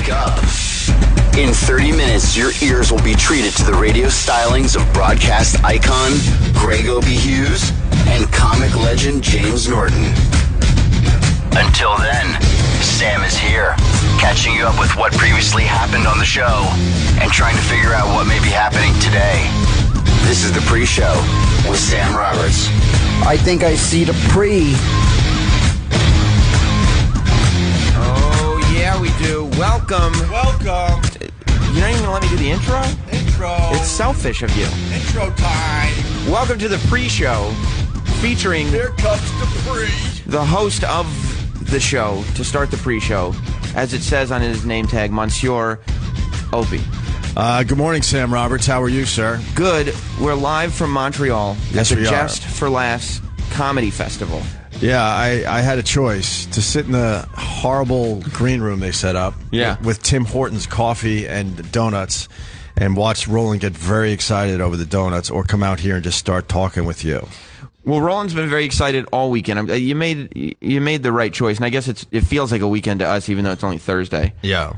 Wake up. In 30 minutes, your ears will be treated to the radio stylings of broadcast icon Greg Opie Hughes and comic legend James Norton. Until then, Sam is here, catching you up with what previously happened on the show and trying to figure out what may be happening today. This is the pre-show with Sam Roberts. I think I see the pre. Oh, yeah, we do. Welcome. Welcome. You're not even going to let me do the intro? Intro. It's selfish of you. Intro time. Welcome to the pre-show featuring Here comes the pre. the host of the show to start the pre-show, as it says on his name tag, Monsieur Opie. Good morning, Sam Roberts. How are you, sir? Good. We're live from Montreal Yes, at the we are. Just for Laughs Comedy Festival. Yeah, I had a choice to sit in the horrible green room they set up with Tim Hortons coffee and donuts and watch Roland get very excited over the donuts, or come out here and just start talking with you. Well, Roland's been very excited all weekend. You made the right choice, and I guess it feels like a weekend to us, even though it's only Thursday. Yeah.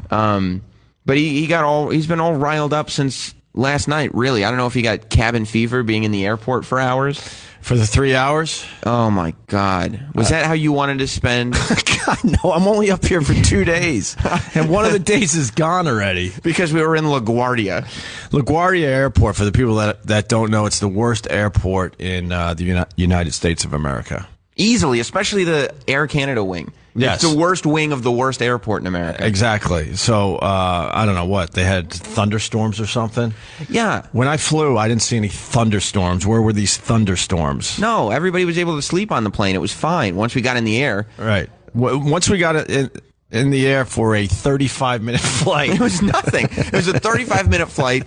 But he's been all riled up since last night. Really, I don't know if he got cabin fever being in the airport for hours. For the 3 hours? Oh my God! Was that how you wanted to spend? God, no, I'm only up here for 2 days. And one of the days is gone already. Because we were in LaGuardia. LaGuardia Airport, for the people that don't know, it's the worst airport in the United States of America. Easily, especially the Air Canada wing. Yes. It's the worst wing of the worst airport in America. Exactly. So, I don't know what. They had thunderstorms or something? Yeah. When I flew, I didn't see any thunderstorms. Where were these thunderstorms? No, everybody was able to sleep on the plane. It was fine once we got in the air. Right. Once we got in the air for a 35-minute flight. It was nothing. It was a 35-minute flight.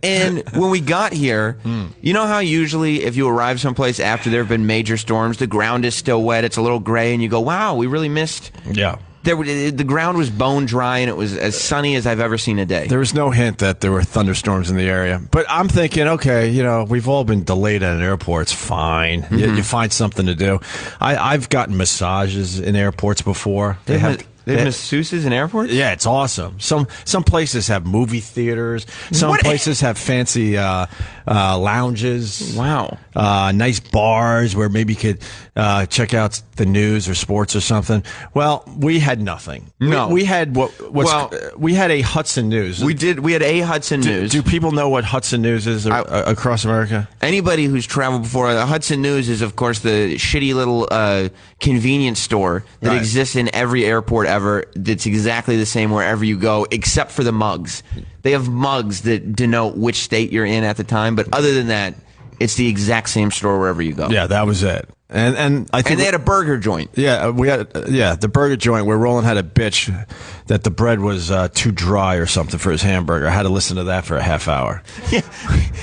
And when we got here, you know how usually if you arrive someplace after there have been major storms, the ground is still wet, it's a little gray, and you go, wow, we really missed. Yeah. The ground was bone dry, and it was as sunny as I've ever seen a day. There was no hint that there were thunderstorms in the area. But I'm thinking, okay, we've all been delayed at an airport. It's fine. You find something to do. I've gotten massages in airports before. They have masseuses in airports? Yeah, it's awesome. Some places have movie theaters. Some places have fancy lounges. Wow. Nice bars where maybe you could check out the news or sports or something. Well, we had nothing. No. We had we had a Hudson News. We had a Hudson News. Do people know what Hudson News is across America? Anybody who's traveled before, the Hudson News is, of course, the shitty little convenience store that exists in every airport ever. That's exactly the same wherever you go, except for the mugs. They have mugs that denote which state you're in at the time, but other than that, it's the exact same store wherever you go. Yeah, that was it. And I think they had a burger joint. Yeah, we had the burger joint where Roland had a bitch that the bread was too dry or something for his hamburger. I had to listen to that for a half hour. Yeah,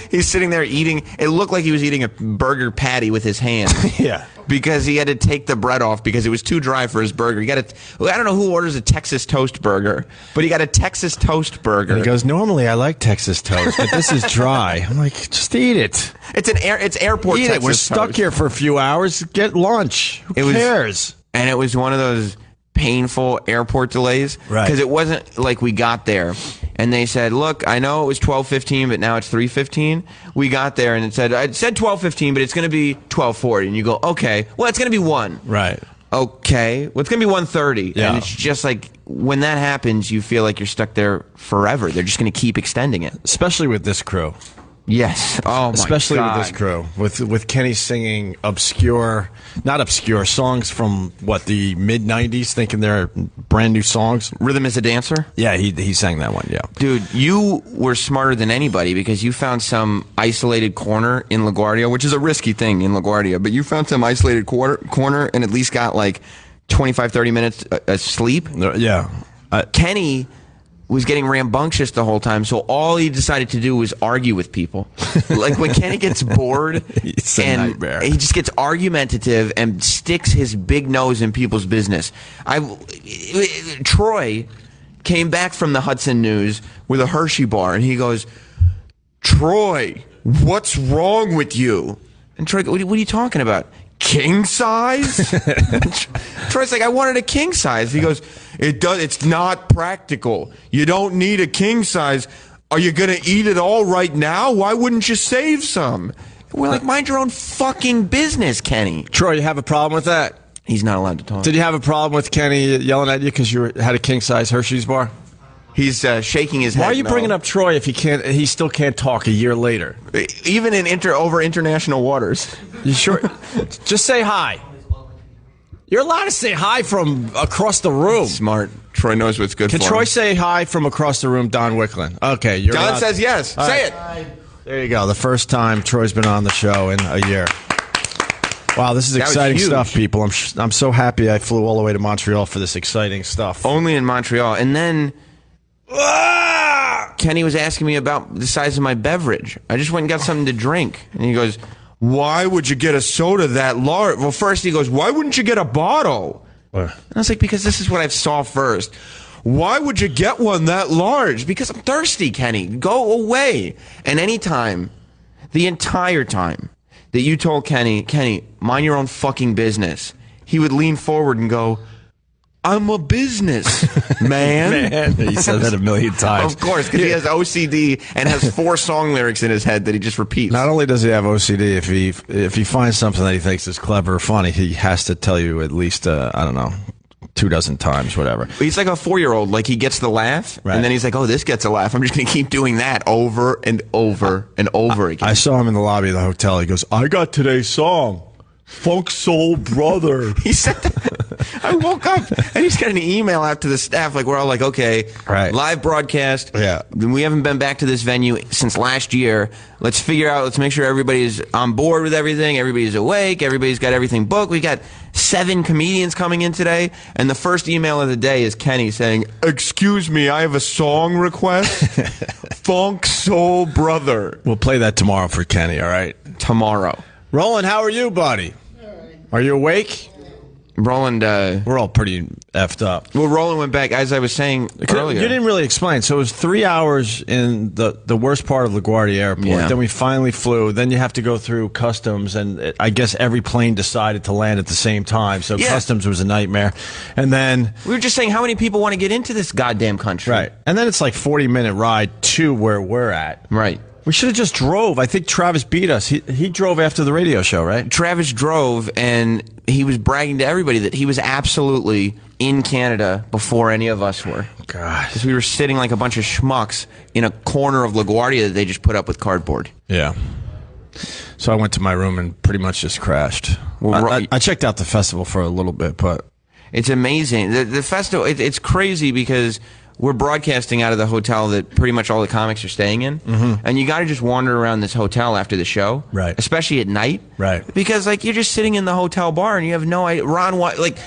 he's sitting there eating. It looked like he was eating a burger patty with his hand. Yeah, because he had to take the bread off because it was too dry for his burger. I don't know who orders a Texas toast burger, but he got a Texas toast burger. And he goes, normally I like Texas toast, but this is dry. I'm like, just eat it. It's airport Eat Texas it. We're stuck toast. Here for a few hours. Get lunch. Who cares? And it was one of those painful airport delays. Right. Because it wasn't like we got there and they said, look, I know it was 12:15, but now it's 3:15. We got there and it said 12:15, but it's going to be 12:40. And you go, okay, well, it's going to be 1. Right. Okay, well, it's going to be 1:30. Yeah. And it's just like, when that happens, you feel like you're stuck there forever. They're just going to keep extending it. Especially with this crew. Yes. Oh, my Especially God. with this crew. With Kenny singing not obscure songs from, the mid-'90s, thinking they're brand new songs. Rhythm is a Dancer? Yeah, he sang that one, yeah. Dude, you were smarter than anybody because you found some isolated corner in LaGuardia, which is a risky thing in LaGuardia, but you found some isolated corner and at least got like 25, 30 minutes of sleep. Yeah. Kenny was getting rambunctious the whole time, so all he decided to do was argue with people. Like when Kenny gets bored, It's a and nightmare. he just gets argumentative and sticks his big nose in people's business. Troy came back from the Hudson News with a Hershey bar, and he goes, Troy, what's wrong with you? And Troy goes, what are you talking about? king size? Troy's like, I wanted a king size. He goes, it's not practical. You don't need a king size. Are you going to eat it all right now? Why wouldn't you save some? We're like, mind your own fucking business, Kenny. Troy, you have a problem with that? He's not allowed to talk. Did you have a problem with Kenny yelling at you because you had a king-size Hershey's bar? He's shaking his head. Why are you bringing up Troy if he still can't talk a year later? Even over international waters. You sure? Just say hi. You're allowed to say hi from across the room. Smart. Troy knows what's good for him. Can Troy say hi from across the room, Don Wicklund? Okay. Don says yes. Say it. There you go. The first time Troy's been on the show in a year. Wow, this is exciting stuff, people. I'm so happy I flew all the way to Montreal for this exciting stuff. Only in Montreal. And then Kenny was asking me about the size of my beverage. I just went and got something to drink. And he goes, why would you get a soda that large? Well, first he goes, why wouldn't you get a bottle? And I was like, because this is what I saw first. Why would you get one that large? Because I'm thirsty, Kenny. Go away. And anytime, the entire time that you told Kenny, mind your own fucking business, he would lean forward and go, I'm a business man. He said that a million times. Of course, because he has OCD and has 4 song lyrics in his head that he just repeats. Not only does he have OCD, if he finds something that he thinks is clever or funny, he has to tell you at least, I don't know, 24 times, whatever. He's like a 4-year-old. Like, he gets the laugh, and then he's like, oh, this gets a laugh. I'm just going to keep doing that over and over and over again. I saw him in the lobby of the hotel. He goes, I got today's song. Funk Soul Brother. He said that. I woke up and he's got an email out to the staff. Like, we're all like, okay, live broadcast. Yeah. We haven't been back to this venue since last year. Let's make sure everybody's on board with everything. Everybody's awake. Everybody's got everything booked. We got 7 comedians coming in today. And the first email of the day is Kenny saying, excuse me, I have a song request. Funk Soul Brother. We'll play that tomorrow for Kenny, all right? Tomorrow. Roland, how are you, buddy? All right. Are you awake? Roland, we're all pretty effed up. Well, Roland went back, as I was saying earlier. You didn't really explain. So it was 3 hours in the worst part of LaGuardia Airport. Yeah. Then we finally flew. Then you have to go through customs, and I guess every plane decided to land at the same time. So customs was a nightmare. And then we were just saying, how many people want to get into this goddamn country? Right. And then it's like 40-minute ride to where we're at. Right. We should have just drove. I think Travis beat us. He drove after the radio show, right? Travis drove, and he was bragging to everybody that he was absolutely in Canada before any of us were. God. Because we were sitting like a bunch of schmucks in a corner of LaGuardia that they just put up with cardboard. Yeah. So I went to my room and pretty much just crashed. Well, I checked out the festival for a little bit, but it's amazing. The festival, it's crazy because we're broadcasting out of the hotel that pretty much all the comics are staying in. Mm-hmm. And you got to just wander around this hotel after the show. Right. Especially at night. Right. Because, like, you're just sitting in the hotel bar and you have no idea. Ron White, like...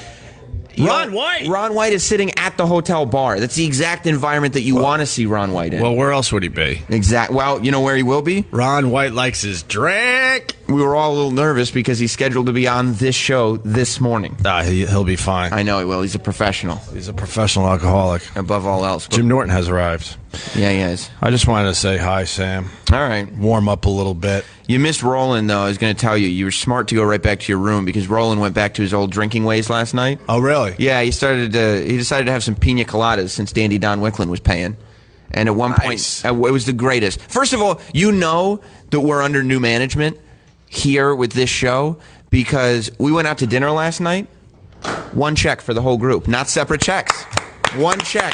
Ron White? Ron White is sitting at the hotel bar. That's the exact environment that you want to see Ron White in. Well, where else would he be? Well, you know where he will be? Ron White likes his drink. We were all a little nervous because he's scheduled to be on this show this morning. He'll be fine. I know he will. He's a professional. He's a professional alcoholic. Above all else. Jim Norton has arrived. Yeah, he is. I just wanted to say hi, Sam. All right. Warm up a little bit. You missed Roland, though. I was going to tell you. You were smart to go right back to your room because Roland went back to his old drinking ways last night. Oh, really? Yeah, he decided to have some pina coladas since Dandy Don Wicklund was paying. And at one point, it was the greatest. First of all, you know that we're under new management here with this show because we went out to dinner last night. 1 check for the whole group, not separate checks. 1 check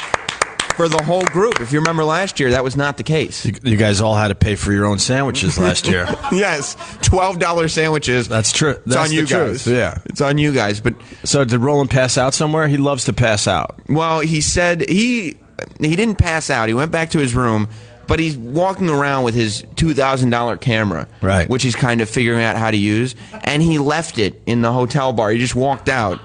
for the whole group. If you remember last year, that was not the case. You guys all had to pay for your own sandwiches last year. Yes, $12 sandwiches. That's true. It's on you guys. Yeah, it's on you guys. But so did Roland pass out somewhere? He loves to pass out. Well, he said he didn't pass out. He went back to his room. But he's walking around with his $2,000 camera, right, which he's kind of figuring out how to use, and he left it in the hotel bar. He just walked out,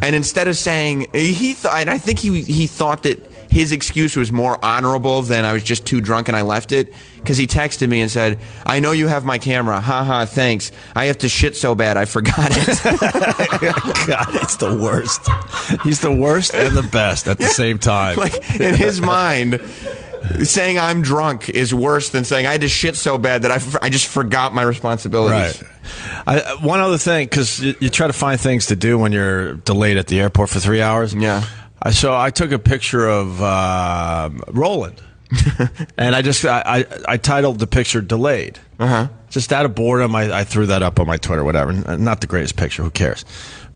and instead of saying and I think he thought that his excuse was more honorable than I was just too drunk and I left it, because he texted me and said, "I know you have my camera. Haha, thanks. I have to shit so bad I forgot it." God, it's the worst. He's the worst and the best at the same time. Like in his mind. saying I'm drunk is worse than saying I had to shit so bad that I just forgot my responsibilities. Right. One other thing, because you try to find things to do when you're delayed at the airport for 3 hours. Yeah. So I took a picture of Roland, and I titled the picture "Delayed." Just out of boredom, I threw that up on my Twitter, whatever. Not the greatest picture, who cares?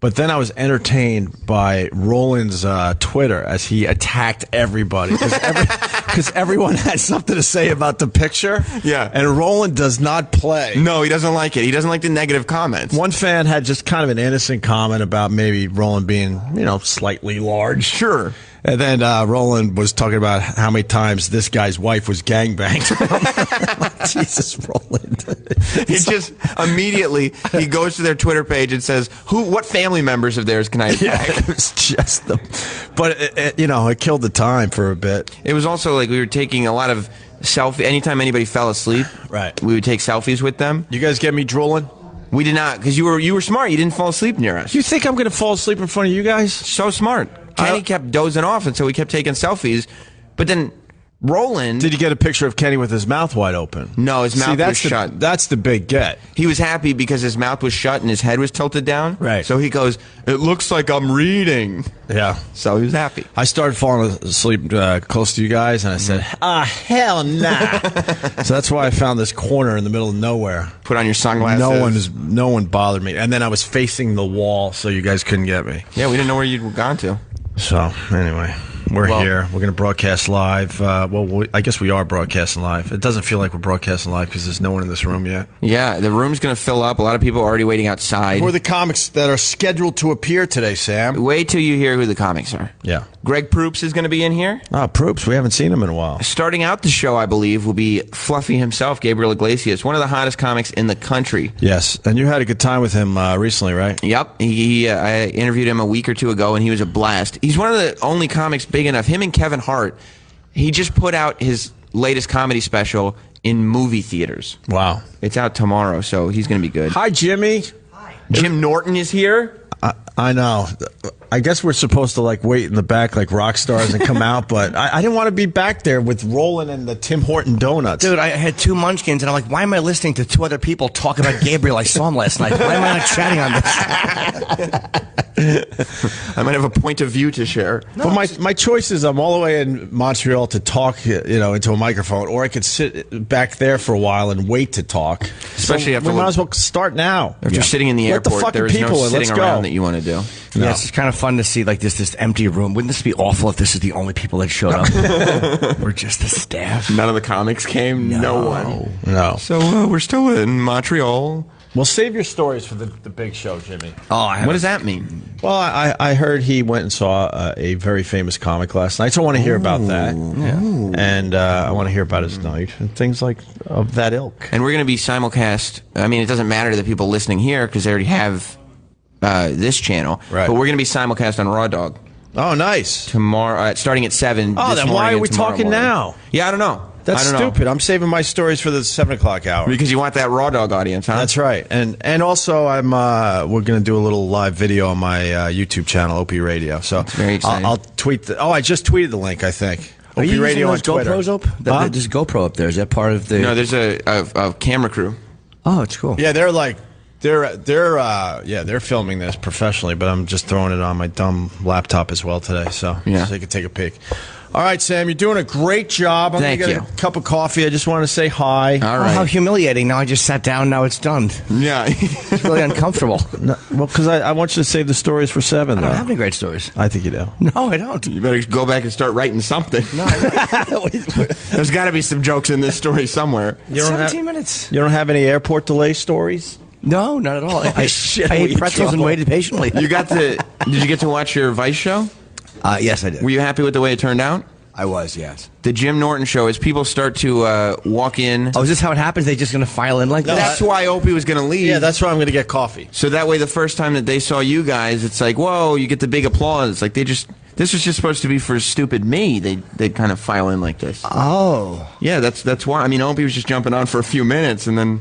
But then I was entertained by Roland's Twitter as he attacked everybody. Because everyone had something to say about the picture. Yeah. And Roland does not play. No, he doesn't like it. He doesn't like the negative comments. One fan had just kind of an innocent comment about maybe Roland being, slightly large. Sure. And then Roland was talking about how many times this guy's wife was gangbanged. Jesus, Roland. He just immediately he goes to their Twitter page and says, what family members of theirs can I attack? Yeah, it was just them. But, it killed the time for a bit. It was also like we were taking a lot of selfies. Anytime anybody fell asleep, right, we would take selfies with them. You guys get me drooling? We did not, because you were smart. You didn't fall asleep near us. You think I'm going to fall asleep in front of you guys? So smart. Kenny kept dozing off, and so we kept taking selfies. But then Roland... Did you get a picture of Kenny with his mouth wide open? No, his mouth was shut. That's the big get. He was happy because his mouth was shut and his head was tilted down. Right. So he goes, it looks like I'm reading. Yeah. So he was happy. I started falling asleep close to you guys, and I said, hell nah. So that's why I found this corner in the middle of nowhere. Put on your sunglasses. No one bothered me. And then I was facing the wall, so you guys couldn't get me. Yeah, we didn't know where you'd gone to. So, anyway, we're here. We're going to broadcast live. I guess we are broadcasting live. It doesn't feel like we're broadcasting live because there's no one in this room yet. Yeah, the room's going to fill up. A lot of people are already waiting outside. Who are the comics that are scheduled to appear today, Sam? Wait till you hear who the comics are. Yeah. Greg Proops is going to be in here. Proops. We haven't seen him in a while. Starting out the show, I believe, will be Fluffy himself, Gabriel Iglesias, one of the hottest comics in the country. Yes, and you had a good time with him recently, right? Yep. I interviewed him a week or two ago, and he was a blast. He's one of the only comics big enough. Him and Kevin Hart, he just put out his latest comedy special in movie theaters. Wow. It's out tomorrow, so he's going to be good. Hi, Jimmy. Hi. Jim Norton is here. I know. I guess we're supposed to wait in the back like rock stars and come out, but I didn't want to be back there with Roland and the Tim Horton donuts. Dude, I had 2 munchkins, and I'm like, why am I listening to 2 other people talk about Gabriel? I saw him last night. Why am I not chatting on this? I might have a point of view to share. No, but my choice is I'm all the way in Montreal to talk, into a microphone, or I could sit back there for a while and wait to talk. Especially after we might as well start now. If you're sitting in the airport, there is no sitting around that you want to do. No. Yeah, it's kind of fun to see this empty room. Wouldn't this be awful if this is the only people that showed up? We're just the staff. None of the comics came. No one. No. So we're still in Montreal. Well, save your stories for the big show, Jimmy. Oh, what does that mean? Well, I heard he went and saw a very famous comic last night, so I want to hear about that. Yeah. And I want to hear about his night and things of that ilk. And we're going to be simulcast. I mean, it doesn't matter to the people listening here because they already have this channel. Right. But we're going to be simulcast on Raw Dog. Oh, nice. Tomorrow, starting at 7. Oh, then why are we talking now? Yeah, I don't know. That's stupid. I'm saving my stories for the 7 o'clock hour. Because you want that Raw Dog audience, huh? That's right. And also, we're going to do a little live video on my YouTube channel, Opie Radio. So that's very exciting. I'll tweet I just tweeted the link, I think. Are Opie you Radio on using those Twitter. GoPros, There's GoPro up there. Is that part of the... No, there's a camera crew. Oh, it's cool. Yeah, they're filming this professionally, but I'm just throwing it on my dumb laptop as well today, so you can take a peek. All right, Sam, you're doing a great job. I'm going to get a cup of coffee. I just want to say hi. All right. How humiliating. Now I just sat down. Now it's done. Yeah. It's really uncomfortable. No, well, because I want you to save the stories for 7, I don't have any great stories. I think you do. No, I don't. You better go back and start writing something. No, There's got to be some jokes in this story somewhere. 17 minutes. You don't have any airport delay stories? No, not at all. I ate pretzels and waited patiently. Did you get to watch your Vice show? Yes, I did. Were you happy with the way it turned out? I was, yes. The Jim Norton show, as people start to walk in. Oh, is this how it happens? They just going to file in like that? That's why Opie was going to leave. Yeah, that's why I'm going to get coffee. So that way, the first time that they saw you guys, it's like, whoa, you get the big applause. Like this was just supposed to be for stupid me. They kind of file in like this. Oh. Yeah, that's why. I mean, Opie was just jumping on for a few minutes, and then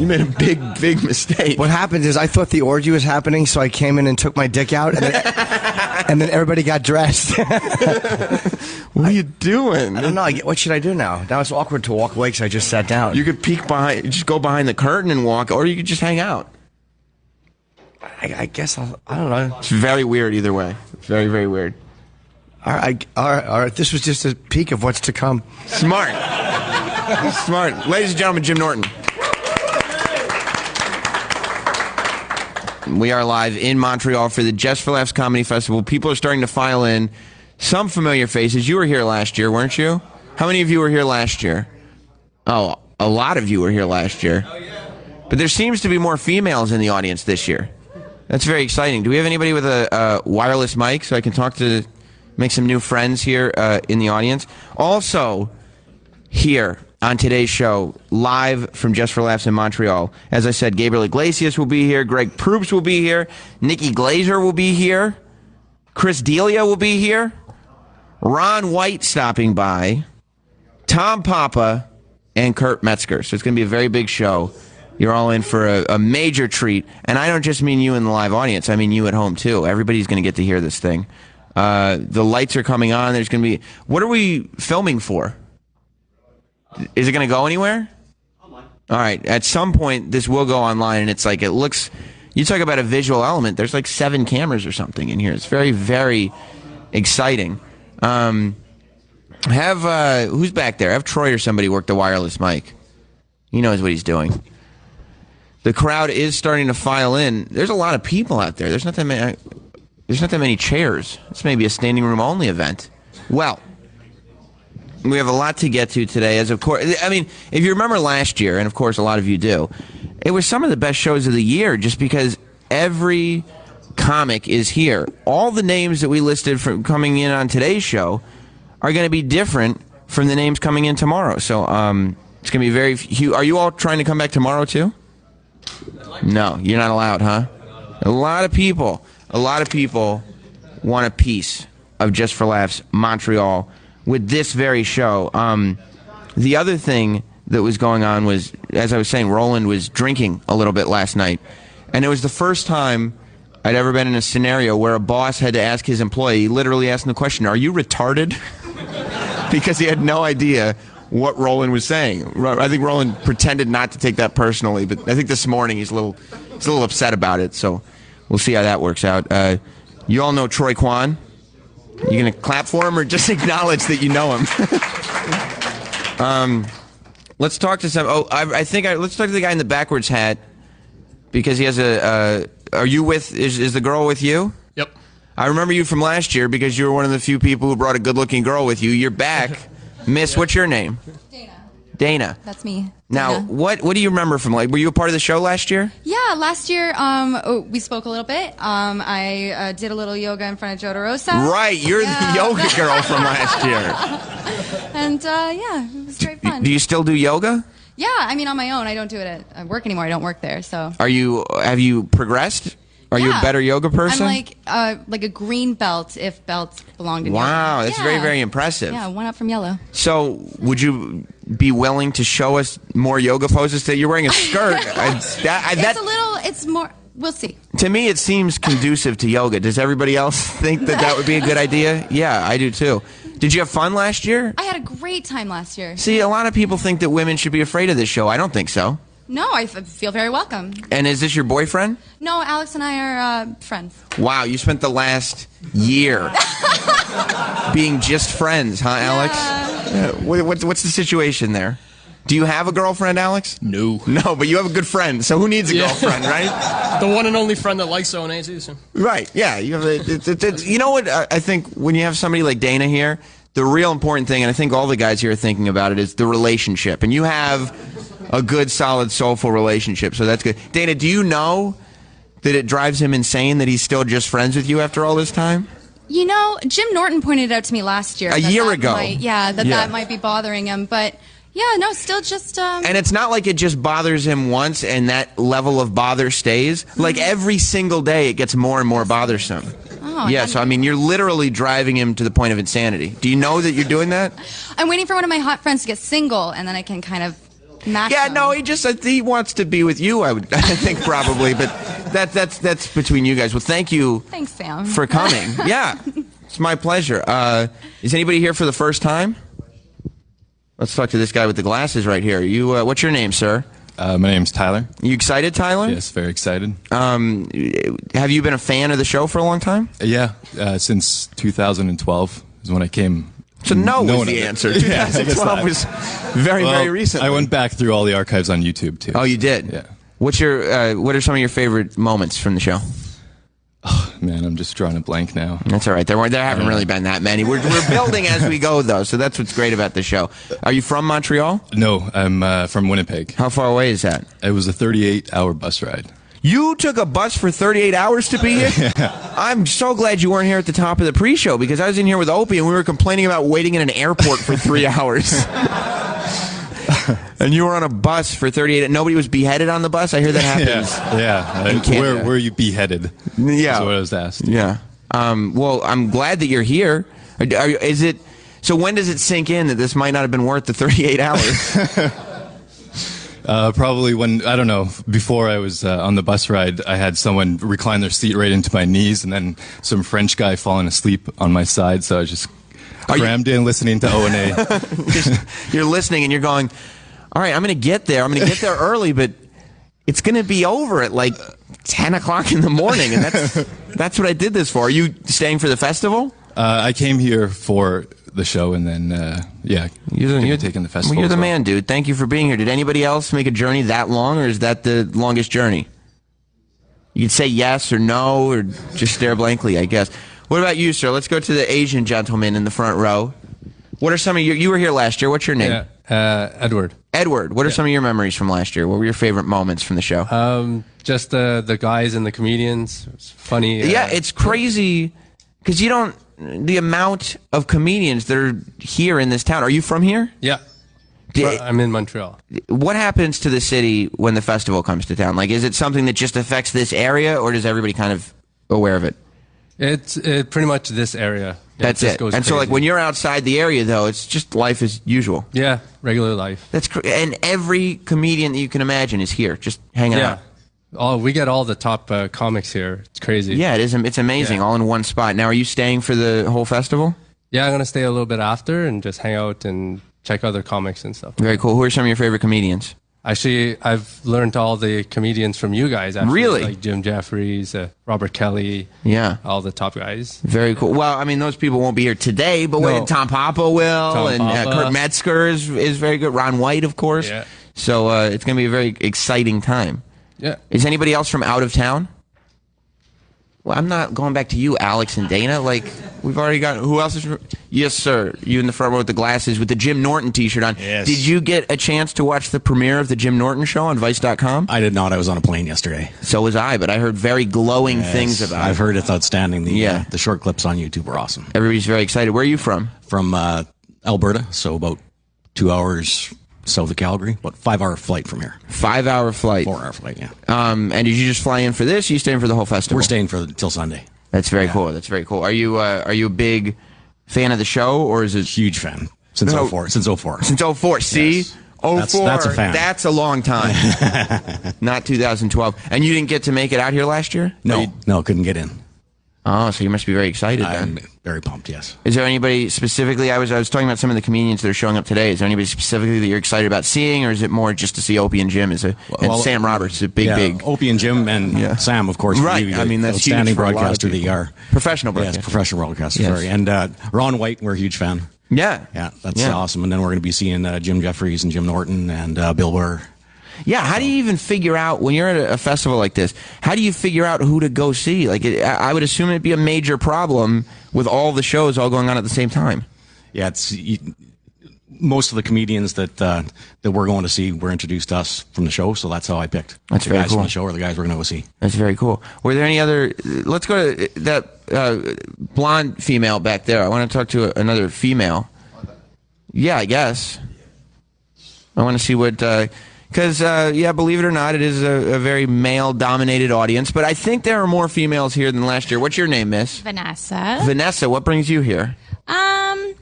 you made a big mistake. What happened is I thought the orgy was happening, so I came in and took my dick out, and then everybody got dressed. What are you doing? I don't know. What should I do now? Now it's awkward to walk away because I just sat down. You could peek behind, just go behind the curtain and walk, or you could just hang out. I guess I don't know. It's very weird either way. Very, very weird. All right. This was just a peek of what's to come. Smart. Smart. Ladies and gentlemen, Jim Norton. We are live in Montreal for the Just for Laughs Comedy Festival. People are starting to file in. Some familiar faces. You were here last year, weren't you? How many of you were here last year? Oh, a lot of you were here last year. But there seems to be more females in the audience this year. That's very exciting. Do we have anybody with a wireless mic so I can make some new friends here in the audience? Also, here on today's show, live from Just for Laughs in Montreal, as I said, Gabriel Iglesias will be here, Greg Proops will be here, Nikki Glaser will be here, Chris D'Elia will be here, Ron White stopping by, Tom Papa, and Kurt Metzger. So it's going to be a very big show. You're all in for a major treat. And I don't just mean you in the live audience. I mean you at home, too. Everybody's going to get to hear this thing. The lights are coming on. There's going to be... What are we filming for? Is it going to go anywhere? Online. All right. At some point, this will go online, and it's like, it looks... You talk about a visual element. There's like 7 cameras or something in here. It's very, very exciting. Who's back there? Have Troy or somebody work the wireless mic. He knows what he's doing. The crowd is starting to file in. There's a lot of people out there. There's not that many chairs. This may be a standing room only event. Well, we have a lot to get to today. As of course, I mean, if you remember last year, and of course a lot of you do, it was some of the best shows of the year just because every comic is here. All the names that we listed from coming in on today's show are going to be different from the names coming in tomorrow. So it's going to be very huge. Are you all trying to come back tomorrow too? No, you're not allowed, huh? A lot of people want a piece of Just for Laughs Montreal with this very show. The other thing that was going on was, as I was saying, Roland was drinking a little bit last night. And it was the first time I'd ever been in a scenario where a boss had to ask his employee, literally asking the question, "Are you retarded?" Because he had no idea what Roland was saying. I think Roland pretended not to take that personally, but I think this morning he's a little upset about it. So we'll see how that works out. You all know Troy Kwan. You gonna clap for him or just acknowledge that you know him? Let's talk to some. Let's talk to the guy in the backwards hat because he has a. Are you with? Is the girl with you? Yep. I remember you from last year because you were one of the few people who brought a good-looking girl with you. You're back, Miss. Yep. What's your name? Dana. That's me. Now, Dana. what do you remember from were you a part of the show last year? Yeah, last year we spoke a little bit. I did a little yoga in front of Joe DeRosa. Right, you're the yoga girl from last year. And yeah, it was great fun. Do you still do yoga? Yeah, I mean on my own. I don't do it at work anymore. I don't work there. So. Have you progressed? Are you a better yoga person? I'm like a green belt if belts belonged in yoga. Wow, that's very, very impressive. Yeah, one up from yellow. So, would you be willing to show us more yoga poses? You're wearing a skirt. It's more. We'll see. To me, it seems conducive to yoga. Does everybody else think that would be a good idea? Yeah, I do too. Did you have fun last year? I had a great time last year. See, a lot of people think that women should be afraid of this show. I don't think so. No, I feel very welcome. And is this your boyfriend? No, Alex and I are friends. Wow, you spent the last year being just friends, huh, Alex? Yeah. What's the situation there? Do you have a girlfriend, Alex? No. No, but you have a good friend, so who needs a girlfriend, right? The one and only friend that likes O&A too. So. Right, yeah. You know what, I think when you have somebody like Dana here, the real important thing, and I think all the guys here are thinking about it, is the relationship. And you have a good, solid, soulful relationship, so that's good. Dana, do you know that it drives him insane that he's still just friends with you after all this time? You know, Jim Norton pointed it out to me last year. A year ago. That might be bothering him, but... Yeah, no, still just... And it's not like it just bothers him once and that level of bother stays. Like every single day it gets more and more bothersome. Oh, yeah, so I mean, you're literally driving him to the point of insanity. Do you know that you're doing that? I'm waiting for one of my hot friends to get single, and then I can kind of match him. No, he wants to be with you, I think probably, but that's between you guys. Well, thank you. Thanks, Sam. For coming. Yeah. It's my pleasure. Is anybody here for the first time? Let's talk to this guy with the glasses right here. You, what's your name, sir? My name's Tyler. You excited, Tyler? Yes, very excited. Have you been a fan of the show for a long time? Yeah, since 2012 is when I came. So no was the answer. 2012 was very recent. I went back through all the archives on YouTube too. Oh, you did? Yeah. What are some of your favorite moments from the show? Oh, man, I'm just drawing a blank now. That's all right. There haven't really been that many. We're building as we go, though, so that's what's great about the show. Are you from Montreal? No, I'm from Winnipeg. How far away is that? It was a 38-hour bus ride. You took a bus for 38 hours to be here? Yeah. I'm so glad you weren't here at the top of the pre-show, because I was in here with Opie, and we were complaining about waiting in an airport for 3 hours. And you were on a bus for 38. Nobody was beheaded on the bus? I hear that happens. Yeah. Where were you beheaded? Yeah. That's what I was asked. Yeah. Well, I'm glad that you're here. So when does it sink in that this might not have been worth the 38 hours? Probably when, I don't know, before I was on the bus ride, I had someone recline their seat right into my knees, and then some French guy falling asleep on my side, so I was just crammed in listening to O&A. You're listening and you're going, all right, I'm going to get there. I'm going to get there early, but it's going to be over at like 10 o'clock in the morning, and that's what I did this for. Are you staying for the festival? I came here for the show, and then, you're taking the festival. Well, you're the man, dude. Thank you for being here. Did anybody else make a journey that long, or is that the longest journey? You can say yes or no, or just stare blankly, I guess. What about you, sir? Let's go to the Asian gentleman in the front row. What are some of you were here last year. What's your name? Edward. Edward, what are some of your memories from last year? What were your favorite moments from the show? Just the guys and the comedians. It's funny. Yeah, it's crazy because the amount of comedians that are here in this town. Are you from here? Yeah. I'm in Montreal. What happens to the city when the festival comes to town? Like, is it something that just affects this area, or is everybody kind of aware of it? It's pretty much this area. That's it. And crazy. So, like, when you're outside the area, though, it's just life as usual. Yeah, regular life. And every comedian that you can imagine is here, just hanging out. We get all the top comics here. It's crazy. Yeah, it is. It's amazing, all in one spot. Now, are you staying for the whole festival? Yeah, I'm going to stay a little bit after and just hang out and check other comics and stuff. Very cool. Who are some of your favorite comedians? Actually, I've learned all the comedians from you guys. Actually. Really? Like Jim Jefferies, Robert Kelly. Yeah. All the top guys. Very cool. Well, I mean, those people won't be here today, but Tom Papa will, and Kurt Metzger is very good. Ron White, of course. Yeah. So it's going to be a very exciting time. Yeah. Is anybody else from out of town? Well, I'm not going back to you, Alex and Dana. Like, we've already got... Who else is... Yes, sir. You in the front row with the glasses with the Jim Norton t-shirt on. Yes. Did you get a chance to watch the premiere of the Jim Norton show on Vice.com? I did not. I was on a plane yesterday. So was I, but I heard very glowing things about it. I've heard it's outstanding. The short clips on YouTube are awesome. Everybody's very excited. Where are you from? From Alberta, so about 2 hours south of Calgary. About 5-hour flight from here. 5-hour flight. 4-hour flight, yeah. And did you just fly in for this? Or are you staying for the whole festival? We're staying till Sunday. That's very cool. That's very cool. Are you a big fan of the show, or is it huge fan since 04? Since 04. Since 04. See, yes. 04. That's a fan. That's a long time. Not 2012. And you didn't get to make it out here last year? No, couldn't get in. Oh, so you must be very excited then. I'm very pumped. Yes. Is there anybody specifically? I was talking about some of the comedians that are showing up today. Is there anybody specifically that you're excited about seeing, or is it more just to see Opie and Jim? And Sam Roberts, a big. Opie and Jim and Sam, of course. Right. I mean, that's outstanding huge for broadcaster they are. Professional broadcaster. Yes, professional broadcaster. Yes. Sorry. And Ron White, we're a huge fan. Yeah. Yeah, that's awesome. And then we're going to be seeing Jim Jefferies and Jim Norton and Bill Burr. Yeah, how do you even figure out, when you're at a festival like this, how do you figure out who to go see? Like, I would assume it'd be a major problem with all the shows all going on at the same time. Yeah, most of the comedians that we're going to see were introduced to us from the show, so that's how I picked. That's the very guys cool. From the show, or the guys we're going to go see. That's very cool. Were there any other? Let's go to that blonde female back there. I want to talk to another female. Yeah, I guess. I want to see what. Because, believe it or not, it is a very male-dominated audience. But I think there are more females here than last year. What's your name, miss? Vanessa. Vanessa, what brings you here? I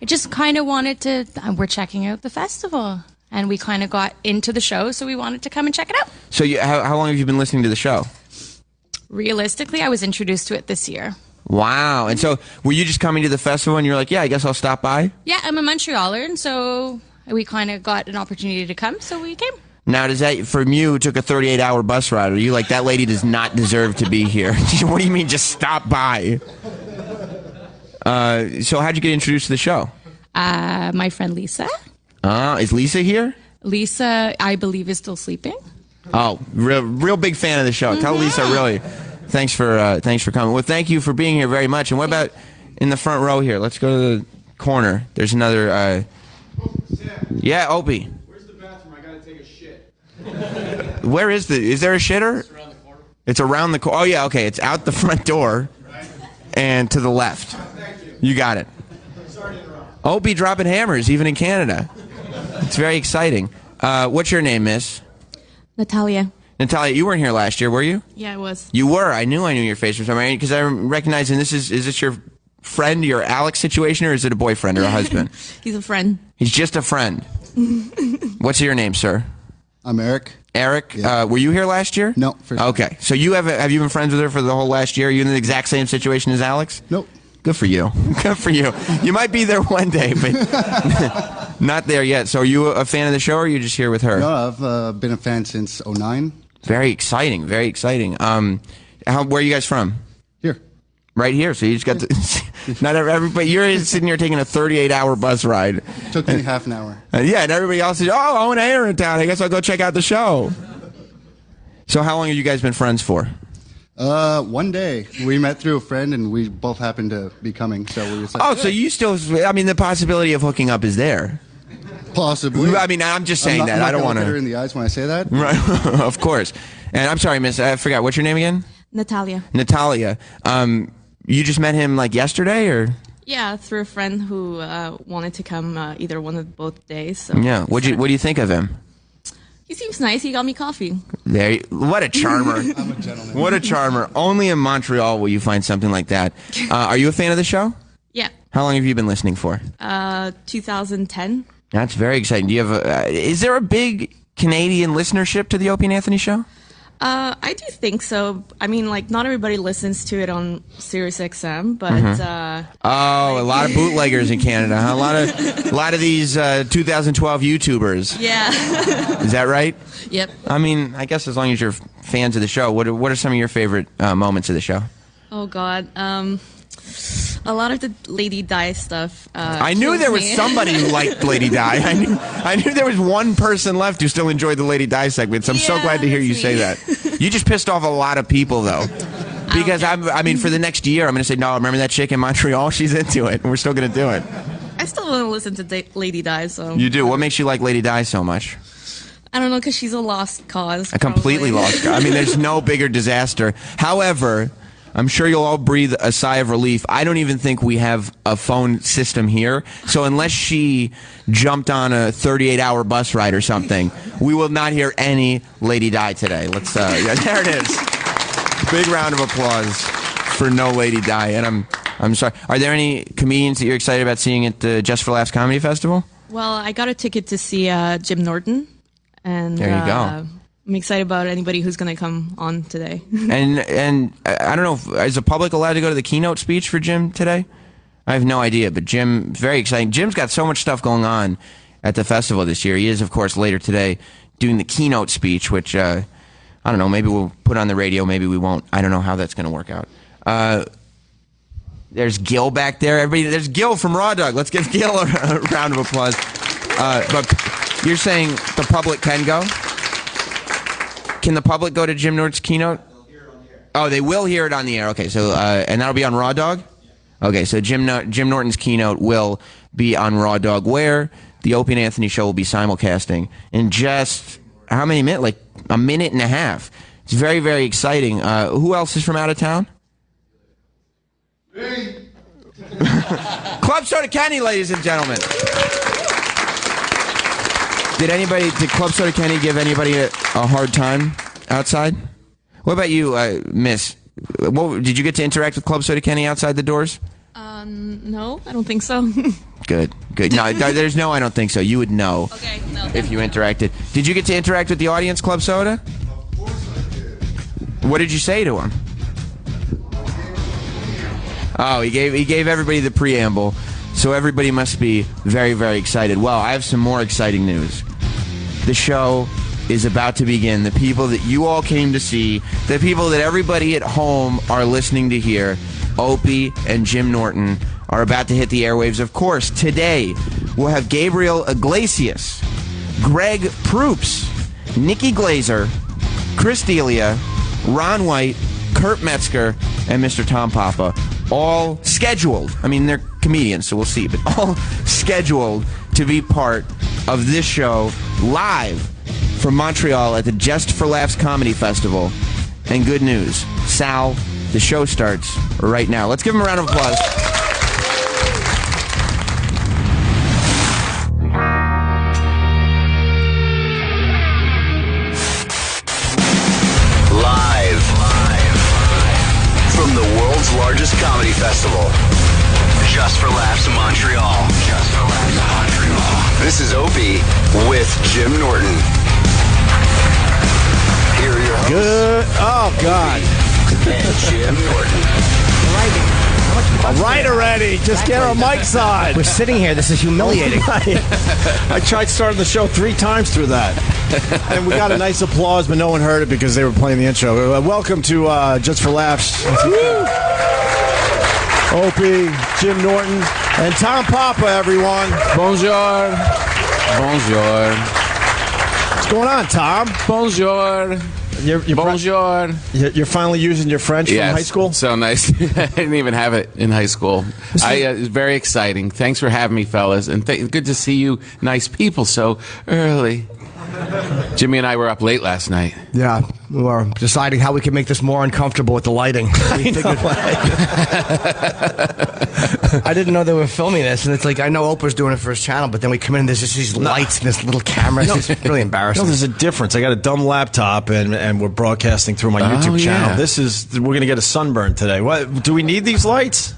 just kind of wanted to... We're checking out the festival. And we kind of got into the show, so we wanted to come and check it out. So how long have you been listening to the show? Realistically, I was introduced to it this year. Wow. And so were you just coming to the festival and you're like, yeah, I guess I'll stop by? Yeah, I'm a Montrealer, and so we kind of got an opportunity to come, so we came. Now, does that, from you, it took a 38-hour bus ride? Are you like, that lady does not deserve to be here? What do you mean, just stop by? So how'd you get introduced to the show? My friend Lisa. Is Lisa here? Lisa, I believe, is still sleeping. Oh, real big fan of the show. Tell Lisa, really, thanks for coming. Well, thank you for being here very much. And what about in the front row here? Let's go to the corner. There's another, yeah, Opie. Where's the bathroom? I gotta take a shit. Where is there a shitter? It's around the corner. It's around the corner. Oh, yeah, okay. It's out the front door and to the left. Thank you. You got it. Sorry to interrupt. Opie dropping hammers, even in Canada. It's very exciting. What's your name, miss? Natalia. Natalia, you weren't here last year, were you? Yeah, I was. You were. I knew your face from somewhere. Because I recognize, and is this your friend, your Alex situation, or is it a boyfriend or a husband? He's a friend. He's just a friend. What's your name, sir? I'm Eric. Eric, Yeah. Were you here last year? No. Okay. So have you been friends with her for the whole last year? Are you in the exact same situation as Alex? Nope. Good for you. Good for you. You might be there one day, but not there yet. So are you a fan of the show, or are you just here with her? No, I've been a fan since '09. Very exciting. Very exciting. Where are you guys from? Here. Right here. So you just got to, not everybody, you're sitting here taking a 38-hour bus ride. Took me half an hour. Yeah, and everybody else is, I want to enter in town. I guess I'll go check out the show. So how long have you guys been friends for? 1 day. We met through a friend, and we both happened to be coming. So we was like, so you still, the possibility of hooking up is there. Possibly. I'm just saying that. I don't want to look her in the eyes when I say that. Right. Of course. And I'm sorry, miss, I forgot. What's your name again? Natalia. Natalia. You just met him like yesterday, or? Yeah, through a friend who wanted to come either one of both days. So Yeah. What do you think of him? he seems nice. He got me coffee. What a charmer. I'm a gentleman. What a charmer. Only in Montreal will you find something like that. Are you a fan of the show? Yeah. How long have you been listening for? 2010. That's very exciting. Do you have is there a big Canadian listenership to the Opie and Anthony show? I do think so. I mean, like, not everybody listens to it on Sirius XM, but a lot of bootleggers in Canada. Huh? A lot of these 2012 YouTubers. Yeah. Is that right? Yep. I mean, I guess as long as you're fans of the show, what are some of your favorite moments of the show? Oh God. A lot of the Lady Di stuff. I knew there was somebody who liked Lady Di. I knew there was one person left who still enjoyed the Lady Di segments. I'm so glad to hear you say that. You just pissed off a lot of people, though. Because, for the next year, I'm going to say, no, remember that chick in Montreal? She's into it, and we're still going to do it. I still want to listen to Lady Di, so. You do? What makes you like Lady Di so much? I don't know, because she's a lost cause. A completely lost cause. There's no bigger disaster. However, I'm sure you'll all breathe a sigh of relief. I don't even think we have a phone system here. So unless she jumped on a 38-hour bus ride or something, we will not hear any Lady Di today. Let's yeah, there it is. Big round of applause for no Lady Di. And I'm sorry. Are there any comedians that you're excited about seeing at the Just for Laughs Comedy Festival? Well, I got a ticket to see Jim Norton. And there you go. I'm excited about anybody who's going to come on today. and I don't know, is the public allowed to go to the keynote speech for Jim today? I have no idea, but Jim, very exciting. Jim's got so much stuff going on at the festival this year. He is, of course, later today doing the keynote speech, which, I don't know, maybe we'll put on the radio, maybe we won't. I don't know how that's going to work out. There's Gil back there. Everybody, there's Gil from Raw Dog. Let's give Gil a round of applause. But you're saying the public can go? Can the public go to Jim Norton's keynote? Oh, they will hear it on the air. Okay, so and that'll be on Raw Dog? Okay, so Jim Norton's keynote will be on Raw Dog, where the Opie and Anthony show will be simulcasting in just, how many minutes? Like a minute and a half. It's very, very exciting. Who else is from out of town? Club Soda Kenny, ladies and gentlemen. Did Club Soda Kenny give anybody a hard time outside? What about you, miss? Did you get to interact with Club Soda Kenny outside the doors? No, I don't think so. Good. No, there's no I don't think so. You would know if you interacted. Did you get to interact with the audience, Club Soda? Of course I did. What did you say to him? Oh, he gave everybody the preamble, so everybody must be very, very excited. Well, I have some more exciting news. The show is about to begin. The people that you all came to see, the people that everybody at home are listening to hear, Opie and Jim Norton, are about to hit the airwaves. Of course, today we'll have Gabriel Iglesias, Greg Proops, Nikki Glaser, Chris D'Elia, Ron White, Kurt Metzger, and Mr. Tom Papa, all scheduled. I mean, they're comedians, so we'll see, but all scheduled to be part of this show live from Montreal at the Just for Laughs Comedy Festival. And good news, Sal, the show starts right now. Let's give him a round of applause. From the world's largest comedy festival, Just for Laughs in Montreal. Just for Laughs in Montreal. This is Opie with Jim Norton. Here are your hosts. Good. Oh, God. And Jim Norton. All right already. Just get our mics on. We're sitting here. This is humiliating. I tried starting the show 3 times through that. And we got a nice applause, but no one heard it because they were playing the intro. Welcome to Just for Laughs. Opie, Jim Norton, and Tom Papa, everyone. Bonjour. Bonjour. What's going on, Tom? Bonjour. Bonjour. You're finally using your French from high school? So nice. I didn't even have it in high school. It's very exciting. Thanks for having me, fellas. And good to see you nice people so early. Jimmy and I were up late last night. Yeah, we were deciding how we could make this more uncomfortable with the lighting. I didn't know they were filming this, and it's like, I know Oprah's doing it for his channel, but then we come in and there's just these lights and this little camera. It's just really embarrassing. No, there's a difference. I got a dumb laptop, and we're broadcasting through my YouTube channel. We're going to get a sunburn today. What? Do we need these lights?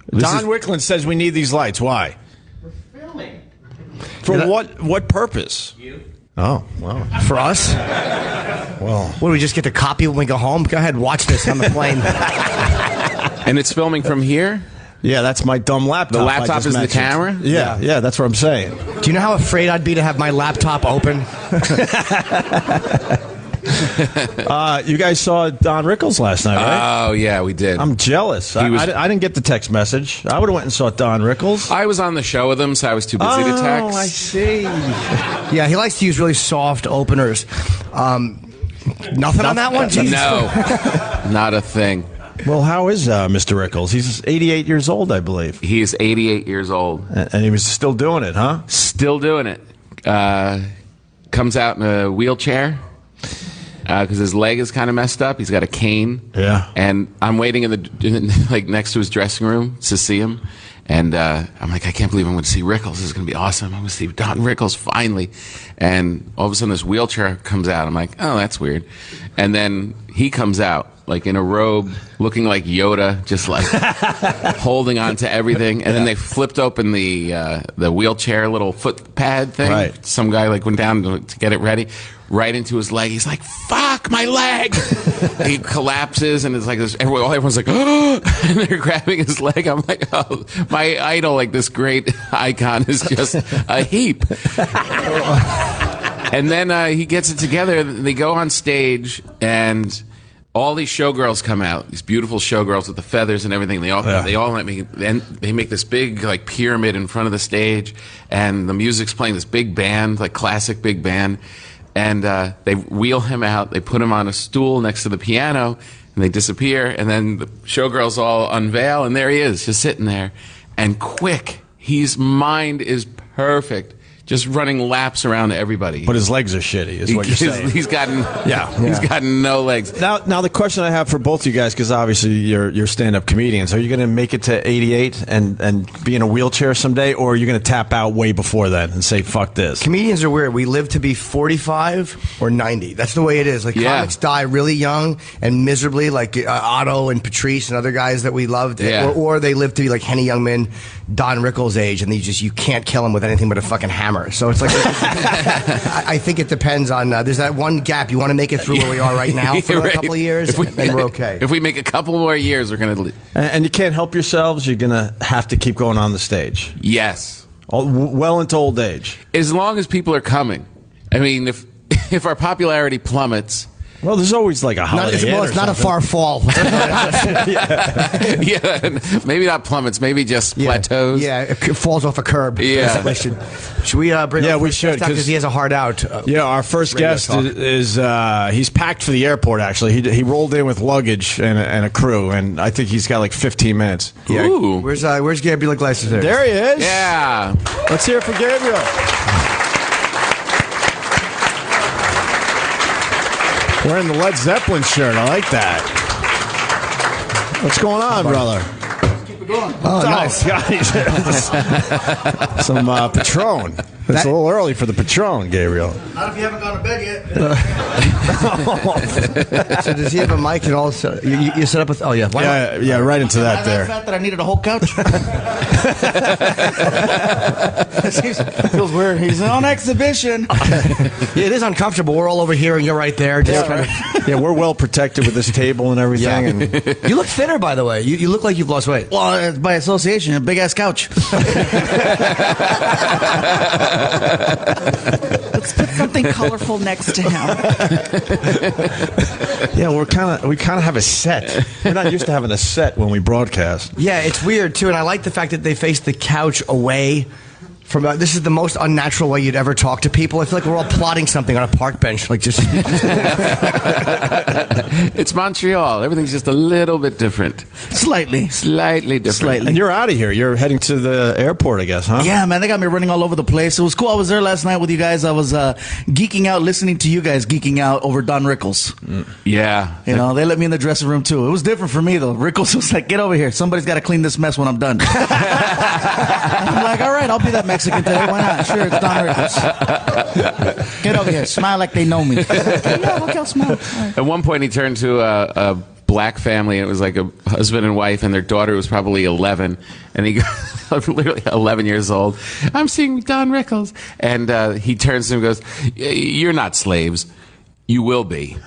Don Wickland says we need these lights. Why? We're filming. For what purpose? You. Oh, wow. For us? Well. What, do we just get to copy when we go home? Go ahead, watch this on the plane. And it's filming from here? Yeah, that's my dumb laptop. The laptop is the camera? Yeah, that's what I'm saying. Do you know how afraid I'd be to have my laptop open? You guys saw Don Rickles last night, right? Oh, yeah, we did. I'm jealous. I didn't get the text message. I would have went and saw Don Rickles. I was on the show with him, so I was too busy to text. Oh, I see. Yeah, he likes to use really soft openers. Nothing on that one? Jesus. No, not a thing. Well, how is Mr. Rickles? He's 88 years old, I believe. He is 88 years old. And he was still doing it, huh? Still doing it. Comes out in a wheelchair because his leg is kind of messed up. He's got a cane. Yeah. And I'm waiting like next to his dressing room to see him. And I'm like, I can't believe I'm going to see Rickles. This is going to be awesome. I'm going to see Don Rickles finally. And all of a sudden this wheelchair comes out. I'm like, oh, that's weird. And then he comes out like in a robe, looking like Yoda, just like holding on to everything. And then they flipped open the wheelchair little foot pad thing. Right. Some guy like went down to get it ready. Right into his leg. He's like, fuck, my leg! He collapses, and it's like this. Everyone's like, oh! And they're grabbing his leg. I'm like, oh, my idol, like this great icon, is just a heap. And then he gets it together. They go on stage, and all these showgirls come out. These beautiful showgirls with the feathers and everything. They all let me. And they make this big like pyramid in front of the stage, and the music's playing. This big band, like classic big band. And they wheel him out. They put him on a stool next to the piano, and they disappear. And then the showgirls all unveil, and there he is, just sitting there. And quick, his mind is perfect, just running laps around everybody. But his legs are shitty, is what you're saying. He's gotten no legs. Now the question I have for both you guys, because obviously you're stand-up comedians, are you going to make it to 88 and be in a wheelchair someday, or are you going to tap out way before then and say, fuck this? Comedians are weird. We live to be 45 or 90. That's the way it is. Like, comics die really young and miserably, like Otto and Patrice and other guys that we loved. Or they live to be like Henny Youngman, Don Rickles' age, and you can't kill him with anything but a fucking hammer. summer. So it's like, I think it depends on, there's that one gap. You want to make it through where we are right now for a couple of years, then we're okay. If we make a couple more years, we're going to... And you can't help yourselves. You're going to have to keep going on the stage. Yes. Well into old age. As long as people are coming. I mean, if our popularity plummets... Well, there's always like a holiday. It's not a far fall. Yeah, maybe not plummets, maybe just plateaus. Yeah, it falls off a curb. Yeah. Should we bring? Yeah, we should because he has a heart out. Our first guest is he's packed for the airport. Actually, he rolled in with luggage and a crew, and I think he's got like 15 minutes. Yeah. Ooh. Where's Gabriel Iglesias? There he is. Yeah. Let's hear it for Gabriel. Wearing the Led Zeppelin shirt. I like that. What's going on, brother? Keep it going. Oh, nice. Some Patron. It's a little early for the Patron, Gabriel. Not if you haven't gone to bed yet. So does he have a mic and all? You set up with? Oh yeah. Yeah, right into that there. Fat that I needed a whole couch. Feels weird. He's on exhibition. It is uncomfortable. We're all over here and you're right there. Yeah, we're well protected with this table and everything. Yeah. And you look thinner, by the way. You look like you've lost weight. Well, by association, a big ass couch. Let's put something colorful next to him. Yeah, we kind of have a set. We're not used to having a set when we broadcast. Yeah, it's weird too, and I like the fact that they face the couch away from. This is the most unnatural way you'd ever talk to people. I feel like we're all plotting something on a park bench, like just. It's Montreal. Everything's just a little bit different. Slightly different. And you're out of here. You're heading to the airport, I guess, huh? Yeah, man, they got me running all over the place. It was cool. I was there last night with you guys. I was geeking out, listening to you guys geeking out over Don Rickles. Yeah. You know, they let me in the dressing room, too. It was different for me, though. Rickles was like, get over here. Somebody's got to clean this mess when I'm done. I'm like, all right, I'll be that Mexican today. Why not? Sure, it's Don Rickles. Get over here. Smile like they know me. Yeah, okay, I'll smile. Right. At one point, he turned to a black family, and it was like a husband and wife, and their daughter was probably 11, and he goes, literally 11 years old. I'm seeing Don Rickles, and he turns to him and goes, "You're not slaves. You will be."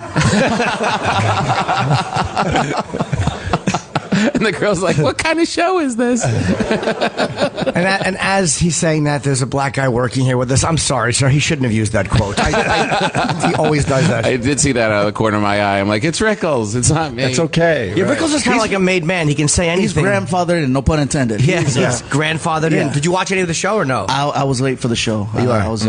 And the girl's like, "What kind of show is this?" And as he's saying that, there's a black guy working here with us. I'm sorry, sir. He shouldn't have used that quote. He always does that. I did see that out of the corner of my eye. I'm like, it's Rickles. It's not me. It's okay. Yeah, right. Rickles is kind of like a made man. He can say anything. He's grandfathered in, no pun intended. Yeah, he's grandfathered in. Did you watch any of the show or no? I was late for the show. I was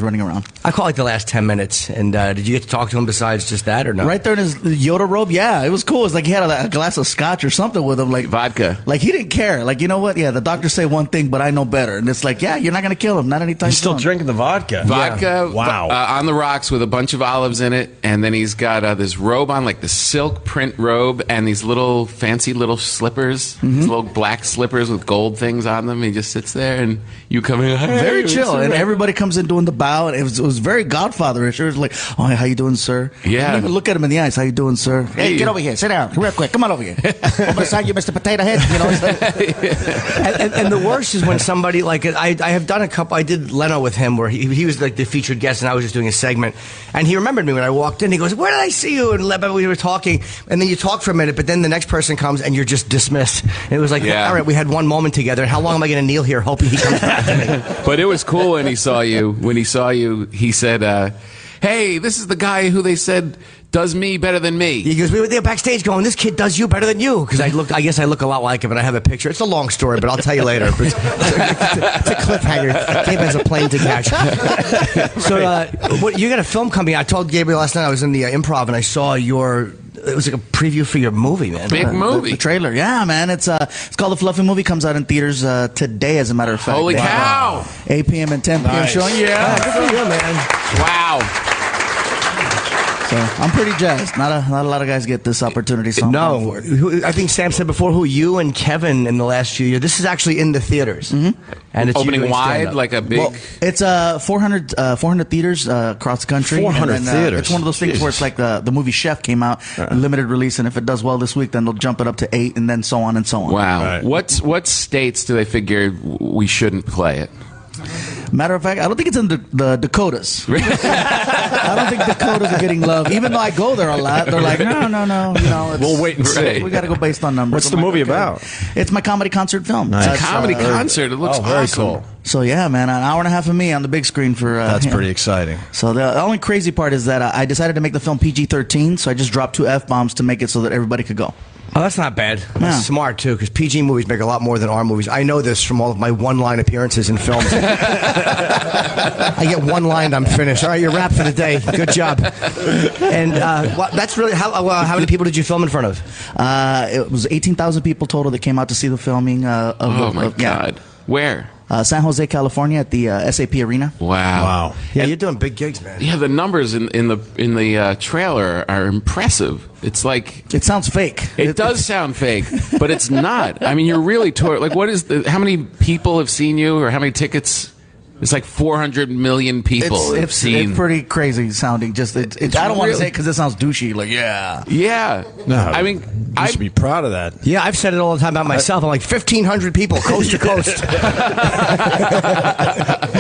running around. I caught like the last 10 minutes. And did you get to talk to him besides just that or no? Right there in his Yoda robe? Yeah, it was cool. It was like he had a glass of scotch or something with him. Like vodka. Like he didn't care. Like, you know what? Yeah, the doctors say one thing, but I know better. And it's like, yeah, you're not going to kill him. Not anytime He's still drinking the vodka. Vodka. Wow. On the rocks with a bunch of olives in it. And then he's got this robe on, like the silk print robe, and these little fancy little slippers. These little black slippers with gold things on them. He just sits there, and you come in. Hey, very chill. And everybody comes in doing the bow. And it was very Godfather-ish. It was like, oh, how you doing, sir? Yeah. And even look at him in the eyes. How you doing, sir? Hey, get over here. Sit down. Real quick. Come on over here. Over the side, you Mr. Potato Head. You know. And the worst is when somebody like I have done a couple. I did Leno with him where he was like the featured guest and I was just doing a segment, and he remembered me when I walked in. He goes, "Where did I see you?" And we were talking, and then you talk for a minute, but then the next person comes and you're just dismissed. And it was like, all right, we had one moment together. How long am I going to kneel here hoping he comes back to me? But it was cool when he saw you. When he saw you, he said, "Hey, this is the guy who they said does me better than me." He goes, we were there backstage going, "This kid does you better than you." Because I guess I look a lot like him, and I have a picture. It's a long story, but I'll tell you later. It's a cliffhanger. Gabe has a plane to catch. So, you got a film coming out. I told Gabriel last night I was in the Improv, and I saw it was like a preview for your movie, man. Big movie. The trailer. Yeah, man. It's called The Fluffy Movie. Comes out in theaters today, as a matter of fact. Holy cow. 8 p.m. and 10 p.m. Nice. showing. Yeah. Good for you, man. Wow. So I'm pretty jazzed. Not a lot of guys get this opportunity. So no, I think Sam said before you and Kevin in the last few years. This is actually in the theaters, and it's opening wide, like a big. Well, it's 400 theaters across the country. 400 theaters. It's one of those things where it's like the movie Chef came out, limited release, and if it does well this week, then they'll jump it up to 8, and then so on and so on. Wow. Right. What states do they figure we shouldn't play it? Matter of fact, I don't think it's in the Dakotas. I don't think Dakotas are getting love, even though I go there a lot. They're like, no. We'll wait and see. We got to go based on numbers. What's the movie about? It's my comedy concert film. Nice. It's a comedy concert. It looks very awesome. cool. So yeah, man, an hour and a half of me on the big screen for. That's pretty exciting. So the only crazy part is that I decided to make the film PG-13, so I just dropped 2 F-bombs to make it so that everybody could go. Oh, that's not bad. That's smart, too, because PG movies make a lot more than R movies. I know this from all of my one-line appearances in films. I get one line, I'm finished. All right, you're wrapped for the day. Good job. And that's really... How many people did you film in front of? It was 18,000 people total that came out to see the filming. Oh, my God. Where? San Jose, California, at the SAP Arena. Wow. Yeah, you're doing big gigs, man. Yeah, the numbers in the trailer are impressive. It's like it sounds fake. It does sound fake, but it's not. I mean, you're really like what is how many people have seen you, or how many tickets? It's like 400 million people have seen. It's pretty crazy sounding. Just I don't want to say it because it sounds douchey. Like yeah. No, I mean, I should be proud of that. Yeah, I've said it all the time about myself. I'm like 1,500 people, coast to coast.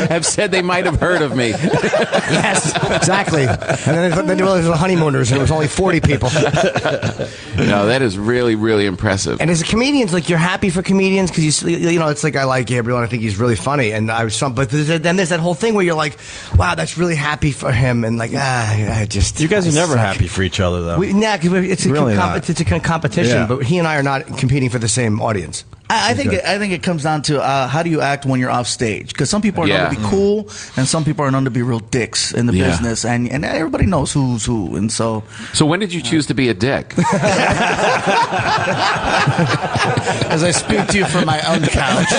have said they might have heard of me. Yes, exactly. And then there was the honeymooners, and it was only 40 people. No, that is really, really impressive. And as a comedian, like you're happy for comedians because you know it's like I like Gabriel and I think he's really funny, and but then there's that whole thing where you're like, wow, that's really happy for him, and like I just you guys are never happy for each other though. It's a competition, but he and I are not competing for the same audience. I think it comes down to how do you act when you're off stage? Because some people are known to be cool, and some people are known to be real dicks in the business, and everybody knows who's who. And so when did you choose to be a dick? As I speak to you from my own couch.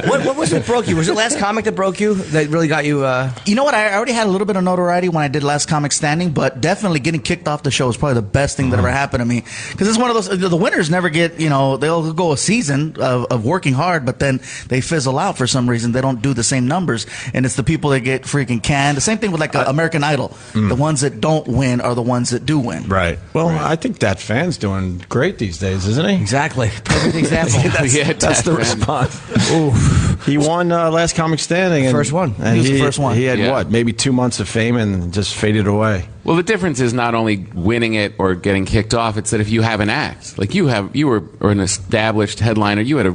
What was it broke you? Was it Last Comic that broke you? That really got you? You know what? I already had a little bit of notoriety when I did Last Comic Standing, but definitely getting kicked off the show was probably the best thing that ever happened to me. Because it's one of those, the winners never get, they'll go a season of working hard, but then they fizzle out for some reason. They don't do the same numbers, and it's the people that get freaking canned. The same thing with like American Idol. The ones that don't win are the ones that do win. Right. Well, I think that fan's doing great these days, isn't he? Exactly. Perfect example. that's the response. He won Last Comic Standing. First one. And he was the first one. He had what? Maybe 2 months of fame and just faded away. Well, the difference is not only winning it or getting kicked off, it's that if you have an act, like you were an established headliner, you had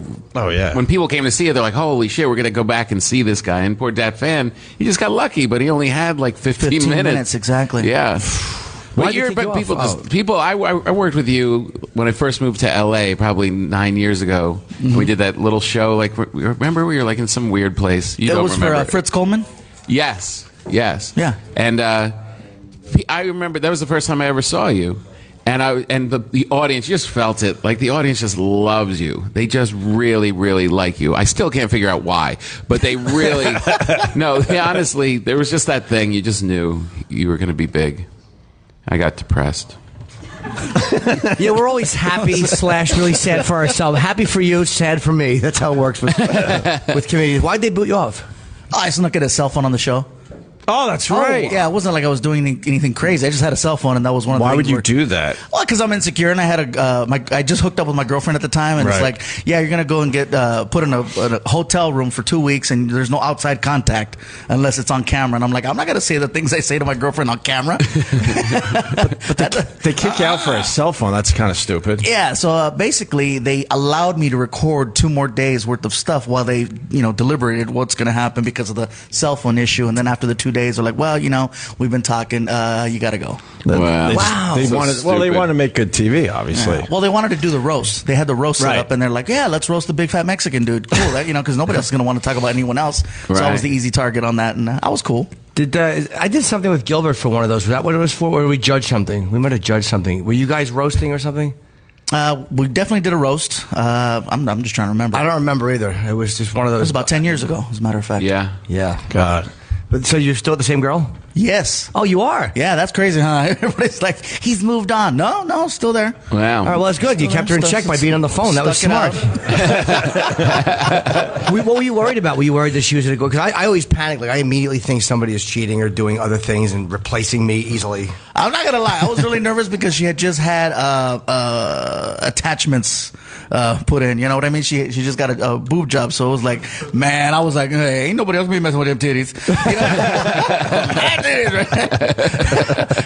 when people came to see you, they're like, holy shit, we're going to go back and see this guy. And poor Dat Fan, he just got lucky, but he only had like 15 minutes. Exactly. Yeah. I worked with you when I first moved to LA probably 9 years ago. We did that little show. Like, remember we were like in some weird place. It was for Fritz Coleman? Yes. Yeah. And I remember that was the first time I ever saw you. And the audience just felt it. Like the audience just loves you. They just really, really like you. I still can't figure out why, but they really. Honestly, there was just that thing. You just knew you were going to be big. I got depressed. Yeah, we're always happy / really sad for ourselves. Happy for you, sad for me. That's how it works with comedians. Why'd they boot you off? I snuck in a cell phone on the show. Oh, that's right. Yeah, it wasn't like I was doing anything crazy. I just had a cell phone, and that was one of the Why things. would you do that? Well, because I'm insecure, and I had I just hooked up with my girlfriend at the time, and it's like, yeah, you're gonna go and get put in a hotel room for 2 weeks, and there's no outside contact unless it's on camera. And I'm like, I'm not gonna say the things I say to my girlfriend on camera. but they kick you out for a cell phone. That's kind of stupid. Yeah. So basically, they allowed me to record 2 more days worth of stuff while they deliberated what's gonna happen because of the cell phone issue, and then after the 2 days, they're like, well, we've been talking. You got to go. Wow. They wanted to make good TV, obviously. Yeah. Well, they wanted to do the roast. They had the roast set up, and they're like, yeah, let's roast the big fat Mexican dude. Cool, because nobody else is going to want to talk about anyone else. So I was the easy target on that, and I was cool. I did something with Gilbert for one of those. Was that what it was for? Or did we judge something? We might have judged something. Were you guys roasting or something? We definitely did a roast. I'm just trying to remember. I don't remember either. It was just one of those. It was about 10 years ago, as a matter of fact. Yeah. God. But so you're still the same girl? Yes. Oh, you are? Yeah, that's crazy, huh? Everybody's like, he's moved on. No, still there. Wow. All right, well, that's good. You kept her in check by being on the phone. That was smart. What were you worried about? Were you worried that she was going to go? Because I always panic. Like, I immediately think somebody is cheating or doing other things and replacing me easily. I'm not going to lie. I was really nervous because she had just had attachments put in. You know what I mean? She just got a boob job, so it was like, man, I was like, hey, ain't nobody else gonna be messing with them titties.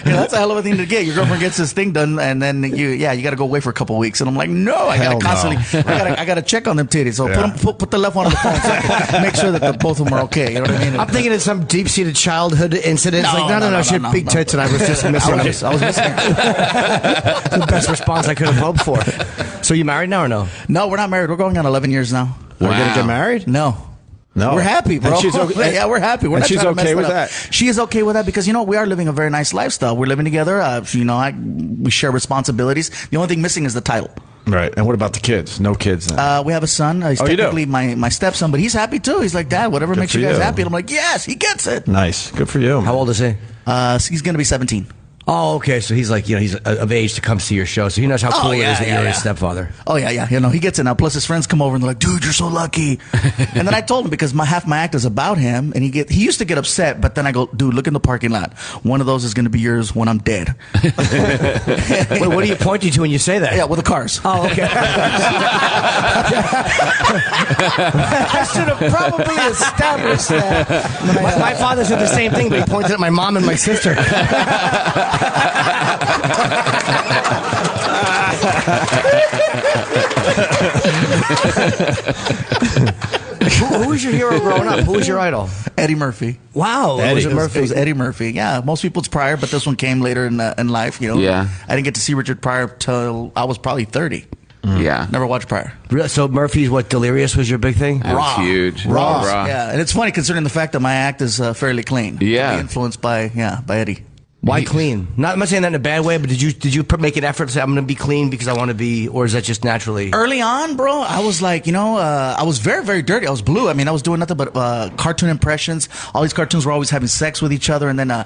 You know, that's a hell of a thing to get. Your girlfriend gets this thing done, and then you got to go away for a couple weeks. And I'm like, no, I got to constantly, I got to check on them titties. So put the left one on the phone, so I can make sure that both of them are okay. You know what I mean? I'm thinking it's some deep-seated childhood incident. No, she had big tits, and I was just missing. I was missing her. The best response I could have hoped for. So you married now or no? No, we're not married. We're going on 11 years now. Wow. We're gonna get married? No. We're happy, bro. And she's okay. Yeah, we're happy. We're and not she's trying to okay mess with that. She is okay with that because we are living a very nice lifestyle. We're living together. We share responsibilities. The only thing missing is the title. Right. And what about the kids? No kids then? We have a son. He's technically my stepson, but he's happy too. He's like, Dad, whatever makes you guys happy. And I'm like, yes, he gets it. Nice. Good for you. How old is he? He's going to be 17. Oh, okay. So he's like, he's of age to come see your show. So he knows how cool it is that you're his stepfather. Oh, yeah. He gets it now. Plus his friends come over and they're like, dude, you're so lucky. And then I told him because half my act is about him. And he used to get upset. But then I go, dude, look in the parking lot. One of those is going to be yours when I'm dead. Wait, what are you pointing to when you say that? Yeah, with the cars. Oh, okay. I should have probably established that. My father said the same thing, but he pointed at my mom and my sister. Who was your hero growing up? Who was your idol? Eddie Murphy. Wow, It was Eddie Murphy. Yeah, most people it's Pryor, but this one came later in life. Yeah, I didn't get to see Richard Pryor till I was probably 30. Yeah, never watched Pryor. So Murphy's Delirious was your big thing? That was huge. Raw. Yeah, and it's funny considering the fact that my act is fairly clean. Yeah, influenced by Eddie. Why clean? I'm not saying that in a bad way, but did you make an effort to say I'm going to be clean because I want to be, or is that just naturally? Early on, bro, I was like, I was very, very dirty. I was blue. I mean, I was doing nothing but cartoon impressions. All these cartoons were always having sex with each other. And then a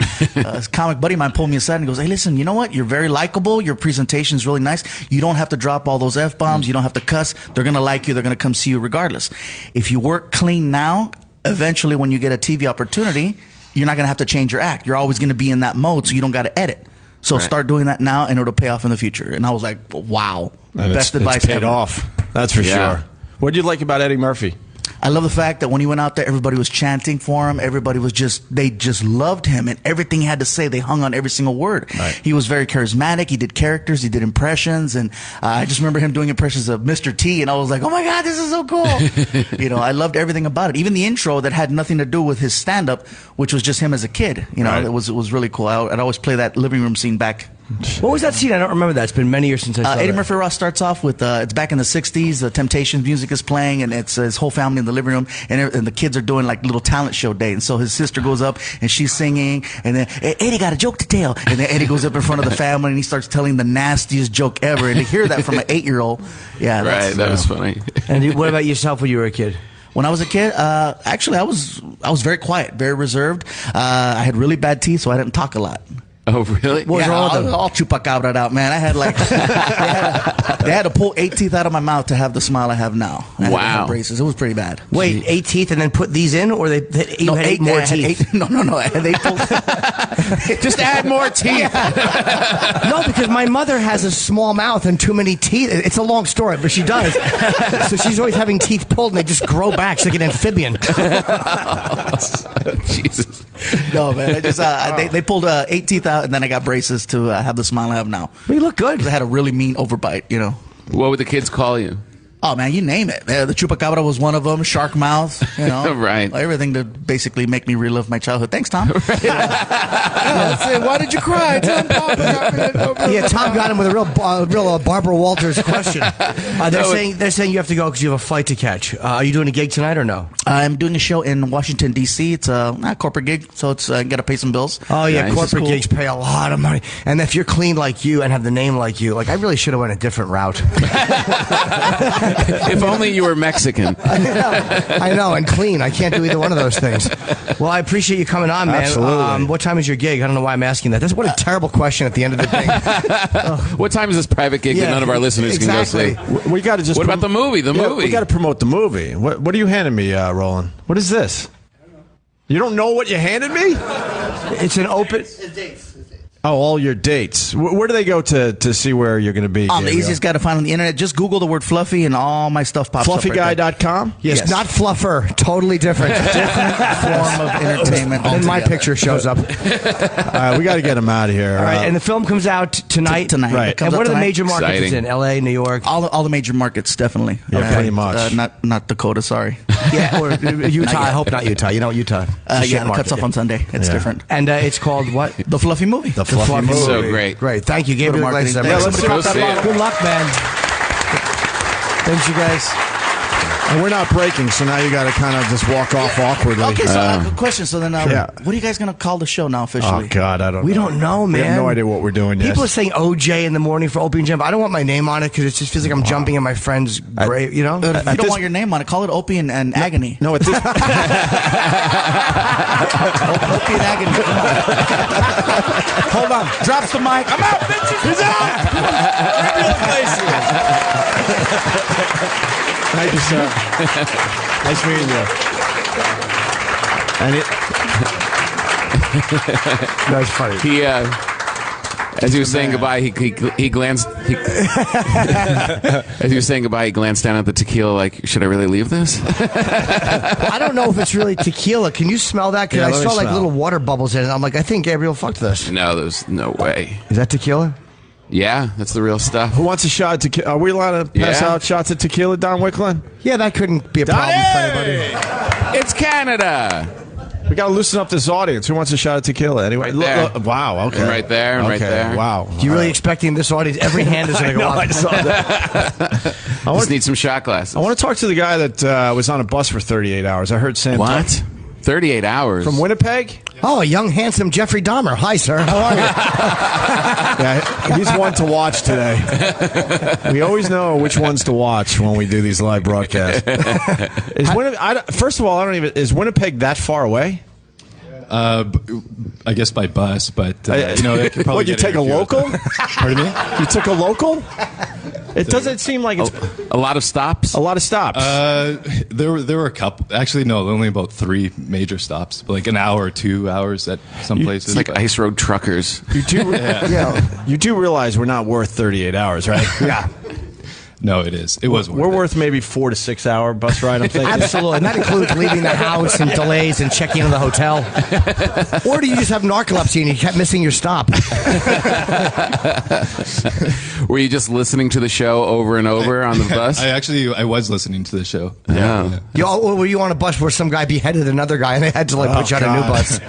comic buddy of mine pulled me aside and goes, hey, listen, you know what? You're very likable. Your presentation is really nice. You don't have to drop all those F-bombs. You don't have to cuss. They're going to like you. They're going to come see you regardless. If you work clean now, eventually when you get a TV opportunity, you're not going to have to change your act. You're always going to be in that mode, so you don't got to edit. So start doing that now, and it'll pay off in the future. And I was like, wow. And best advice it's paid ever. Off. That's for sure. What did you like about Eddie Murphy? I love the fact that when he went out there, everybody was chanting for him. Everybody was they just loved him. And everything he had to say, they hung on every single word. Right. He was very charismatic. He did characters. He did impressions. And I just remember him doing impressions of Mr. T. And I was like, oh, my God, this is so cool. I loved everything about it. Even the intro that had nothing to do with his stand-up, which was just him as a kid. It was really cool. I'd always play that living room scene back. What was that scene? I don't remember that. It's been many years since I saw Eddie Murphy Raw starts off with, it's back in the 60s, the Temptations music is playing, and it's his whole family in the living room, and the kids are doing like little talent show day. And so his sister goes up, and she's singing, and then, Eddie got a joke to tell. And then Eddie goes up in front of the family, and he starts telling the nastiest joke ever. And to hear that from an 8-year-old, that was funny. And what about yourself when you were a kid? When I was a kid, actually, I was very quiet, very reserved. I had really bad teeth, so I didn't talk a lot. Oh, really? What was wrong with them? All chupacabra out, man. I had they had to pull 8 teeth out of my mouth to have the smile I have now. I had to have braces. It was pretty bad. Wait, 8 teeth and then put these in, or you had 8 more teeth? No. They pulled. Just add more teeth. No, because my mother has a small mouth and too many teeth. It's a long story, but she does. So she's always having teeth pulled, and they just grow back. She's like an amphibian. Jesus. No, man. They pulled 8 teeth out, and then I got braces to have the smile I have now. But you look good. I had a really mean overbite, What would the kids call you? Oh, man, you name it. The chupacabra was one of them. Shark mouth, Right. Everything to basically make me relive my childhood. Thanks, Tom. Why did you cry? Tom got him with a real Barbara Walters question. They're saying you have to go because you have a flight to catch. Are you doing a gig tonight or no? I'm doing a show in Washington, D.C. It's a corporate gig, so it's got to pay some bills. Oh, yeah, nice. Corporate gigs pay a lot of money. And if you're clean like you and have the name like you, I really should have went a different route. If only you were Mexican. I know, and clean. I can't do either one of those things. Well, I appreciate you coming on, man. Absolutely. What time is your gig? I don't know why I'm asking that. What a terrible question at the end of the day. What time is this private gig that none of our listeners can go see? We got to just. What about the movie? The movie. We got to promote the movie. What are you handing me, Roland? What is this? You don't know what you handed me? It's an open. Oh, all your dates. Where do they go to see where you're going to be? The easiest guy to find on the internet. Just Google the word Fluffy and all my stuff pops up. Fluffyguy.com? Yes, not Fluffer. Totally different. Different form of entertainment. And my picture shows up. All right, we got to get him out of here. All right, and the film comes out tonight. Tonight. And what are the major markets it's in? L.A., New York? All the major markets, definitely. Yeah, pretty much. Not Dakota, sorry. Yeah, or Utah. I hope not Utah. You know Utah. Yeah, it cuts off on Sunday. It's different. And it's called what? The Fluffy Movie. The Fluffy Movie. So great. Great. Thank you, Gabriel Iglesias. Let's go see it. Good luck, man. Thanks, you guys. And we're not breaking, so now you got to kind of just walk off awkwardly. Okay, so I have a question. So then, what are you guys going to call the show now officially? Oh, God, I don't know. We don't know, man. We have no idea what we're doing yet. People are saying OJ in the morning for Opie Jimmy. I don't want my name on it because it just feels like I'm jumping in my friend's grave, you know? If you don't want your name on it, call it Opie and Agony. No, at this... Opie and Agony. Hold on. Drops the mic. I'm out, bitches. He's out. Gabriel Iglesias. Thank you, sir. Nice meeting you. And That's funny. He, as he was saying goodbye, he glanced. As he was saying goodbye, he glanced down at the tequila. Like, should I really leave this? I don't know if it's really tequila. Can you smell that? Because I saw like little water bubbles in it. I'm like, I think Gabriel fucked this. No, there's no way. Is that tequila? Yeah, that's the real stuff. who wants a shot of tequila? Are we allowed to pass out shots of tequila, Don Wicklund? Yeah, that couldn't be a problem for anybody. It's Canada. We got to loosen up this audience. Who wants a shot of tequila? Anyway, Right there. Wow. Okay. And right there. And right there. Wow. You really expecting this audience? Every hand is going to go up. I saw that. Just need some shot glasses. I want to talk to the guy that was on a bus for 38 hours. I heard Sam. What? 38 hours From Winnipeg? Oh, a young, handsome Jeffrey Dahmer. Hi, sir. How are you? Yeah, he's one to watch today. We always know which ones to watch when we do these live broadcasts. First of all, I don't even. Is Winnipeg that far away? I guess by bus, but they could probably What, you get take a here if you- local? Pardon me? You took a local? It doesn't seem like it's a lot of stops. A lot of stops. There were a couple. Actually, no, only about 3 major stops. Like an hour or 2 hours at some places. It's like ice road truckers. You do, you do realize we're not worth 38 hours, right? Yeah. No, it is. It was. We're worth maybe 4 to 6 hour bus ride. I'm thinking. Absolutely, and that includes leaving the house and delays and checking into the hotel. Or do you just have narcolepsy and you kept missing your stop? Were you just listening to the show over and over on the bus? I was listening to the show. Yeah. Were you on a bus where some guy beheaded another guy and they had to put you on a new bus?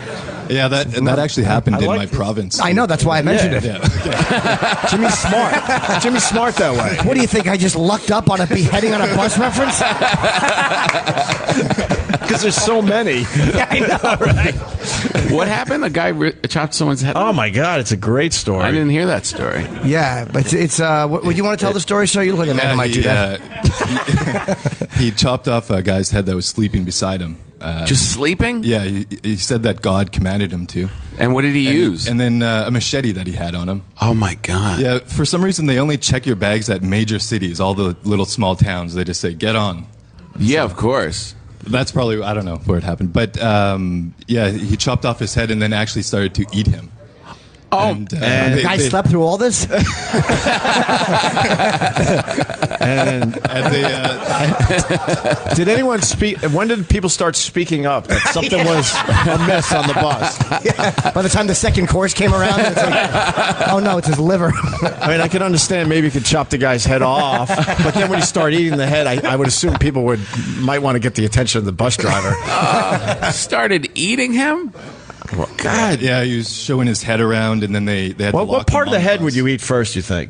Yeah, that actually happened in my province. I know, that's why I mentioned it. Yeah. Jimmy's smart. Jimmy's smart that way. What do you think? I just lucked up on a beheading on a bus reference? Because there's so many. Yeah, I know, right? What happened? A guy chopped someone's head off? Oh my God, it's a great story. I didn't hear that story. Yeah, but it's. Would you want to tell the story, sir? You look like a man who might do that. He chopped off a guy's head that was sleeping beside him. Just sleeping? Yeah, he said that God commanded him to. And what did he use? And then a machete that he had on him. Oh my God. Yeah, for some reason they only check your bags at major cities, all the little small towns. They just say, get on. Yeah, of course. That's probably, I don't know where it happened. But yeah, he chopped off his head and then actually started to eat him. Oh, and the guy slept through all this? and did anyone speak? When did people start speaking up that something was amiss on the bus? Yeah. By the time the second course came around, it's like, oh no, it's his liver. I mean, I can understand maybe you could chop the guy's head off, but then when you start eating the head, I would assume people might want to get the attention of the bus driver. Started eating him? Well, God. Yeah, he was showing his head around, and then they had to lock what part him of the on head bus. would you eat first, you think?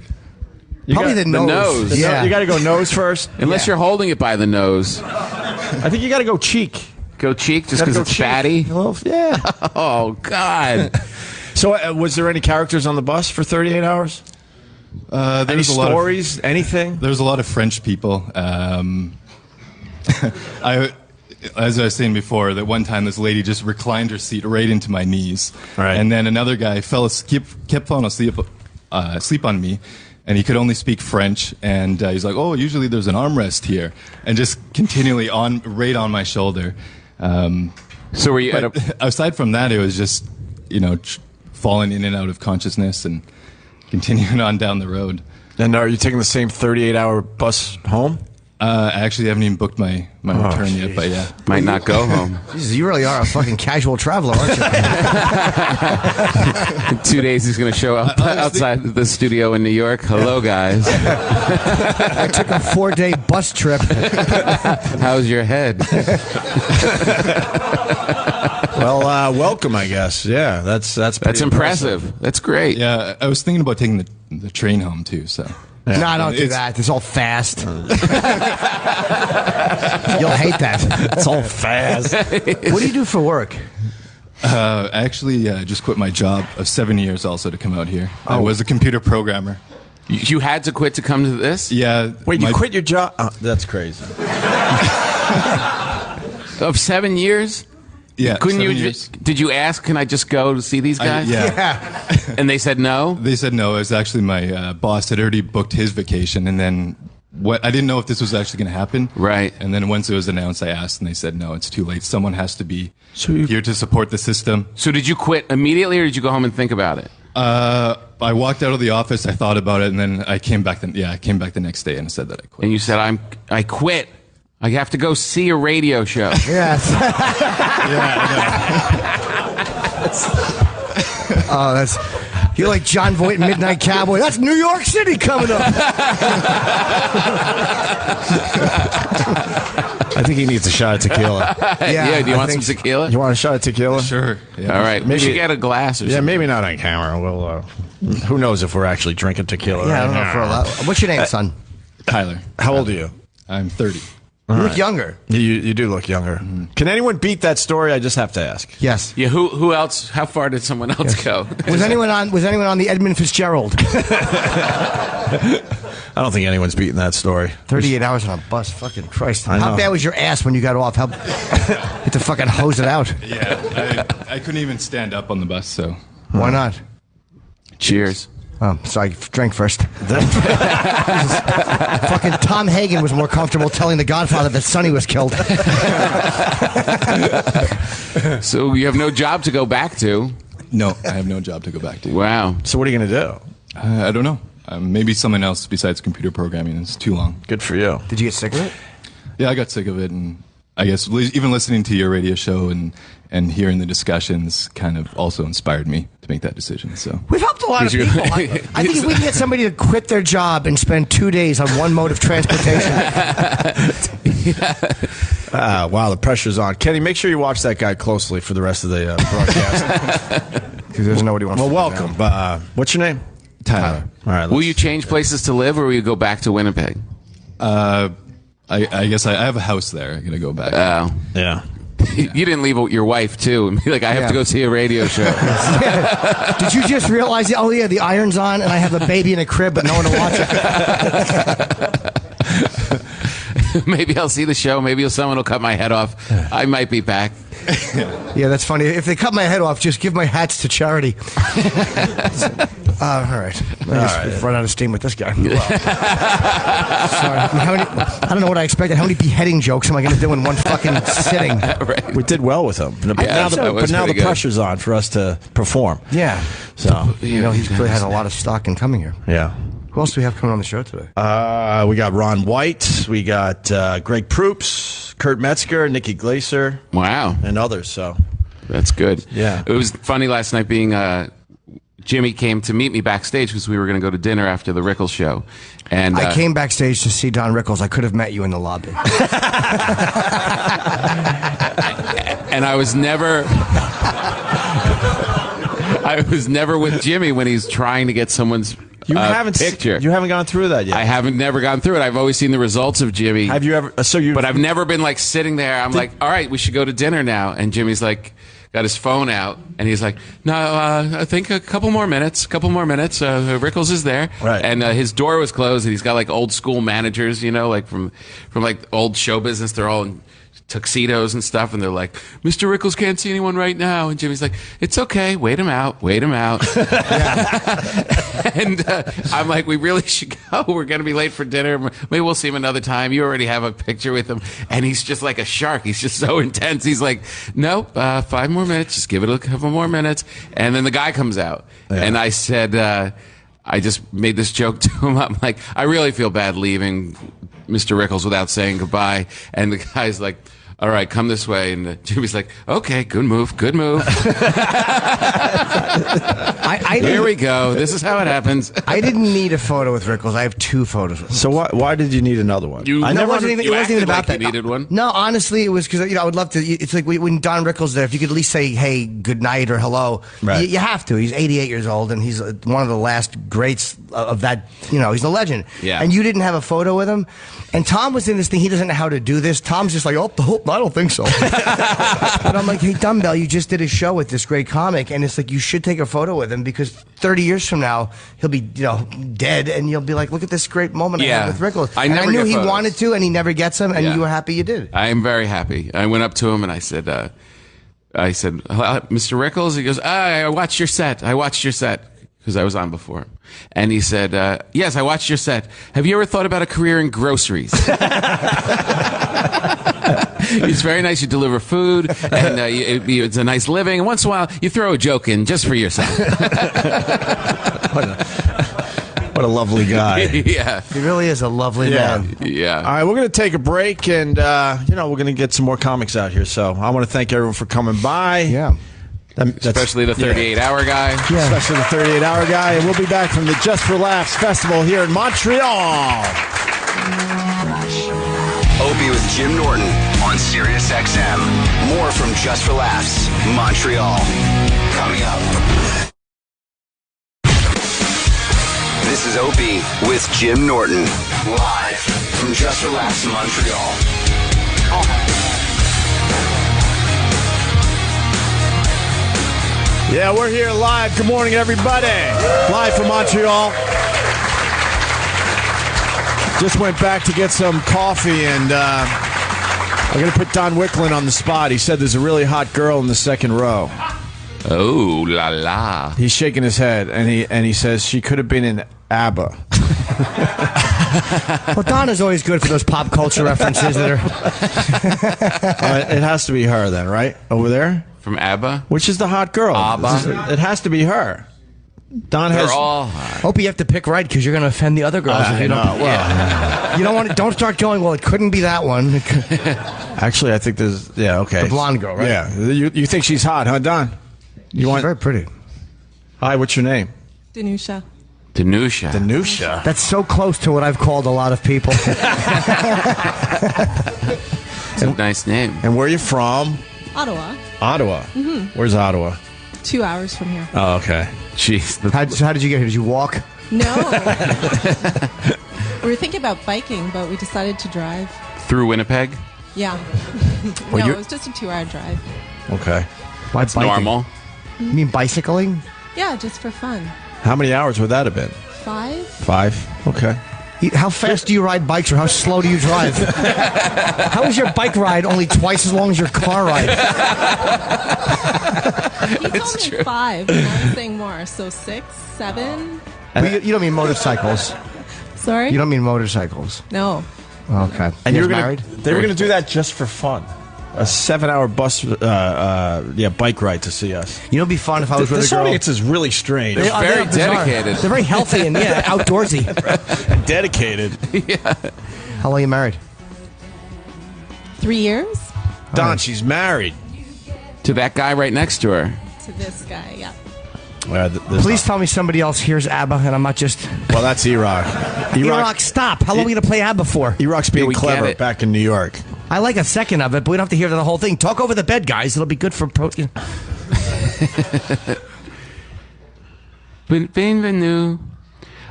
Probably the nose. Yeah. You got to go nose first? Unless you're holding it by the nose. I think you got to go cheek. Go cheek just because it's fatty? Well, yeah. Oh, God. So was there any characters on the bus for 38 hours? Any stories? Anything? There was a lot of French people. As I was saying before, that one time this lady just reclined her seat right into my knees. Right. And then another guy kept falling asleep on me, and he could only speak French. And he's like, oh, usually there's an armrest here. And just continually right on my shoulder. So were you aside from that, it was just, fallen in and out of consciousness and continuing on down the road. And are you taking the same 38-hour bus home? I actually haven't even booked my return yet, but yeah. Might not go home. Jesus, you really are a fucking casual traveler, aren't you? In 2 days, he's going to show up outside the studio in New York. Hello, guys. I took a 4-day bus trip. How's your head? Well, welcome, I guess. Yeah, that's impressive. That's great. Yeah, I was thinking about taking the train home too. So. Yeah. No, don't do that. It's all fast. You'll hate that. It's all fast. What do you do for work? I actually just quit my job of 7 years also to come out here. I was a computer programmer. You had to quit to come to this? Yeah. Wait, you quit your job? Oh, that's crazy. Of 7 years? Yeah. Couldn't 7 you? years. Did you ask? Can I just go to see these guys? Yeah. And they said no. They said no. It was actually my boss had already booked his vacation, and then I didn't know if this was actually going to happen. Right. And then once it was announced, I asked, and they said no. It's too late. Someone has to be here to support the system. So did you quit immediately, or did you go home and think about it? I walked out of the office. I thought about it, and then I came back. I came back the next day and said that I quit. And you said, I quit. I have to go see a radio show. Yes. Oh, that's. You're like John Voight in Midnight Cowboy. That's New York City coming up. I think he needs a shot of tequila. Yeah, do you want some tequila? You want a shot of tequila? Sure. Yeah. All right. Maybe we should get a glass or something. Yeah, maybe not on camera. Well, who knows if we're actually drinking tequila? Yeah, I don't know for a lot. What's your name, son? Tyler. How old are you? I'm 30. You look younger. You do look younger. Mm-hmm. Can anyone beat that story? I just have to ask. Yes. Yeah. Who else? How far did someone else go? Was anyone on the Edmund Fitzgerald? I don't think anyone's beaten that story. 38 hours on a bus. Fucking Christ. I know. How bad was your ass when you got off? How had to fucking hose it out? Yeah. I couldn't even stand up on the bus. So why not? Cheers. Oh, sorry, drank first. Fucking Tom Hagen was more comfortable telling the Godfather that Sonny was killed. So you have no job to go back to? No, I have no job to go back to. Wow. So what are you going to do? I don't know. Maybe something else besides computer programming. It's too long. Good for you. Did you get sick of it? Yeah, I got sick of it, and I guess even listening to your radio show and hearing the discussions kind of also inspired me to make that decision. So we've helped a lot of people. I think if we can get somebody to quit their job and spend 2 days on one mode of transportation. Wow, the pressure's on. Kenny, make sure you watch that guy closely for the rest of the broadcast. Because he doesn't know what he wants. Well, welcome. What's your name? Tyler. All right. Will you change places to live, or will you go back to Winnipeg? I guess I have a house there. I'm gonna go back. Oh, yeah. You didn't leave your wife too and be like, I have to go see a radio show. Did you just realize? Oh yeah, the iron's on, and I have the baby in a crib, but no one to watch it. Maybe I'll see the show. Maybe someone will cut my head off. I might be back. Yeah, that's funny. If they cut my head off, just give my hats to charity. All right. We've run out of steam with this guy. Sorry. I don't know what I expected. How many beheading jokes am I going to do in one fucking sitting? Right. We did well with him. But now the pressure's on for us to perform. Yeah. So he really has a lot of stock in coming here. Yeah. Who else do we have coming on the show today? We got Ron White. We got Greg Proops, Kurt Metzger, Nikki Glaser. Wow. And others. So that's good. Yeah. It was funny last night being Jimmy came to meet me backstage because we were going to go to dinner after the Rickles show. And I came backstage to see Don Rickles. I could have met you in the lobby. And I was never with Jimmy when he's trying to get someone's picture. You haven't gone through that yet. I haven't never gone through it. I've always seen the results of Jimmy. Have you ever? But I've never been like sitting there. I'm like, all right, we should go to dinner now. And Jimmy's like, got his phone out, and he's like, no, I think a couple more minutes. Rickles is there. Right. And his door was closed, and he's got like old school managers, like from like old show business. They're all in tuxedos and stuff, and they're like, Mr. Rickles can't see anyone right now. And Jimmy's like, it's okay, wait him out. And I'm like, we really should go. We're going to be late for dinner. Maybe we'll see him another time. You already have a picture with him. And he's just like a shark. He's just so intense. He's like, nope, 5 more minutes. Just give it a couple more minutes. And then the guy comes out. Yeah. And I said, I just made this joke to him. I'm like, I really feel bad leaving Mr. Rickles without saying goodbye. And the guy's like, all right, come this way. And Jimmy's like, okay, good move. Here we go. This is how it happens. I didn't need a photo with Rickles. I have 2 photos with him. So why did you need another one? It wasn't even about that. You needed one? No, honestly, it was because I would love to. It's like when Don Rickles there, if you could at least say, hey, good night or hello. Right. You have to. He's 88 years old, and he's one of the last greats of that. He's a legend. Yeah. And you didn't have a photo with him. And Tom was in this thing. He doesn't know how to do this. Tom's just like, I don't think so. But I'm like, hey, Dumbbell, you just did a show with this great comic, and it's like you should take a photo with him because 30 years from now he'll be dead, and you'll be like, look at this great moment I had with Rickles. I knew he photos. wanted to, and he never gets them, and you were happy you did. I am very happy. I went up to him and I said, Mr. Rickles? He goes, I watched your set. Because I was on before him. And he said, yes, I watched your set. Have you ever thought about a career in groceries? It's very nice. You deliver food, and it's a nice living. And once in a while, you throw a joke in just for yourself. What a lovely guy. Yeah. He really is a lovely man. Yeah. All right, we're going to take a break, and, we're going to get some more comics out here. So I want to thank everyone for coming by. Yeah. Especially the 38-hour guy. Yeah. Especially the 38-hour guy. And we'll be back from the Just for Laughs Festival here in Montreal. Opie with Jim Norton on Sirius XM. More from Just for Laughs, Montreal. Coming up. This is Opie with Jim Norton. Live from Just for Laughs, Montreal. Yeah, we're here live. Good morning, everybody. Live from Montreal. Just went back to get some coffee, and I'm going to put Don Wicklin on the spot. He said there's a really hot girl in the second row. Oh, la la. He's shaking his head, and he says she could have been in ABBA. Well, Don is always good for those pop culture references that are... It has to be her then, right? Over there? From ABBA? Which is the hot girl? ABBA? It has to be her. Don They're has. all hot. Hope you have to pick right because you're going to offend the other girls. I know. Well, you don't want. Don't start going. Well, it couldn't be that one. Actually, I think there's. Yeah, okay. The blonde girl, right? Yeah. You think she's hot, huh, Don? She's very pretty. Hi, what's your name? Danusha. That's so close to what I've called a lot of people. It's a nice name. And where are you from? Ottawa. Ottawa. Mm-hmm. Where's Ottawa? 2 hours from here. Oh, okay. Jeez. How did you get here? Did you walk? No. We were thinking about biking, but we decided to drive. Through Winnipeg? Yeah. Well, it was just a 2-hour drive. Okay. Why That's normal. You mean bicycling? Yeah, just for fun. How many hours would that have been? 5. 5? Okay. How fast do you ride bikes, or how slow do you drive? How is your bike ride only twice as long as your car ride? He told me 5, and I was saying more. So 6, 7. But you don't mean motorcycles. Sorry? You don't mean motorcycles. No. Okay. And you were guys married? They were going to do that just for fun. A 7-hour bus, bike ride to see us. You know, it'd be fun if I was with a This girl. audience is really strange. They're very dedicated. They're very healthy and outdoorsy. And dedicated. Yeah. How long are you married? 3 years. Don, she's married. To that guy right next to her. To this guy, yeah. Please tell me somebody else hears ABBA and I'm not just... Well, that's E-Rock. E-Rock, stop. How long are we going to play ABBA for? E-Rock's being clever back in New York. I like a second of it, but we don't have to hear the whole thing. Talk over the bed, guys. It'll be good for protein. Bienvenue.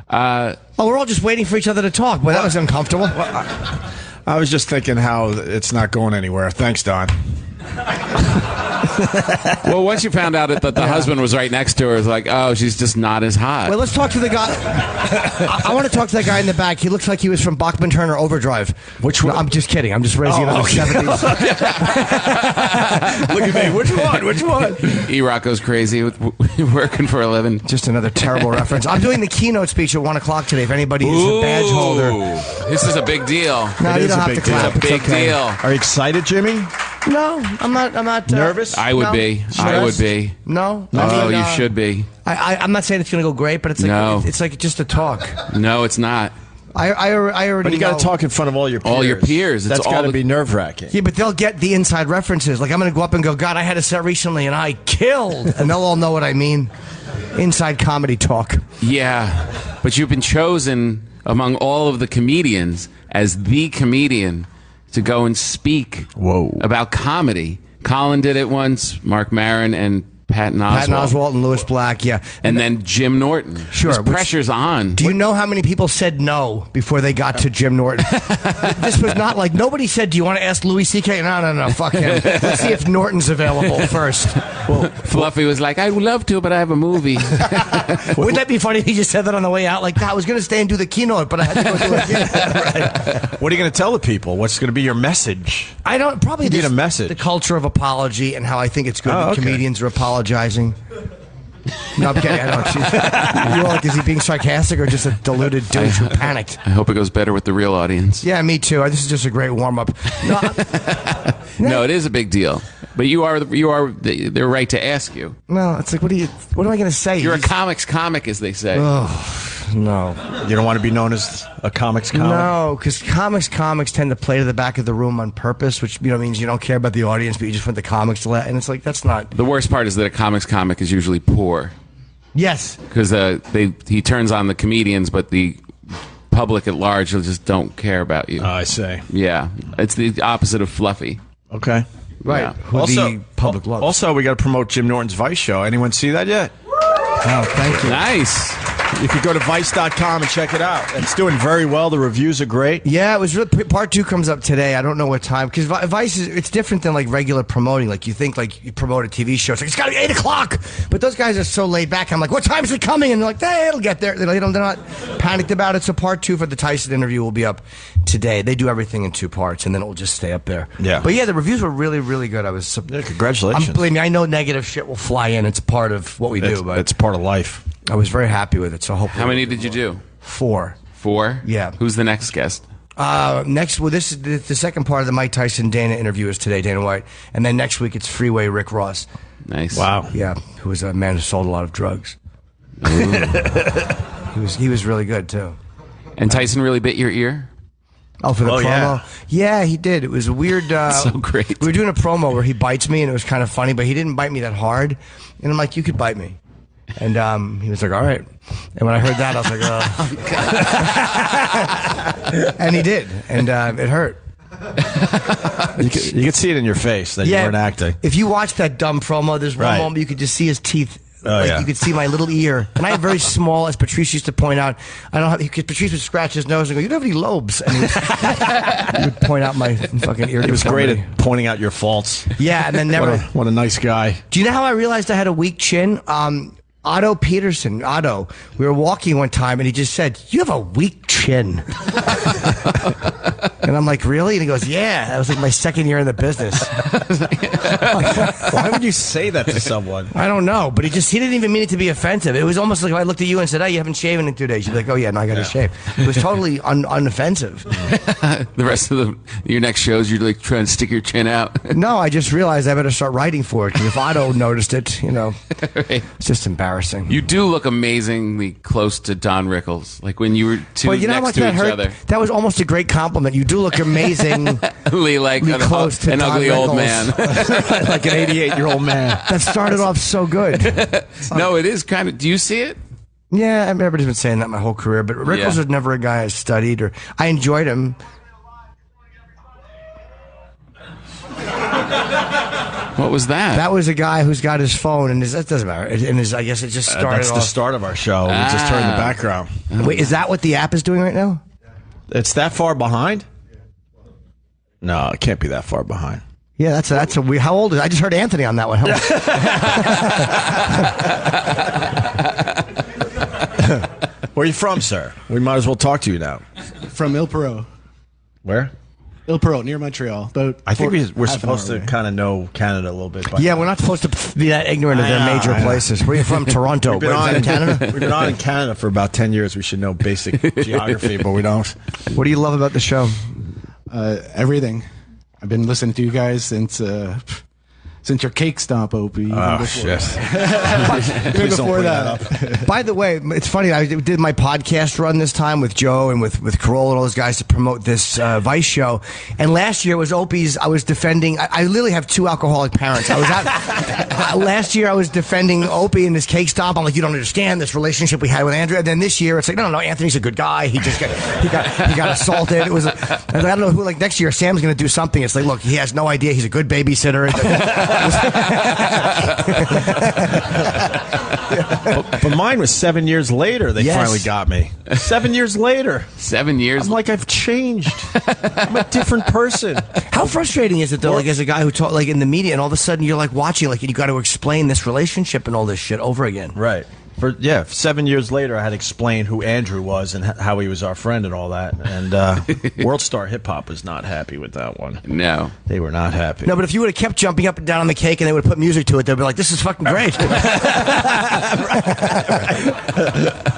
We're all just waiting for each other to talk. Well, that was uncomfortable. I was just thinking how it's not going anywhere. Thanks, Don. Well, once you found out that the husband was right next to her, it's like, oh, she's just not as hot. Well, let's talk to the guy. I want to talk to that guy in the back. He looks like he was from Bachman Turner Overdrive. Which one? No, I'm just kidding. I'm just raising it up. 70s. Look at me. Which one? Which one? E-Rock goes crazy with working for a living. Just another terrible reference. I'm doing the keynote speech at 1 o'clock today. If anybody is a badge holder. This is a big deal. No, you don't have to clap. It's a big deal. Are you excited, Jimmy? No, I'm not nervous. I would be. I would be. No. Oh, you should be. I'm not saying it's going to go great, but it's like it's like just a talk. No, it's not. I already. But you got to talk in front of all your peers. All your peers. That's got to be nerve-wracking. Yeah, but they'll get the inside references. Like I'm going to go up and go, God, I had a set recently and I killed, and they'll all know what I mean. Inside comedy talk. Yeah, but you've been chosen among all of the comedians as the comedian to go and speak about comedy. Colin did it once, Mark Maron and Patton Oswalt and Louis Black, yeah. And then Jim Norton. Sure. Pressure's on. Do you know how many people said no before they got to Jim Norton? This was not like, nobody said, do you want to ask Louis C.K.? No, fuck him. Let's see if Norton's available first. Well, Fluffy was like, I would love to, but I have a movie. Wouldn't that be funny if he just said that on the way out? Like, I was going to stay and do the keynote, but I had to go do it. Right. What are you going to tell the people? What's going to be your message? I don't, probably need a message. The culture of apology and how I think it's good that comedians are apologizing. No, I'm kidding. I don't. You like, is he being sarcastic or just a deluded douche who panicked? I hope it goes better with the real audience. Yeah, me too. This is just a great warm up. No, it is a big deal. But they're right to ask you. No, it's like, what am I going to say? You're a comic's comic, as they say. Oh, no. You don't want to be known as a comic's comic? No, because comics tend to play to the back of the room on purpose, which means you don't care about the audience, but you just want the comics to let. And it's like, that's not. The worst part is that a comic's comic is usually poor. Yes. Because he turns on the comedians, but the public at large just don't care about you. I see. Yeah. It's the opposite of Fluffy. Okay. Right. Yeah. The public loves. Also, we got to promote Jim Norton's Vice show. Anyone see that yet? Oh, thank you. Nice. You could go to Vice.com and check it out. It's doing very well. The reviews are great. Yeah, it was really. Part 2 comes up today. I don't know what time, because Vice it's different than like regular promoting. Like you think like you promote a TV show, it's like it's got to be 8 o'clock. But those guys are so laid back. I'm like, what time is it coming? And they're like, hey, it'll get there. They're not panicked about it. So part 2 for the Tyson interview will be up today. They do everything in 2 parts, and then it will just stay up there. Yeah. But yeah, the reviews were really, really good. Congratulations. Believe me, I know negative shit will fly in. It's part of what we do. But it's part of life. I was very happy with it. So hopefully. How many did you do? 4. 4? Yeah. Who's the next guest? This is the second part of the Mike Tyson Dana interview is today, Dana White, and then next week it's Freeway Rick Ross. Nice. Wow. Yeah, who was a man who sold a lot of drugs. he was really good too. And Tyson really bit your ear? Oh, for the promo? Yeah, he did. It was a weird. So great. We were doing a promo where he bites me, and it was kind of funny, but he didn't bite me that hard. And I'm like, you could bite me. And he was like, all right. And when I heard that, I was like, oh. And he did. And it hurt. You could see it in your face that you weren't acting. If you watch that dumb promo, there's one moment you could just see his teeth. You could see my little ear. And I have very small, as Patrice used to point out, because Patrice would scratch his nose and go, you don't have any lobes. And he would point out my fucking ear. He was great at pointing out your faults. Yeah, and then never. What a nice guy. Do you know how I realized I had a weak chin? Otto Peterson, we were walking one time and he just said, you have a weak chin. And I'm like, really? And he goes, yeah. That was like my second year in the business. Why would you say that to someone? I don't know, but he didn't even mean it to be offensive. It was almost like if I looked at you and said, oh, you haven't shaven in 2 days. You'd be like, oh yeah, no, I got to shave. It was totally unoffensive. The rest of your next shows, you're like trying to stick your chin out. No, I just realized I better start writing for it, because if Otto noticed it, Right. It's just embarrassing. You do look amazingly close to Don Rickles, like when you were next to each other. That was almost a great compliment. You do look amazingly like close to an Don ugly Rickles. old man, like an 88-year-old man. That started off so good. No, it is kind of. Do you see it? Yeah, everybody's been saying that my whole career, but Rickles was never a guy I studied or I enjoyed him. What was that? That was a guy who's got his phone, and that doesn't matter. I guess it just started. That's the start of our show. We just turned the background. Wait, is that what the app is doing right now? It's that far behind? No, it can't be that far behind. Yeah, that's a weird. How old is? I just heard Anthony on that one. Where are you from, sir? We might as well talk to you now. From Il Perot. Where? Il Perot, near Montreal. I think we're supposed to kind of know Canada a little bit. Yeah, we're not supposed to be that ignorant of their major places. Where are you from? Toronto. We've been Where, on in Canada? We've been on in Canada for about 10 years. We should know basic geography, but we don't. What do you love about the show? Everything. I've been listening to you guys since your cake stomp, Opie. Oh, shit. Even before that. By the way, it's funny. I did my podcast run this time with Joe and with Kroll and all those guys to promote this Vice show. And last year was Opie's. I was defending. I literally have 2 alcoholic parents. I was out last year. I was defending Opie and his cake stomp. I'm like, you don't understand this relationship we had with Andrew. And then this year, it's like, no, Anthony's a good guy. He just got assaulted. It was. I don't know who. Like next year, Sam's going to do something. It's like, look, he has no idea. He's a good babysitter. but mine was 7 years later. They finally got me. 7 years later. 7 years. I'm like, I've changed. I'm a different person. How frustrating is it though? Like as a guy who taught like in the media, and all of a sudden you're like watching, like you got to explain this relationship and all this shit over again. Right. 7 years later, I had to explain who Andrew was and how he was our friend and all that. And World Star Hip Hop was not happy with that one. No. They were not happy. No, but if you would have kept jumping up and down on the cake and they would have put music to it, they'd be like, this is fucking great.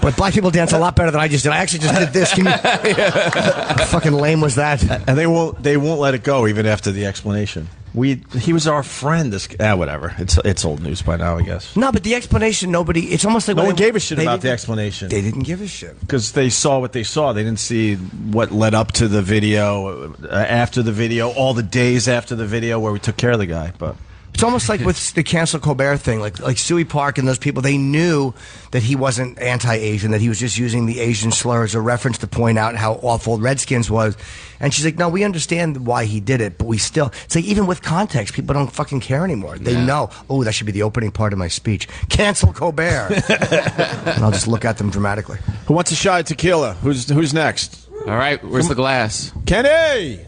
But black people dance a lot better than I just did. I actually just did this. How fucking lame was that? And they won't let it go even after the explanation. He was our friend. Whatever. It's old news by now, I guess. No, but the explanation, it's almost like no one gave a shit about the explanation. They didn't give a shit because they saw what they saw. They didn't see what led up to the video, after the video, all the days after the video where we took care of the guy. But it's almost like with the cancel Colbert thing, like Suey Park and those people. They knew that he wasn't anti-Asian, that he was just using the Asian slur as a reference to point out how awful Redskins was. And she's like, no, we understand why he did it, but we still. It's like even with context, people don't fucking care anymore. They know. Oh, that should be the opening part of my speech. Cancel Colbert. And I'll just look at them dramatically. Who wants a shot of tequila? Who's next? All right, where's the glass? Kenny!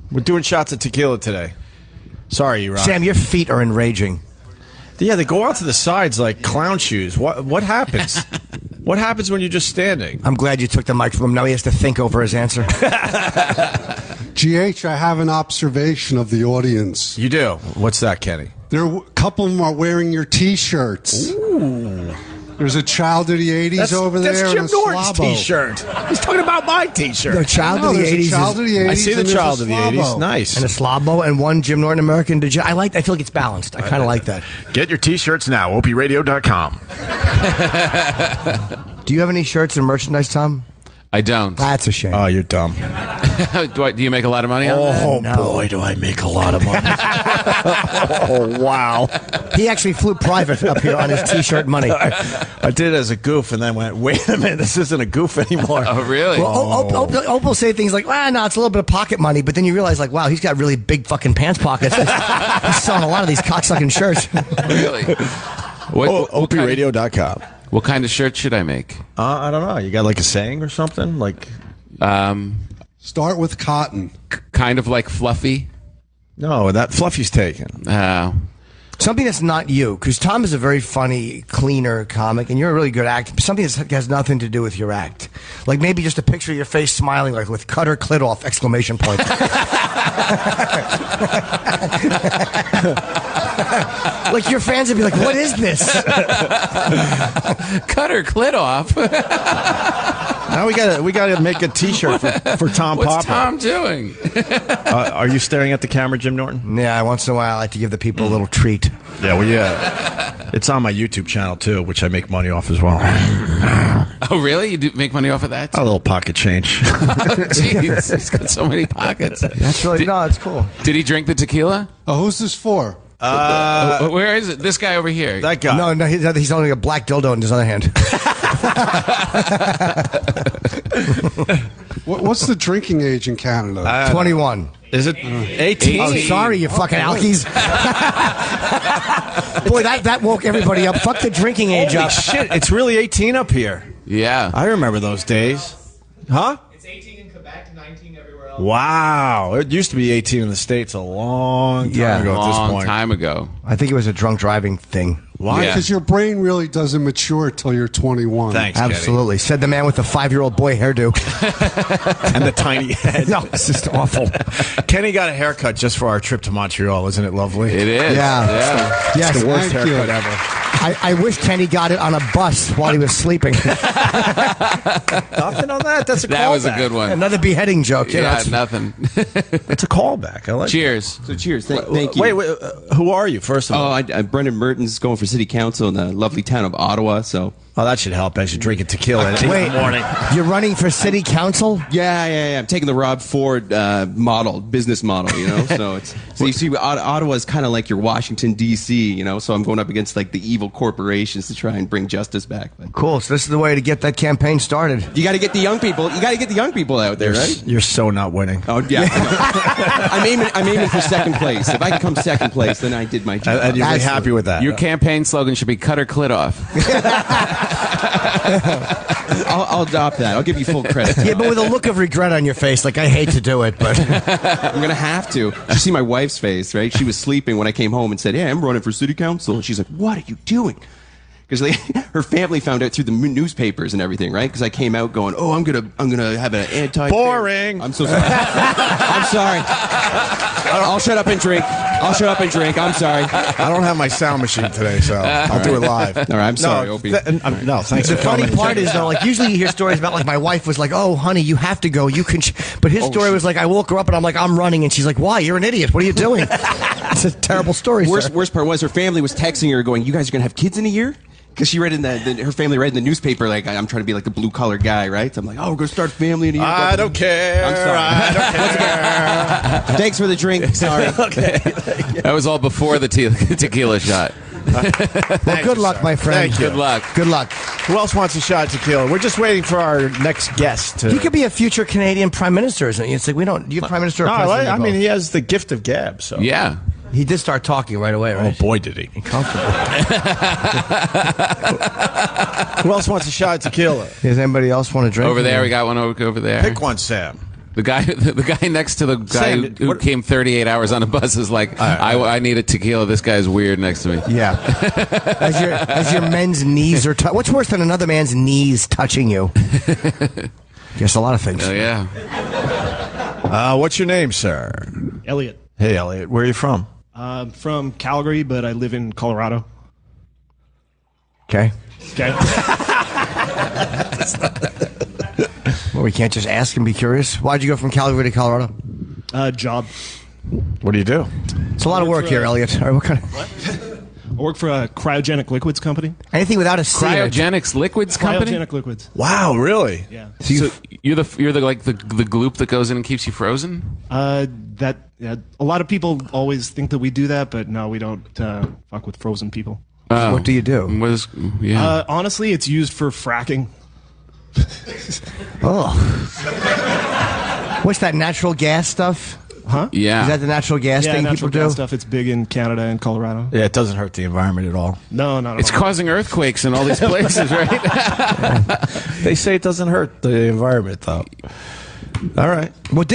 We're doing shots of tequila today. Sorry, Rob. Sam, your feet are enraging. Yeah, they go out to the sides like clown shoes. What happens? What happens when you're just standing? I'm glad you took the mic from him. Now he has to think over his answer. GH, I have an observation of the audience. You do? What's that, Kenny? A couple of them are wearing your T-shirts. Ooh. There's a child of the 80s over there. That's Jim Norton's Slabo. T-shirt. He's talking about my T-shirt. The child of the 80s. Child of the 80s. I see the child of the 80s. Nice. And a Slabo and one Jim Norton American. I feel like it's balanced. I kind of like that. Get your T-shirts now. OpieRadio.com. Do you have any shirts and merchandise, Tom? I don't. That's a shame. Oh, you're dumb. Do you make a lot of money on that? Oh, boy, do I make a lot of money. Oh, wow. He actually flew private up here on his T-shirt money. I did it as a goof and then went, wait a minute, this isn't a goof anymore. Oh, really? Well, Opie will say things like, no, it's a little bit of pocket money, but then you realize, like, wow, he's got really big fucking pants pockets. He's selling a lot of these cocksucking shirts. Really? OpieRadio.com. What kind of shirt should I make? I don't know. You got like a saying or something? Like, start with cotton. Kind of like fluffy? No, that fluffy's taken. Something that's not you, because Tom is a very funny, cleaner comic, and you're a really good actor. Something that has nothing to do with your act. Like maybe just a picture of your face smiling, like with cut her clit off, exclamation point. Like your fans would be like, what is this? Cut her clit off. Now we gotta make a T-shirt for Tom Popper. What's Tom doing? Are you staring at the camera, Jim Norton? Yeah, once in a while I like to give the people a little treat. Yeah, well, yeah. It's on my YouTube channel too, which I make money off as well. Oh, really? You do make money off of that? A little pocket change. Jeez, he's got so many pockets. That's really it's cool. Did he drink the tequila? Oh, who's this for? Where is it? This guy over here. That guy. No, he's holding a black dildo in his other hand. What's the drinking age in Canada? 21. Is it 18? Oh, sorry, you fucking alkies. Boy, that woke everybody up. Fuck the drinking age Holy up. shit, it's really 18 up here. Yeah. I remember those days. Huh? It's 18 in Quebec, 19 everywhere else. Wow. It used to be 18 in the States a long time ago at this point. Long time ago. I think it was a drunk driving thing. Why? Because your brain really doesn't mature till you're 21. Thanks, Absolutely. Said the man with the 5-year-old boy hairdo. And the tiny head. No, it's just awful. Kenny got a haircut just for our trip to Montreal. Isn't it lovely? It is. Yeah. It's Yes. the worst Thank haircut you. ever. I wish Kenny got it on a bus while he was sleeping. Nothing on that. That's a That was a callback. good one. Another beheading joke. You know, Yeah, it's- nothing. It's a callback. I like Cheers. So cheers. Thank you. Wait, who are you, first of all? Brendan Mertens going for city council in the lovely town of Ottawa. So that should help as you're drinking tequila in Wait, the morning. You're running for city council? yeah. I'm taking the Rob Ford business model. You know, so you see, Ottawa is kind of like your Washington D.C. You know, so I'm going up against like the evil corporations to try and bring justice back. But Cool. So this is the way to get that campaign started. you got to get the young people. You got to get the young people out there, right? You're so not winning. Oh yeah. I'm aiming for second place. If I can come second place, then I did my job. And you'll be happy with that. Your campaign slogan should be "Cut her clit off." I'll adopt that. I'll give you full credit. Yeah, but with a look of regret on your face, like I hate to do it, but I'm gonna have to. You see my wife's face, right? She was sleeping when I came home and said, "Yeah, I'm running for city council." And she's like, "What are you doing?" Because her family found out through the newspapers and everything, right? Because I came out going, "Oh, I'm gonna have an anti." Boring. I'm so sorry. I'm sorry. I'll shut up and drink. I'm sorry. I don't have my sound machine today, so I'll do it live. All right, I'm sorry, Opie. No, thanks. the for funny coming. part is though, like usually you hear stories about like my wife was like, "Oh, honey, you have to go. You can," but his story was like, I woke her up and I'm like, "I'm running," and she's like, "Why? You're an idiot. What are you doing?" It's a terrible story. Worst part was her family was texting her going, "You guys are gonna have kids in a year?" Because she read in her family read in the newspaper like I'm trying to be like the blue collar guy, right? So I'm like, "Oh, we're gonna start a family in a year." I don't care. I'm sorry. I don't care. Thanks for the drink. Sorry. That was all before the tequila shot. Well, good luck, my friend. Thank you. Good luck. Good luck. Who else wants a shot of tequila? We're just waiting for our next guest. He could be a future Canadian prime minister, isn't he? It's like we don't. You prime minister. Or No, president I or mean, both? he has the gift of gab. So Yeah. He did start talking right away, right? Oh boy, did he! Comfortable. Who else wants a shot of tequila? Does anybody else want to drink? Over there, we got one over there. Pick one, Sam. The guy next to the guy Sam, who came 38 hours on a bus is like, I need a tequila. This guy's weird next to me. Yeah. As your men's knees are. What's worse than another man's knees touching you? Guess a lot of things. Oh yeah. What's your name, sir? Elliot. Hey, Elliot. Where are you from? I'm from Calgary, but I live in Colorado. Okay. Okay. Well, we can't just ask and be curious. Why'd you go from Calgary to Colorado? Job. What do you do? It's a lot of work here, Elliot. All right, what kind of? I work for a cryogenic liquids company. Anything without a C in it. Cryogenics liquids company. Cryogenic liquids. Wow, really? Yeah. So you're the gloop that goes in and keeps you frozen. A lot of people always think that we do that, but no, we don't fuck with frozen people. What do you do? Honestly, it's used for fracking. Oh. What's that natural gas stuff? Huh? Yeah. Is that the natural gas thing natural people gas do? stuff. It's big in Canada and Colorado. Yeah, it doesn't hurt the environment at all. No, not at It's all. causing earthquakes in all these places, right? They say it doesn't hurt the environment, though. All right. Well,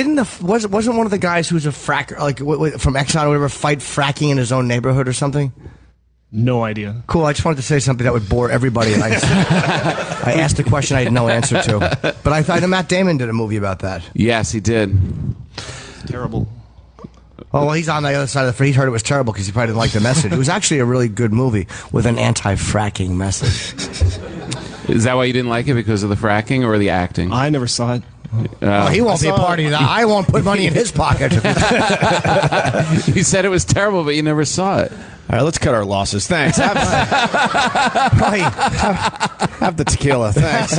wasn't one of the guys who's a fracker, like from Exxon or whatever, fight fracking in his own neighborhood or something? No idea. Cool. I just wanted to say something that would bore everybody. And I asked a question I had no answer to. But I thought Matt Damon did a movie about that. Yes, he did. Terrible. Oh, well, he's on the other side of the. He heard it was terrible because he probably didn't like the message. It was actually a really good movie with an anti-fracking message. Is that why you didn't like it, because of the fracking or the acting? I never saw it. He won't be a party to that. I won't put money in his pocket. You said it was terrible, but you never saw it. All right, let's cut our losses. Thanks. Have the tequila. Thanks.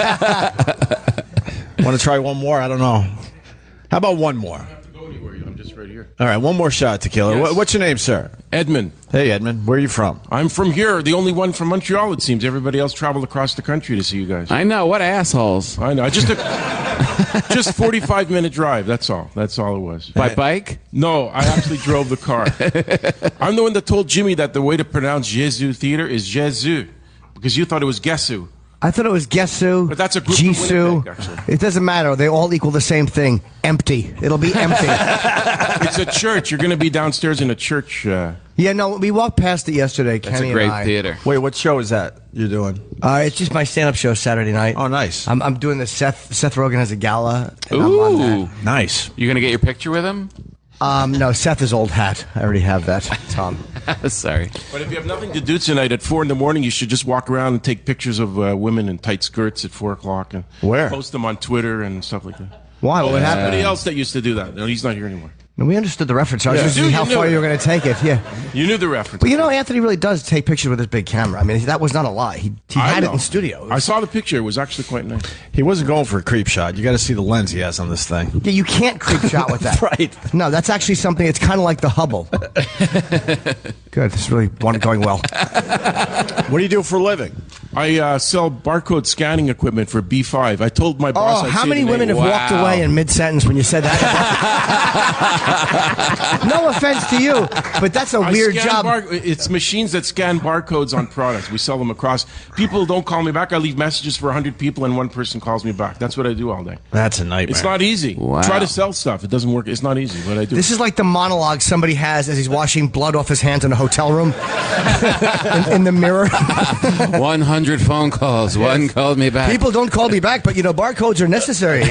Want to try one more? I don't know. How about one more? I'm just right here. All right, one more shot of tequila. Yes. What's your name, sir? Edmund. Hey, Edmund. Where are you from? I'm from here, the only one from Montreal, it seems. Everybody else traveled across the country to see you guys. I know. What assholes. I know. Just 45-minute drive. That's all. That's all it was. By bike? No, I actually drove the car. I'm the one that told Jimmy that the way to pronounce Jésus Theater is Jésus, because you thought it was Gesu. I thought it was Gesu, But that's a group from Jisoo. Winnipeg, actually. It doesn't matter. They all equal the same thing. Empty. It'll be empty. It's a church. You're going to be downstairs in a church. Yeah, no, we walked past it yesterday, That's Kenny a great and I. theater. Wait, what show is that you're doing? It's just my stand-up show Saturday night. Oh, nice. I'm doing the Seth Rogen has a gala. And I'm on Ooh. that. Nice. You going to get your picture with him? No, Seth is old hat. I already have that, Tom. Sorry. But if you have nothing to do tonight at 4 a.m, you should just walk around and take pictures of women in tight skirts at 4 o'clock and Where? post them on Twitter and stuff like that. Why? What happened? Somebody else that used to do that. No, he's not here anymore. No, we understood the reference. I was Yeah. just Dude, seeing how you knew far it. you were going to take it. Yeah. You knew the reference. But you know, Anthony really does take pictures with his big camera. I mean, that was not a lie. He had it know. in studio. I saw the picture. It was actually quite nice. He wasn't going for a creep shot. You got to see the lens he has on this thing. Yeah, you can't creep shot with that. Right. No, that's actually something. It's kind of like the Hubble. Good. This is really going well. What do you do for a living? I sell barcode scanning equipment for B5. I told my boss. Oh, I'd how say many today, women have walked Wow. away in mid-sentence when you said that? No offense to you, but that's a weird job. It's machines that scan barcodes on products. We sell them across. People don't call me back. I leave messages for 100 people, and one person calls me back. That's what I do all day. That's a nightmare. It's not easy. Wow. Try to sell stuff. It doesn't work. It's not easy, but I do. This is like the monologue somebody has as he's washing blood off his hands in a hotel room in the mirror. 100 phone calls. One called me back. People don't call me back, but barcodes are necessary.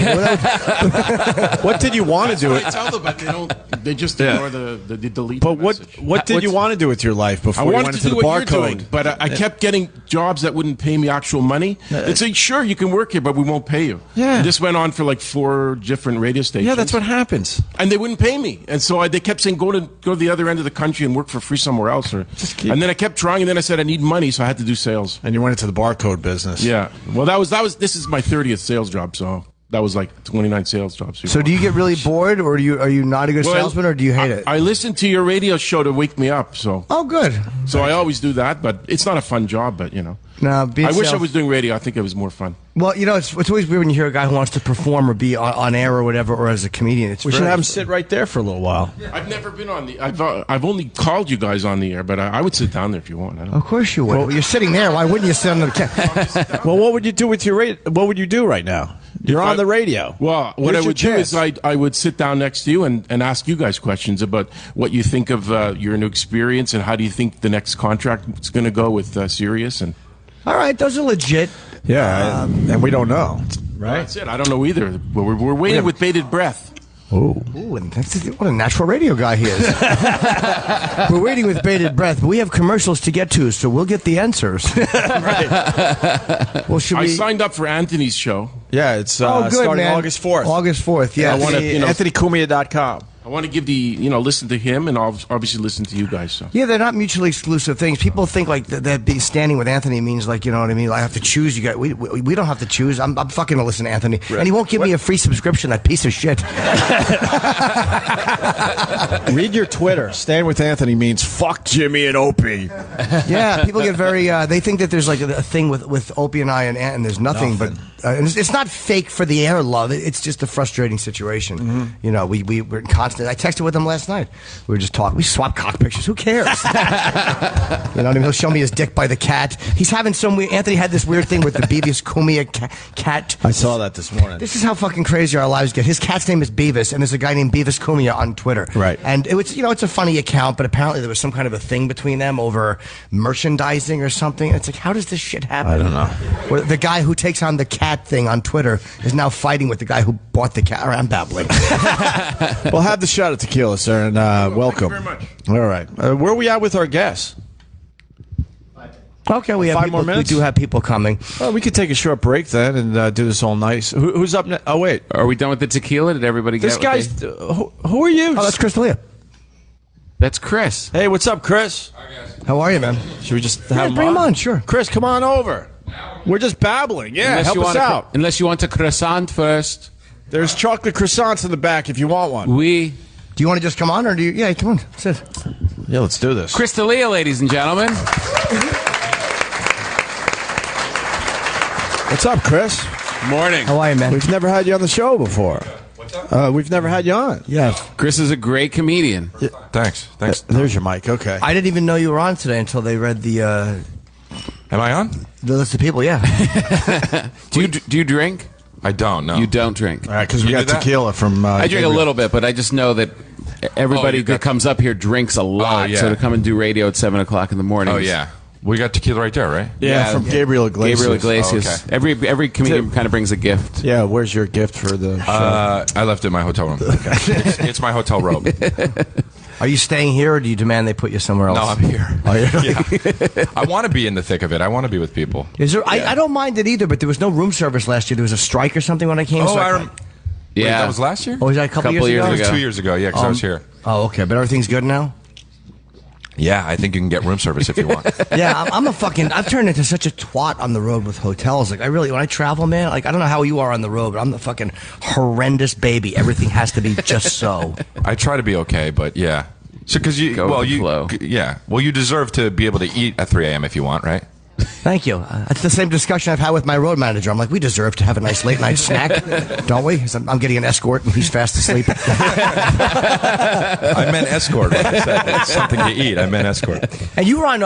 What did you want to do? I tell them, but they don't. They just ignore the delete. But what did you want to do with your life before I you wanted went to into do the what you're barcode? doing, but I kept getting jobs that wouldn't pay me actual money. They'd say, "Sure, you can work here, but we won't pay you." Yeah. And this went on for like 4 different radio stations. Yeah, that's what happens. And they wouldn't pay me, and so they kept saying, "Go to the other end of the country and work for free somewhere else." And then I kept trying, and then I said, "I need money," so I had to do sales. And you went into the barcode business. Yeah. Well, that was. This is my 30th sales job, so that was like 29 sales jobs. So do you get really bored, or are you not a good salesman, or do you hate it? I listen to your radio show to wake me up. So. Oh, good. So I always do that, but it's not a fun job. But you know. No, I wish I was doing radio. I think it was more fun. Well, you know, it's always weird when you hear a guy who wants to perform or be on air or whatever, or as a comedian. We should have him sit right there for a little while. I've never been on the. I've only called you guys on the air, but I would sit down there if you want. I don't Of course you would. Well, you're sitting there. Why wouldn't you sit on the? Well, what would you do with your What would you do right now? You're on the radio. Well, what I would do is I would sit down next to you and ask you guys questions about what you think of your new experience and how do you think the next contract is going to go with Sirius and. All right, those are legit. Yeah, and we don't know, right? That's it. I don't know either. But we're waiting with bated breath. Ooh, and what a natural radio guy he is. We're waiting with bated breath, but we have commercials to get to, so we'll get the answers. Right. Well, should I we? signed up for Anthony's show. Yeah, it's good, starting man. August 4th. August 4th, yeah. I want to, AnthonyCumia.com. I want to give listen to him and obviously listen to you guys. So. Yeah, they're not mutually exclusive things. People think like that standing with Anthony means like, you know what I mean? I have to choose. You guys, we don't have to choose. I'm fucking gonna listen to Anthony, and he won't give me a free subscription. That piece of shit. Read your Twitter. Stand with Anthony means fuck Jimmy and Opie. Yeah, people get very. They think that there's like a thing with Opie and I and there's nothing. But and it's not fake for the air love. It's just a frustrating situation. Mm-hmm. You know, we're in constant. I texted with him last night. We were just talking. We swap cock pictures. Who cares? You know what I mean? He'll show me his dick by the cat. He's having some weird. Anthony had this weird thing with the Beavis Kumia cat. I saw that this morning. This is how fucking crazy our lives get. His cat's name is Beavis, and there's a guy named Beavis Kumia on Twitter. Right. And it's a funny account, but apparently there was some kind of a thing between them over merchandising or something. It's like, how does this shit happen? I don't know. Where the guy who takes on the cat thing on Twitter is now fighting with the guy who bought the cat. I'm babbling. Well, have the shot of tequila, sir, and welcome. Thank you very much. All right. Where are we at with our guests? Okay, we have 5 people, more minutes? We do have people coming. Well, we could take a short break then and do this all nice. Who's up next? Oh, wait. Are we done with the tequila? Did everybody get This what guy's... they- who are you? Oh, that's Chris D'Elia. That's Chris. Hey, what's up, Chris? How are you, man? Should we just Yeah, have bring him on, sure. Chris, come on over. We're just babbling. Yeah, Unless help you us want a- out. Unless you want a croissant first. There's chocolate croissants in the back if you want one. Do you want to just come on, or do you? Yeah, come on. Sit. Yeah, let's do this. Chris D'Elia, ladies and gentlemen. What's up, Chris? Morning. How are you, man? We've never had you on the show before. What's up? We've never had you on. Yeah. Chris is a great comedian. Thanks. There's your mic. Okay. I didn't even know you were on today until they read the Am I on? That's the people, yeah. Do you drink? I don't. No, You don't drink. All right, because we You got do that? tequila from. I drink a Gabriel. little bit, but I just know that everybody you got- that comes up here drinks a lot. yeah. So to come and do radio at 7 o'clock in the morning. Oh yeah, we got tequila right there, right? Yeah, from Gabriel Iglesias. Gabriel Iglesias. Oh, okay. Every comedian kind of brings a gift. Yeah, where's your gift for the show? I left it in my hotel room. It's my hotel robe. Are you staying here, or do you demand they put you somewhere else? No, I'm here. Oh, yeah. Yeah. I want to be in the thick of it. I want to be with people. Is there? I don't mind it either, but there was no room service last year. There was a strike or something when I came. Oh, so Wait, Yeah. that was last year? Oh, was that a couple years ago? It was 2 years ago. Yeah, because I was here. Oh, okay, but everything's good now. Yeah, I think you can get room service if you want. Yeah, I'm a fucking. I've turned into such a twat on the road with hotels. Like, I really, when I travel, man, like, I don't know how you are on the road, but I'm the fucking horrendous baby. Everything has to be just so. I try to be okay, but yeah. So because you, Go with the flow. yeah. Well, you deserve to be able to eat at 3 a.m. if you want, right? Thank you. It's the same discussion I've had with my road manager. I'm like, we deserve to have a nice late night snack, don't we? So I'm getting an escort and he's fast asleep. I meant escort. When I said it's something to eat. I meant escort. And you were on.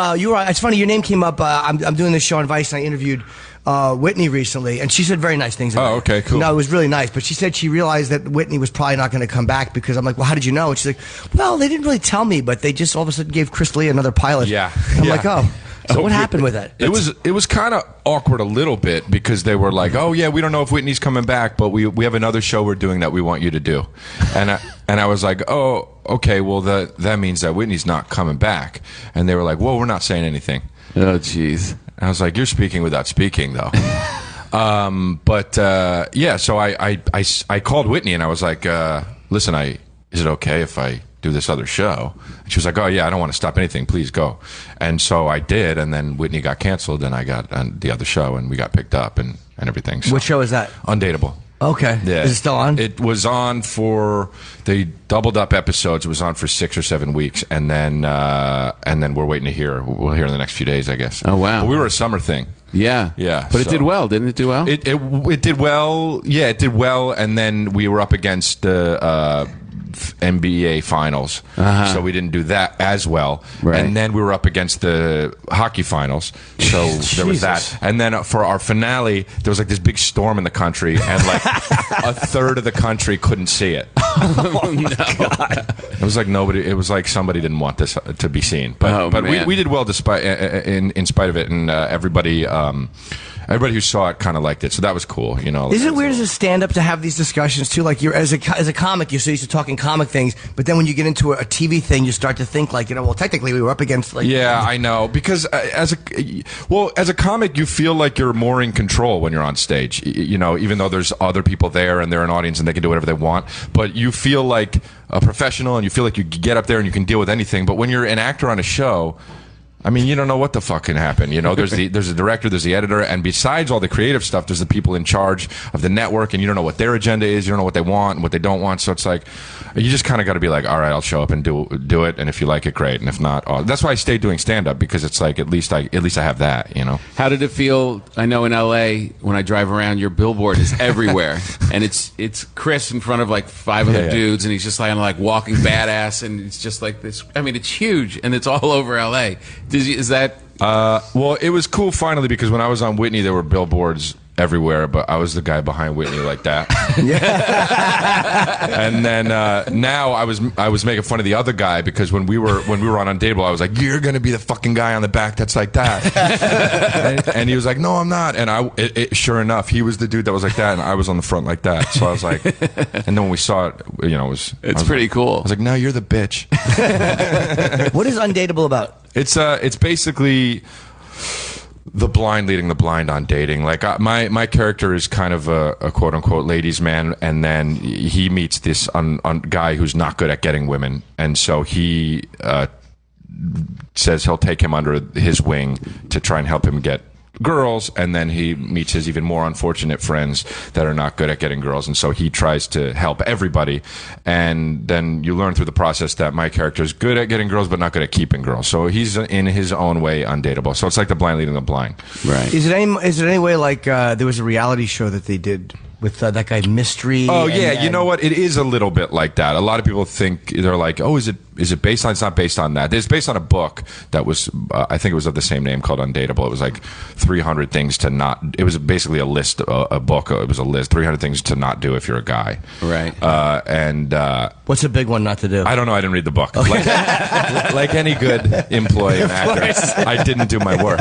It's funny. Your name came up. I'm doing this show on Vice, and I interviewed Whitney recently, and she said very nice things about Oh, okay, cool. No, it was really nice. But she said she realized that Whitney was probably not going to come back because I'm like, well, how did you know? And she's like, well, they didn't really tell me, but they just all of a sudden gave Chris Lee another pilot. Yeah. I'm Yeah. like, oh. So what happened with that? It was kind of awkward a little bit because they were like, "Oh yeah, we don't know if Whitney's coming back, but we have another show we're doing that we want you to do," and I was like, "Oh, okay, well that means that Whitney's not coming back," and they were like, "Well, we're not saying anything." Oh, jeez. I was like, "You're speaking without speaking, though." Yeah, so I called Whitney and I was like, "Listen, is it okay if I do this other show?" And she was like, "Oh yeah, I don't want to stop anything. Please go." And so I did, and then Whitney got canceled, and I got on the other show, and we got picked up and everything. So. What show is that? Undateable. Okay. Yeah. Is it still on? It was on for they doubled up episodes. It was on for 6 or 7 weeks, and then we're waiting to hear. We'll hear in the next few days, I guess. Oh wow. But we were a summer thing. Yeah. Yeah. But it did well, didn't it do well? It did well. Yeah, it did well, and then we were up against the NBA finals, so we didn't do that as well. Right. And then we were up against the hockey finals, so there was that. And then for our finale, there was like this big storm in the country, and like a third of the country couldn't see it. Oh, no. It was like nobody. It was like somebody didn't want this to be seen. But man. we did well despite in spite of it, and everybody. Everybody who saw it kind of liked it, so that was cool. You know, Is it weird as a stand-up to have these discussions too? Like you're as a comic, you're so used to talking comic things, but then when you get into a TV thing, you start to think like, well, technically we were up against like. Yeah, I know, because as a comic, you feel like you're more in control when you're on stage. You know, even though there's other people there and they're an audience and they can do whatever they want, but you feel like a professional and you feel like you get up there and you can deal with anything. But when you're an actor on a show, I mean, you don't know what the fuck can happen. You know, there's a director, there's the editor, and besides all the creative stuff, there's the people in charge of the network, and you don't know what their agenda is, you don't know what they want and what they don't want. So it's like, you just kind of got to be like, all right, I'll show up and do it, and if you like it, great, and if not, that's why I stayed doing stand up, because it's like at least I have that, you know. How did it feel? I know in LA when I drive around, your billboard is everywhere, and it's Chris in front of like 5 other dudes, and he's just like walking badass, and it's just like this. I mean, it's huge, and it's all over LA. Is that? Well, it was cool finally, because when I was on Whitney, there were billboards everywhere, but I was the guy behind Whitney like that. And then now I was making fun of the other guy, because when we were on Undateable, I was like, "You're gonna be the fucking guy on the back that's like that," and he was like, "No, I'm not." And sure enough, he was the dude that was like that, and I was on the front like that. So I was like, and then when we saw it, you know, it's pretty cool. I was like, "Now you're the bitch." What is Undateable about? It's basically the blind leading the blind on dating. Like my character is kind of a quote unquote ladies man, and then he meets this guy who's not good at getting women, and so he says he'll take him under his wing to try and help him get girls, and then he meets his even more unfortunate friends that are not good at getting girls, and so he tries to help everybody, and then you learn through the process that my character is good at getting girls but not good at keeping girls, so he's in his own way undateable. So it's like the blind leading the blind. Right. Is it any way like there was a reality show that they did with that guy Mystery. Oh yeah, you know what? It is a little bit like that. A lot of people think they're like, "Oh, is it based on?" It's not based on that. It's based on a book that was, I think it was of the same name, called Undateable. It was like 300 things to not. It was basically a list, a book. It was a list, 300 things to not do if you're a guy. Right. What's a big one not to do? I don't know. I didn't read the book. Okay. Like any good employee and actor, I didn't do my work.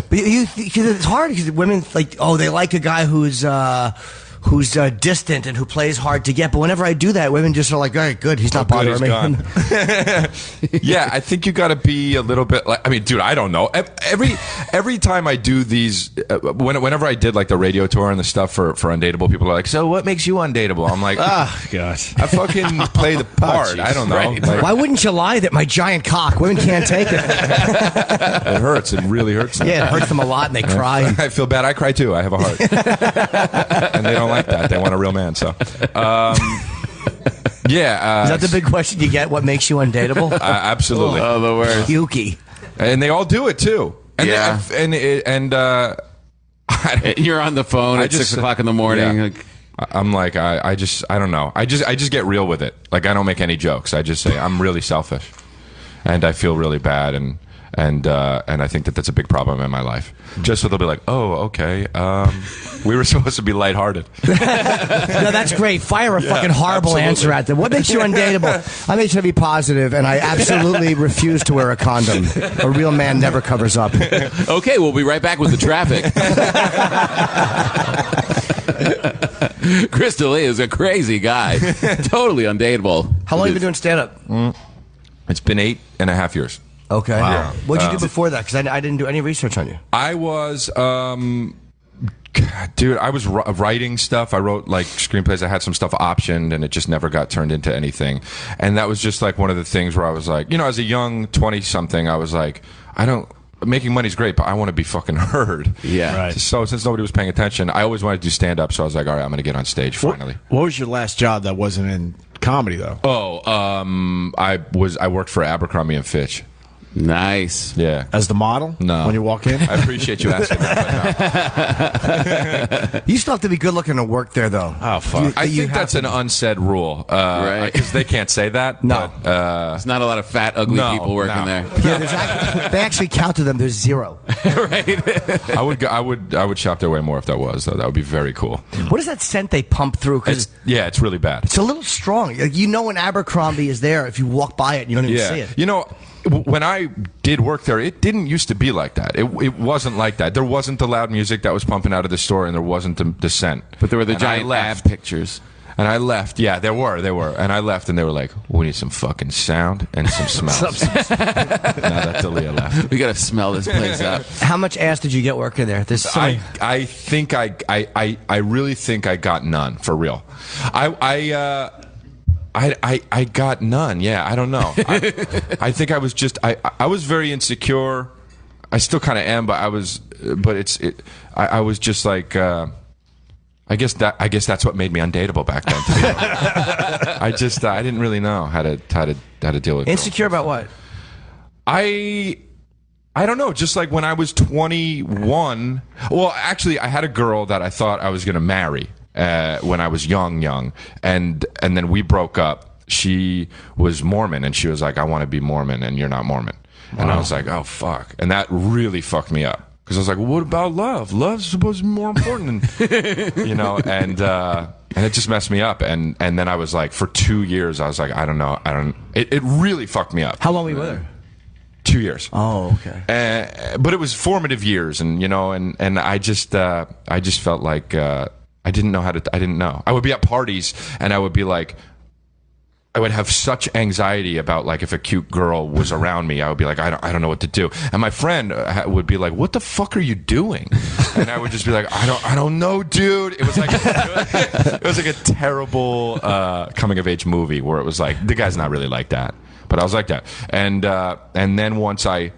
But it's hard because women they like a guy who's distant and who plays hard to get. But whenever I do that, women just are like, all right, good, he's not bothering me. Yeah, I think you got to be a little bit like. I mean, dude, I don't know. Every time I do these, whenever I did like the radio tour and the stuff for Undateable, people are like, "So what makes you undateable?" I'm like, gosh, I fucking play the part. I don't know. Right. Like, why wouldn't you lie that my giant cock? Women can't take it. It hurts. It really hurts. Yeah, it hurts them a lot, and they cry. I feel bad. I cry too. I have a heart, and they don't like that. They want a real man. So, yeah. Is that the big question you get? What makes you undateable? Absolutely. Oh, the worst. Yuki. And they all do it too. And Yeah. You're on the phone at 6 o'clock in the morning. Yeah. Like, I'm like, I don't know. I just get real with it. Like, I don't make any jokes. I just say I'm really selfish, and I feel really bad, and I think that's a big problem in my life. Just so they'll be like, oh, okay, we were supposed to be lighthearted. No, that's great. Fire a fucking horrible answer at them. What makes you undateable? I make sure to be positive, and I absolutely refuse to wear a condom. A real man never covers up. Okay, we'll be right back with the traffic. Chris D'Elia is a crazy guy. Totally undateable. How long have you been doing stand-up? It's been 8.5 years. Okay. Wow. What'd you do before that? Because I didn't do any research on you. I was, dude, I was writing stuff. I wrote like screenplays. I had some stuff optioned, and it just never got turned into anything. And that was just like one of the things where I was like, as a young 20-something, I was like, making money's great, but I want to be fucking heard. Yeah. Right. So since nobody was paying attention, I always wanted to do stand-up. So I was like, all right, I'm going to get on stage finally. What was your last job that wasn't in comedy though? I worked for Abercrombie and Fitch. Nice. Yeah. As the model? No. When you walk in? I appreciate you asking that, but no. You still have to be good looking to work there, though. Oh, fuck. I think that's an unsaid rule. Right. Because they can't say that. No. But, There's not a lot of fat, ugly people working there. Yeah, they actually counted them. There's 0. Right. I would shop their way more if that was, though. That would be very cool. What is that scent they pump through? Because it's really bad. It's a little strong. Like, when Abercrombie is there, if you walk by it, you don't even see it. When I did work there, it didn't used to be like that. It wasn't like that. There wasn't the loud music that was pumping out of the store, and there wasn't the scent. But there were the giant ab pictures. And I left. Yeah, there were. And I left, and they were like, we need some fucking sound and some smells. Now that D'Elia left. We got to smell this place up. How much ass did you get working there? I think I really think I got none, for real. I got none. Yeah, I don't know. I think I was just I was very insecure. I still kind of am, but I was just like I guess that's what made me undateable back then. To be honest. I didn't really know how to deal with insecure about what? I don't know. Just like when I was 21. Well, actually, I had a girl that I thought I was going to marry. When I was young, and then we broke up. She was Mormon, and she was like, I want to be Mormon, and you're not Mormon. Wow. And I was like, oh, fuck. And that really fucked me up. Because I was like, well, what about love? Love's supposed to be more important. And it just messed me up. And then I was like, for 2 years, I was like, I don't know. It really fucked me up. How long were you with her? 2 years. Oh, okay. But it was formative years, and I just felt like I didn't know. I would be at parties, and I would be like, I would have such anxiety about like if a cute girl was around me, I would be like, I don't know what to do. And my friend would be like, what the fuck are you doing? And I would just be like, I don't know, dude. It was like a terrible coming of age movie where it was like the guy's not really like that, but I was like that. And then once I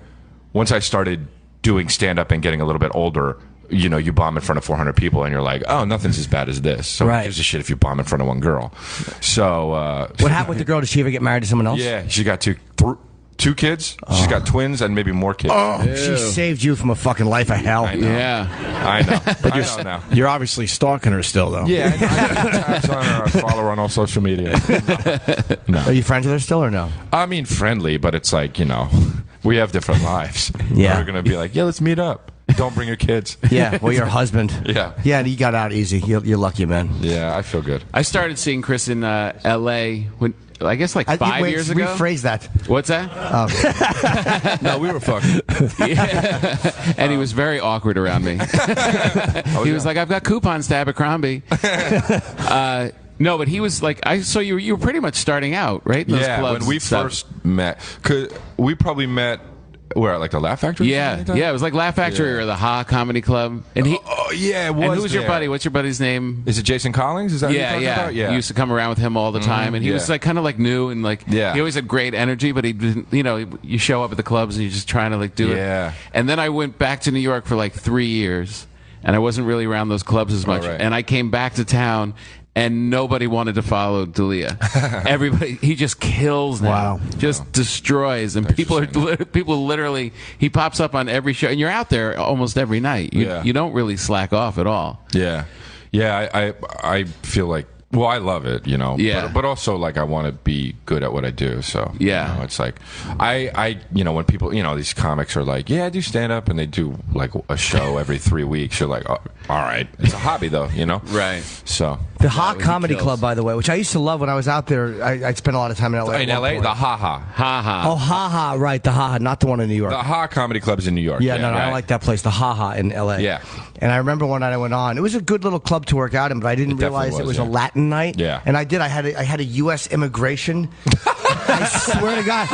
started doing stand up and getting a little bit older, you bomb in front of 400 people, and you're like, oh, nothing's as bad as this. So who gives a shit if you bomb in front of one girl? So what happened with the girl? Did she ever get married to someone else? Yeah, she got 2 kids. She's got twins and maybe more kids. Oh, she saved you from a fucking life of hell. I know. Yeah. I know. But I know now. you're obviously stalking her still, though. Yeah, I on her. I follow her on all social media. No. Are you friends with her still or no? I mean, friendly, but it's like, we have different lives. Yeah. We're going to be like, yeah, let's meet up. Don't bring your kids. Yeah, well, your husband. Yeah. Yeah, you got out easy. You're lucky, man. Yeah, I feel good. I started seeing Chris in L.A. when I guess like 5 years ago. Rephrase that. What's that? No, we were fucking. Yeah. And he was very awkward around me. He was like, "I've got coupons to Abercrombie." No, but he was like, I saw you were pretty much starting out, right? In those clubs when we and stuff. first met, we probably met where, like the Laugh Factory? Yeah, it was like Laugh Factory or the Ha Comedy Club. And he, yeah, it was. And who's your there. buddy? What's your buddy's name? Is it Jason Collins? Is that who you're talking about? Yeah. You used to come around with him all the time, and he was like kind of like new and like he always had great energy, but he didn't. You show up at the clubs and you're just trying to like do it. Yeah. And then I went back to New York for like 3 years, and I wasn't really around those clubs as much. Right. And I came back to town. And nobody wanted to follow D'Elia. Everybody, he just kills now. Wow. Just destroys. And people literally, he pops up on every show. And you're out there almost every night. You don't really slack off at all. Yeah. Yeah, I feel like, well, I love it, Yeah. but also like I want to be good at what I do. So yeah, it's like I when people these comics are like, yeah, I do stand up, and they do like a show every 3 weeks. You're like, oh, all right, it's a hobby though, Right. So the Ha Comedy Club, by the way, which I used to love when I was out there. I'd spend a lot of time in LA. In LA, the Ha Ha. Ha Ha. Oh, Ha Ha, right, the Ha Ha, not the one in New York. The Ha Comedy Club is in New York. Yeah, no, I like that place, the Ha Ha in LA. Yeah. And I remember one night I went on. It was a good little club to work out in, but I didn't realize it was a Latin night. Yeah. And I had a U.S. immigration. I swear to God,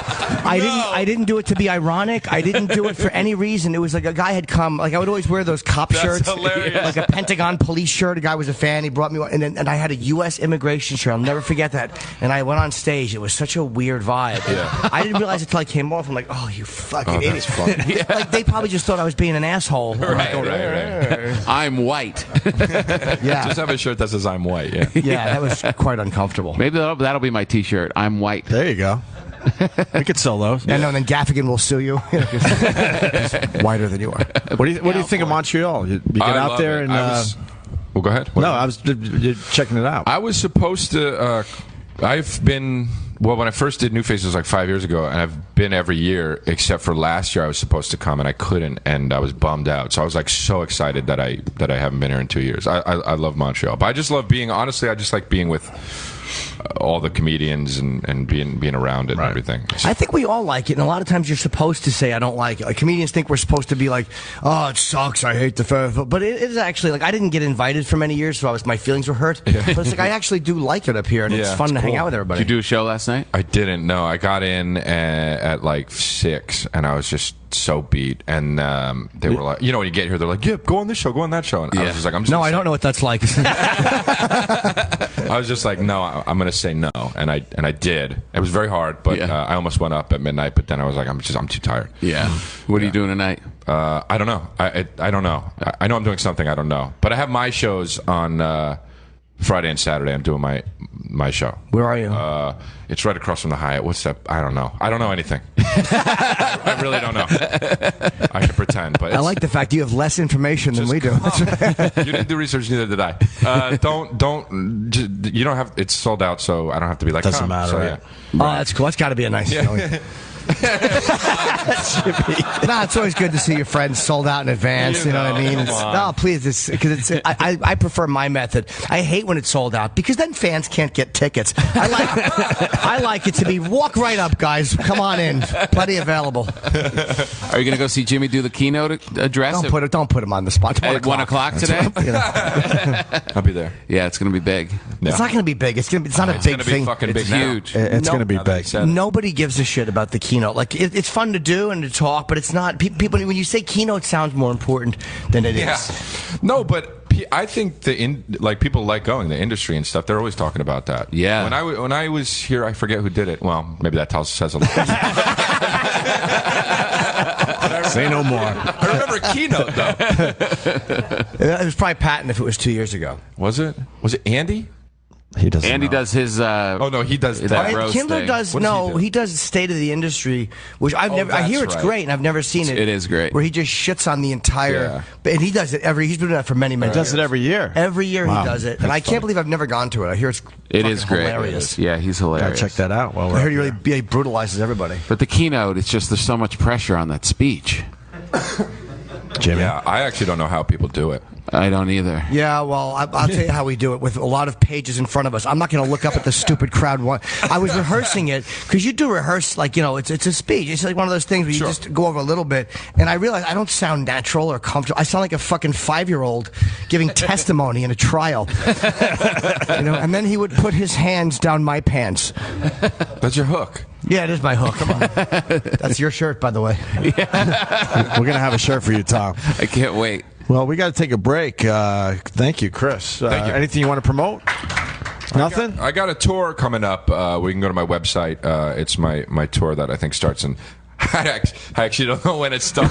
I didn't do it to be ironic. I didn't do it for any reason. It was like a guy had come. Like I would always wear those cop shirts, like a Pentagon police shirt. A guy was a fan. He brought me one, and I had a U.S. immigration shirt. I'll never forget that. And I went on stage. It was such a weird vibe. Yeah. I didn't realize it until I came off. I'm like, oh, you fucking idiot. Like they probably just thought I was being an asshole. Right. I'm white. Yeah. Just have a shirt that says I'm white. Yeah. Yeah, that was quite uncomfortable. Maybe that'll be my T-shirt. I'm white. There you go. We could sell those. And then Gaffigan will sue you. He's whiter than you are. What do you think of Montreal? You get out there and. Well, go ahead. No, I was checking it out. I was supposed to. I've been. Well, when I first did New Faces like 5 years ago, and I've been every year except for last year. I was supposed to come and I couldn't, and I was bummed out. So I was like so excited that I haven't been here in 2 years. I love Montreal, but I just love being. Honestly, I just like being with all the comedians and being around it and everything. I think we all like it, and a lot of times you're supposed to say I don't like it. Like comedians think we're supposed to be like, oh, it sucks, I hate the festival. But it is actually like I didn't get invited for many years, so my feelings were hurt. But it's like I actually do like it up here, and it's fun to hang out with everybody. Did you do a show last night? I didn't. No, I got in at like 6, and I was just so beat. And they were like, when you get here, they're like, yeah, go on this show, go on that show. And I was just like, I don't know what that's like. I was just like, no, I'm going to say no, and I did. It was very hard, but I almost went up at midnight. But then I was like, I'm too tired. Yeah. What are you doing tonight? I don't know. I don't know. I know I'm doing something. I don't know. But I have my shows on Friday and Saturday. I'm doing my show. Where are you? It's right across from the Hyatt. What's that? I don't know. I don't know anything. I really don't know. I can pretend, but I like the fact you have less information than we do. You didn't do research, neither did I. You don't have. It's sold out, so I don't have to be like. Doesn't matter. So, Right? Oh, that's cool. That's got to be a nice feeling. It's always good to see your friends sold out in advance. You know what I mean? No, please, because I prefer my method. I hate when it's sold out because then fans can't get tickets. I like it to be walk right up, guys. Come on in, plenty available. Are you going to go see Jimmy do the keynote address? Don't put him on the spot. At 1 o'clock today. I'll be there. Yeah, it's going to be big. Yeah. It's not going to be big. It's not a big thing. Fucking it's big now. huge. It's going to be big. Nobody gives a shit about the keynote. Like it's fun to do and to talk, but it's not. People, when you say keynote, sounds more important than it is. No, but I think people like going, the industry and stuff. They're always talking about that. Yeah. When I was here, I forget who did it. Well, maybe that says a lot. Say no more. I remember keynote though. It was probably Patton if it was 2 years ago. Was it? Was it Andy? He doesn't. Andy does his. Oh no, he does that roast Kindler thing. does What's he do? he does State of the Industry, which I've never. I hear that's it's right. great, and I've never seen it. It is great. Where he just shits on the entire. Yeah. And he does it he's been doing that for many He years. does it every year. Every year Wow. he does it, and I can't believe I've never gone to it. I hear it's It is fucking great. hilarious. Yeah, he's hilarious. Gotta check that out. While we're I heard up he here. really brutalizes everybody. But the keynote, it's just there's so much pressure on that speech. Jimmy. Yeah, I actually don't know how people do it. I don't either. Yeah, well, I'll tell you how we do it with a lot of pages in front of us. I'm not going to look up at the stupid crowd. I was rehearsing it because you do rehearse like it's a speech. It's like one of those things where you just go over a little bit, and I realized I don't sound natural or comfortable. I sound like a fucking 5-year-old giving testimony in a trial. And then he would put his hands down my pants. That's your hook. Yeah, it is my hook. Come on. That's your shirt, by the way. We're going to have a shirt for you, Tom. I can't wait. Well, we got to take a break. Thank you, Chris. Thank you. Anything you want to promote? Nothing? I got a tour coming up. We can go to my website. It's my tour that I think starts in. I actually don't know when it starts.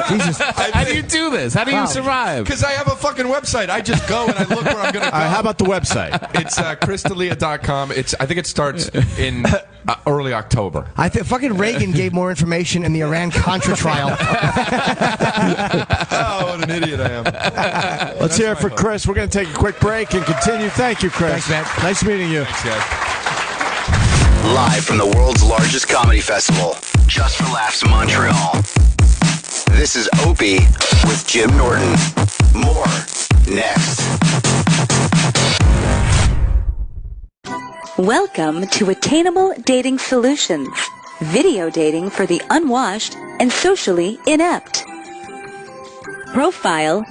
Jesus. How do you do this? How do you survive? Because I have a fucking website. I just go and I look where I'm going to go. How about the website? It's chrisdalia.com. I think it starts in early October. I think fucking Reagan gave more information in the Iran-Contra trial. Oh, what an idiot I am. Let's hear it for Chris. We're going to take a quick break and continue. Thank you, Chris. Thanks, man. Nice meeting you. Thanks, guys. Live from the world's largest comedy festival, Just for Laughs Montreal. This is Opie with Jim Norton. More next. Welcome to Attainable Dating Solutions. Video dating for the unwashed and socially inept. Profile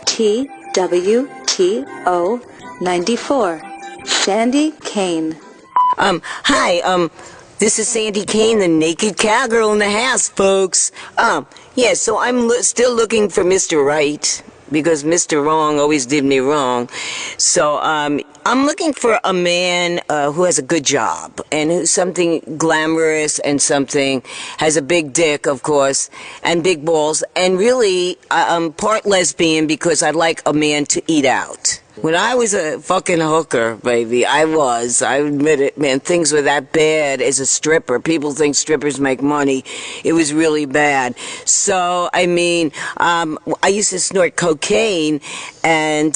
TWTO94. Sandy Kane. Hi, this is Sandy Kane, the naked cowgirl in the house, folks. Yeah, so I'm still looking for Mr. Right, because Mr. Wrong always did me wrong. So, I'm looking for a man, who has a good job, and who's something glamorous and something, has a big dick, of course, and big balls, and really, I'm part lesbian because I like a man to eat out. When I was a fucking hooker, baby, I admit it, man, things were that bad as a stripper. People think strippers make money. It was really bad. So, I mean, I used to snort cocaine and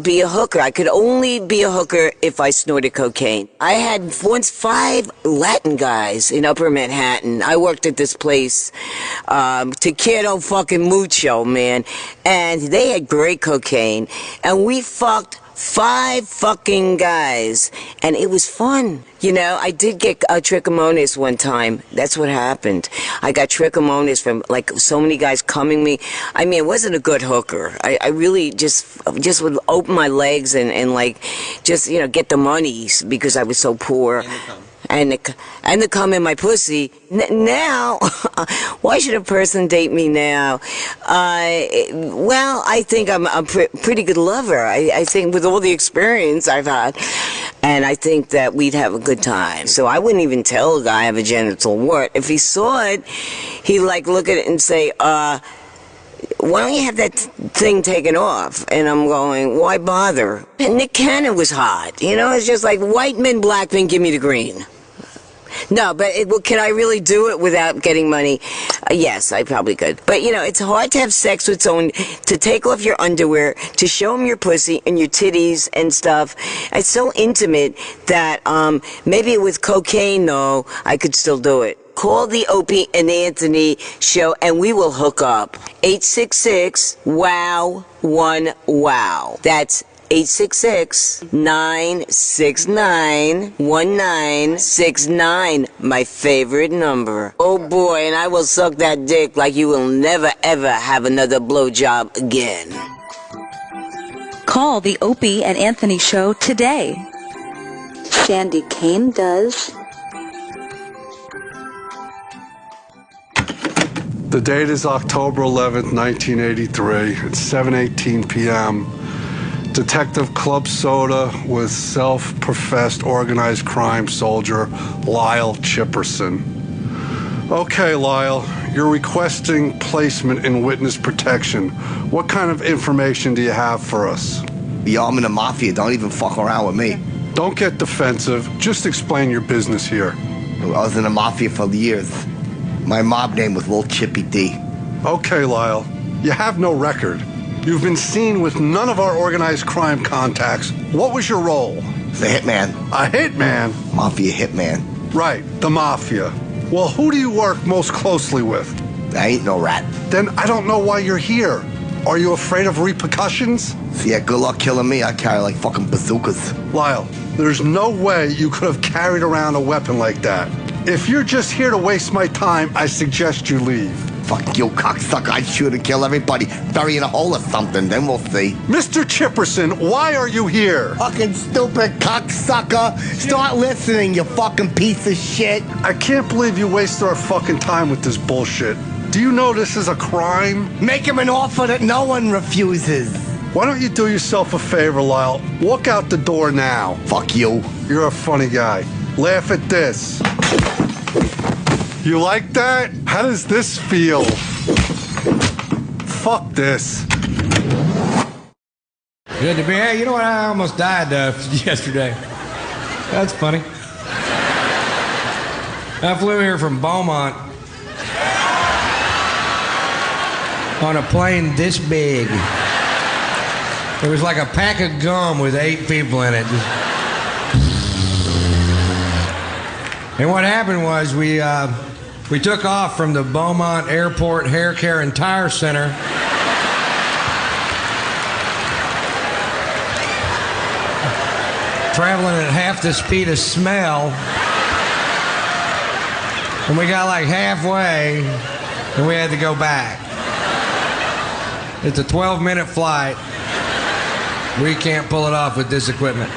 be a hooker. I could only be a hooker if I snorted cocaine. I had once 5 Latin guys in Upper Manhattan. I worked at this place, Te Quiero fucking mucho, man. And they had great cocaine. And we fucked 5 fucking guys, and it was fun. You know, I did get trichomonas one time. That's what happened. I got trichomonas from, like, so many guys coming me. I mean, it wasn't a good hooker. I really just would open my legs and like, just, you know, get the money because I was so poor. And the cum in my pussy. Now, why should a person date me now? Well, I think I'm a pretty good lover. I think with all the experience I've had, and I think that we'd have a good time. So I wouldn't even tell a guy I have a genital wart. If he saw it, he'd like look at it and say, why don't you have that thing taken off? And I'm going, why bother? And Nick Cannon was hot. You know, it's just like white men, black men, give me the green. No, but can I really do it without getting money? Yes, I probably could. But, you know, it's hard to have sex with someone, to take off your underwear, to show them your pussy and your titties and stuff. It's so intimate that maybe with cocaine, though, I could still do it. Call the Opie and Anthony show, and we will hook up. 866-WOW-1-WOW. That's 866-969-1969. My favorite number. Oh boy, and I will suck that dick like you will never ever have another blowjob again. Call the Opie and Anthony show today. Sandy Kane does. The date is October 11th, 1983. It's 7:18 p.m. Detective Club Soda with self-professed organized crime soldier Lyle Chipperson. Okay, Lyle, you're requesting placement in witness protection. What kind of information do you have for us? Yo, I'm in the mafia. Don't even fuck around with me. Don't get defensive. Just explain your business here. I was in the mafia for years. My mob name was Little Chippy D. Okay, Lyle. You have no record. You've been seen with none of our organized crime contacts. What was your role? The hitman. A hitman? Mafia hitman. Right, the mafia. Well, who do you work most closely with? I ain't no rat. Then I don't know why you're here. Are you afraid of repercussions? Yeah, good luck killing me. I carry like fucking bazookas. Lyle, there's no way you could have carried around a weapon like that. If you're just here to waste my time, I suggest you leave. Fuck you, cocksucker. I'd shoot and kill everybody. Bury in a hole or something, then we'll see. Mr. Chipperson, why are you here? Fucking stupid cocksucker. Start listening, you fucking piece of shit. I can't believe you wasted our fucking time with this bullshit. Do you know this is a crime? Make him an offer that no one refuses. Why don't you do yourself a favor, Lyle? Walk out the door now. Fuck you. You're a funny guy. Laugh at this. You like that? How does this feel? Fuck this. Good to be here. You know what? I almost died yesterday. That's funny. I flew here from Beaumont on a plane this big. It was like a pack of gum with 8 people in it. And what happened was we took off from the Beaumont Airport Hair Care and Tire Center. Traveling at half the speed of smell. And we got like halfway and we had to go back. It's a 12-minute flight. We can't pull it off with this equipment.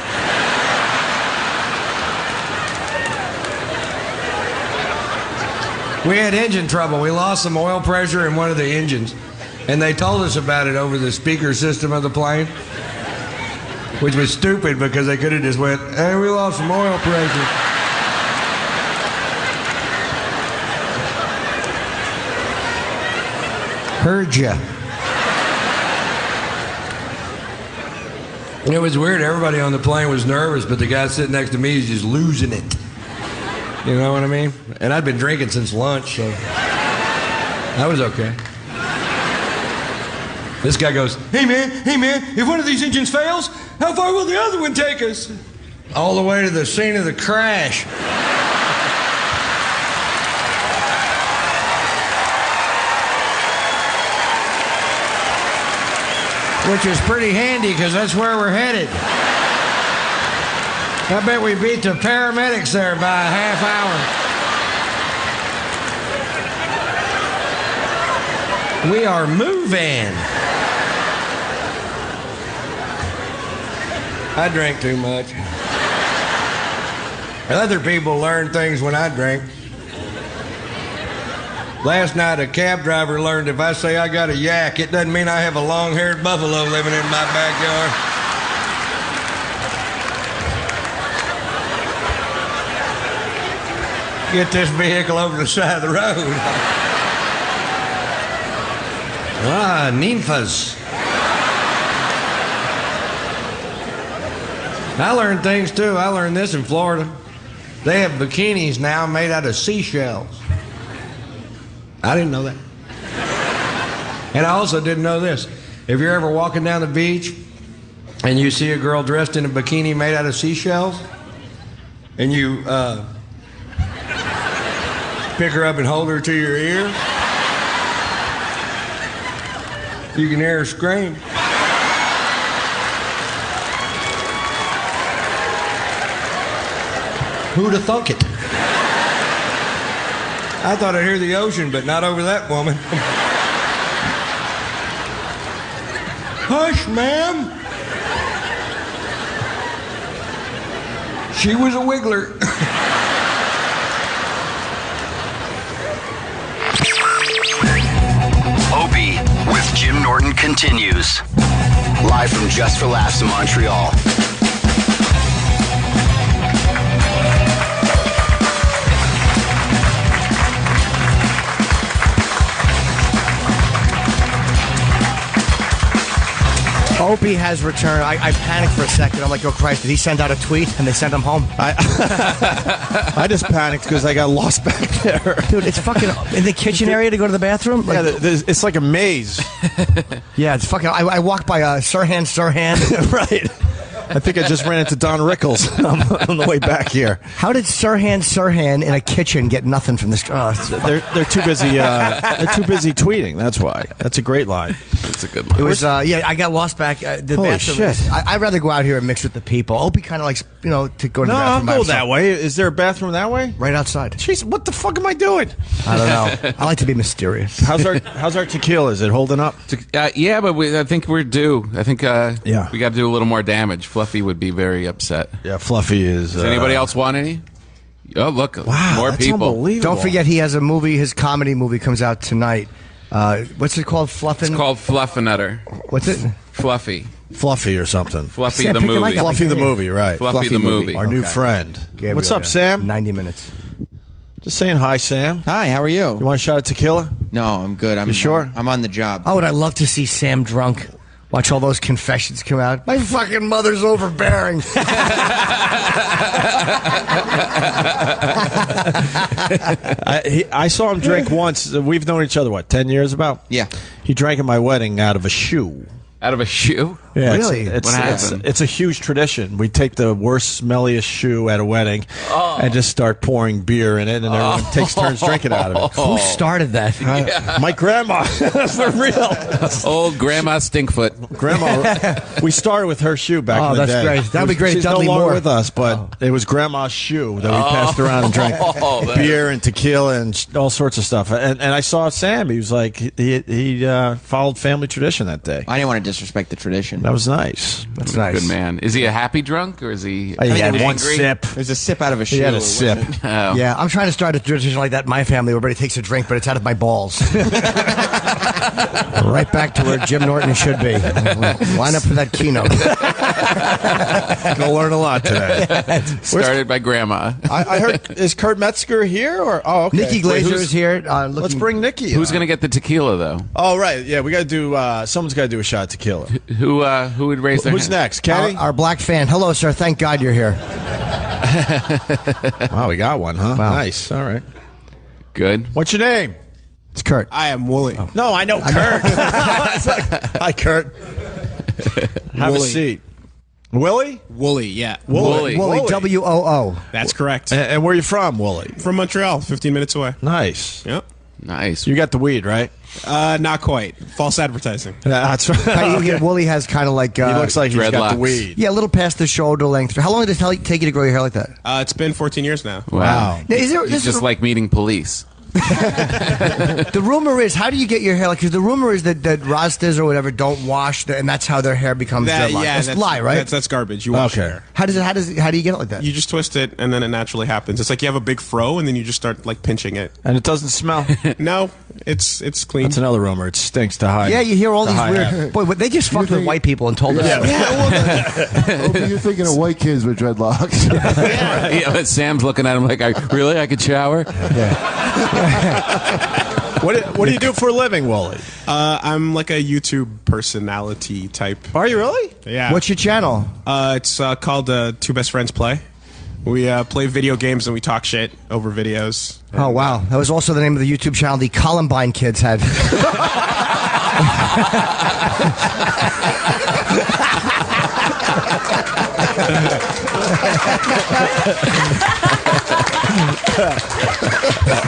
We had engine trouble. We lost some oil pressure in one of the engines. And they told us about it over the speaker system of the plane. Which was stupid because they could have just went, hey, we lost some oil pressure. Heard ya. It was weird. Everybody on the plane was nervous, but the guy sitting next to me is just losing it. You know what I mean? And I'd been drinking since lunch, so I was okay. This guy goes, hey man, if one of these engines fails, how far will the other one take us? All the way to the scene of the crash. Which is pretty handy because that's where we're headed. I bet we beat the paramedics there by a half hour. We are moving. I drank too much. Other people learn things when I drink. Last night, a cab driver learned if I say I got a yak, it doesn't mean I have a long-haired buffalo living in my backyard. Get this vehicle over the side of the road. Ah, nymphas. I learned things too. I learned this in Florida. They have bikinis now made out of seashells. I didn't know that. And I also didn't know this. If you're ever walking down the beach and you see a girl dressed in a bikini made out of seashells, and you pick her up and hold her to your ear, you can hear her scream. Who'd have thunk it? I thought I'd hear the ocean, but not over that woman. Hush, ma'am. She was a wiggler. Opie with Jim Norton continues. Live from Just for Laughs in Montreal. Opie has returned. I panicked for a second. I'm like, oh Christ, did he send out a tweet and they sent him home? I just panicked because I got lost back there. Dude, it's fucking in the kitchen area to go to the bathroom? Yeah, it's like a maze. Yeah, it's fucking. I walked by Sirhan. Right. I think I just ran into Don Rickles on the way back here. How did Sirhan in a kitchen get nothing from this? They're too busy. They're too busy tweeting. That's why. That's a great line. That's a good line. It was. I got lost back. The Holy bathroom. shit! I'd rather go out here and mix with the people. Opie kind of likes to go to the No, I'll bathroom. by go himself. that way. Is there a bathroom that way? Right outside. Jeez, what the fuck am I doing? I don't know. I like to be mysterious. How's our tequila? Is it holding up? Yeah, but I think we're due. I think Yeah. we got to do a little more damage. Fluffy would be very upset. Yeah, Fluffy is. Does anybody else want any? Oh, look, Wow, more that's people. unbelievable. Don't forget, he has a movie. His comedy movie comes out tonight. What's it called? Fluffin'? It's called Fluffernutter. What's it? Fluffy. Fluffy or something. Fluffy Sam, the pick your movie. mic up. Fluffy the movie, right? Fluffy the movie. Our new Okay. friend. Gabriel, What's up, yeah. Sam? 90 minutes. Just saying hi, Sam. Hi, how are you? You want a shot of tequila? No, I'm good. You sure? I'm on the job. Oh, would I love to see Sam drunk? Watch all those confessions come out. My fucking mother's overbearing. I saw him drink once. We've known each other, what, 10 years about? Yeah. He drank at my wedding out of a shoe. Out of a shoe? Yeah, Really? What happened? It's a huge tradition. We take the worst, smelliest shoe at a wedding and just start pouring beer in it, and everyone takes turns drinking out of it. Who started that? My grandma, for real. Old Grandma Stinkfoot. Grandma, we started with her shoe back in the that's day. great. That'd be great. She's Dudley no longer Moore. with us, but it was Grandma's shoe that we passed around and drank beer and tequila and all sorts of stuff. And I saw Sam. He was like, he followed family tradition that day. I didn't want to disrespect the tradition. That was nice. That's nice. Good man. Is he a happy drunk or is he? He had angry? one sip. There's a sip out of a shoe. He had a sip. Oh. Yeah, I'm trying to start a tradition like that in my family where everybody takes a drink, but it's out of my balls. Right back to where Jim Norton should be. Line up for that keynote. Gonna learn a lot today. Started by Grandma. I heard, is Kurt Metzger here? Or okay. Nikki Glaser is here. Let's bring Nikki. Who's going to get the tequila though? Oh right, yeah, we got to do. Someone's got to do a shot of tequila. Who would raise their Who's hand? next? Kenny. Our black fan. Hello, sir. Thank God you're here. Wow, we got one, huh? Wow. Nice. All right. Good. What's your name? It's Kurt. I am Wooly. No, I know Kurt. It's like, hi, Kurt. Have a Wooly. seat. Willie? Wooly, yeah. Wooly. Wooly, W-O-O. That's correct. And where are you from, Wooly? From Montreal, 15 minutes away. Nice. Yep. Nice. You got the weed, right? Not quite. False advertising. That's right. Okay. Wooly has kind of like... He looks like he's got the dreadlocks. weed. Yeah, a little past the shoulder length. How long did it take you to grow your hair like that? It's been 14 years now. Wow. Now, is there, He's this just is- like meeting police. The rumor is, how do you get your hair like? Because the rumor is that Rastas or whatever don't wash, and that's how their hair becomes dreadlocked. That's a lie, right? That's garbage. You wash your hair. How do you get it like that? You just twist it, and then it naturally happens. It's like you have a big fro, and then you just start like pinching it. And it doesn't smell. No, it's clean. That's another rumor. It stinks to hide. Yeah, you hear all to these hide weird. out. Boy, they just fucked with white people and told us. Opie, you're thinking of white kids with dreadlocks. Yeah, but Sam's looking at him like, really? I could shower? What do you do for a living, Wooly? I'm like a YouTube personality type. Are you really? Yeah. What's your channel? It's called Two Best Friends Play. We play video games and we talk shit over videos. Oh wow, that was also the name of the YouTube channel the Columbine kids had.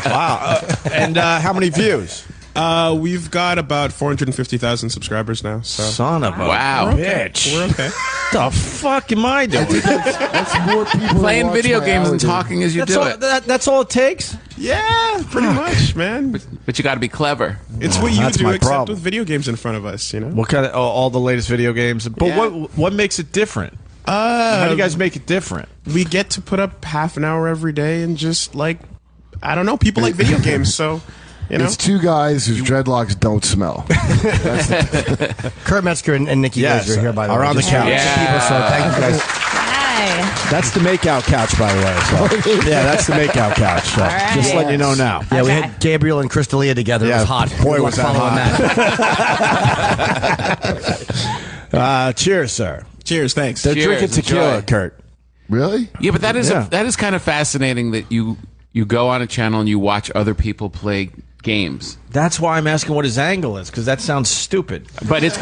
Wow. And how many views? We've got about 450,000 subscribers now. So. Son of a Wow. bitch. We're okay. What the fuck am I doing? That's more people Playing that watch video my games and hour, talking as you That's do all, it. that's all it takes? Yeah, pretty much, man. But you got to be clever. It's what you That's do, my except problem. with video games in front of us, you know? What kind of all the latest video games? But Yeah. what makes it different? How do you guys make it different? We get to put up half an hour every day and just, like, I don't know, people like video games, so, you know? It's two guys whose dreadlocks don't smell. Kurt Metzger and Nikki Yes, Glaser are here, by the way. are on the Just couch. people, so thank you guys. Hi. That's the makeout couch, by the way. So. Yeah, that's the makeout couch. So right. just letting you know now. Yeah, we had Gabriel and Crystalia together. It Yeah, was hot. boy, Good was luck that following hot. that. Cheers, sir. Cheers, thanks. They're Cheers, drinking tequila, enjoy. Kurt. Really? Yeah, but that is kind of fascinating that you go on a channel and you watch other people play games. That's why I'm asking what his angle is, because that sounds stupid. But it's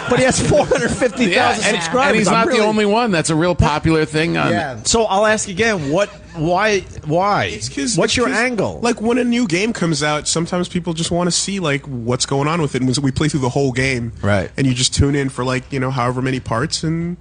but he has 450,000 subscribers. and he's not the only one. That's a real popular thing. So I'll ask again. Why? What's your angle? Like when a new game comes out, sometimes people just want to see like what's going on with it. And we play through the whole game, right? And you just tune in for like however many parts, and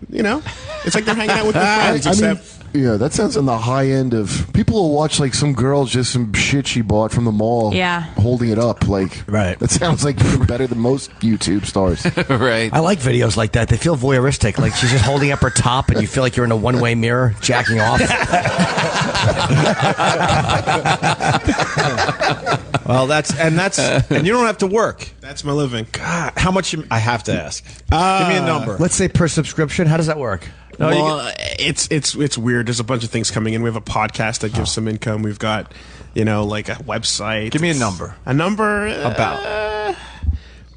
it's like they're hanging out with their friends. Yeah, that sounds on the high end of people will watch like some girl just some shit she bought from the mall. Yeah. Holding it up like that sounds like even better than most YouTube stars. Right. I like videos like that. They feel voyeuristic. Like she's just holding up her top and you feel like you're in a one-way mirror jacking off. Well, and you don't have to work. That's my living. God, how much? I have to ask. Give me a number. Let's say per subscription. How does that work? No, it's weird. There's a bunch of things coming in. We have a podcast that gives some income. We've got, like a website. Give me a number. A number about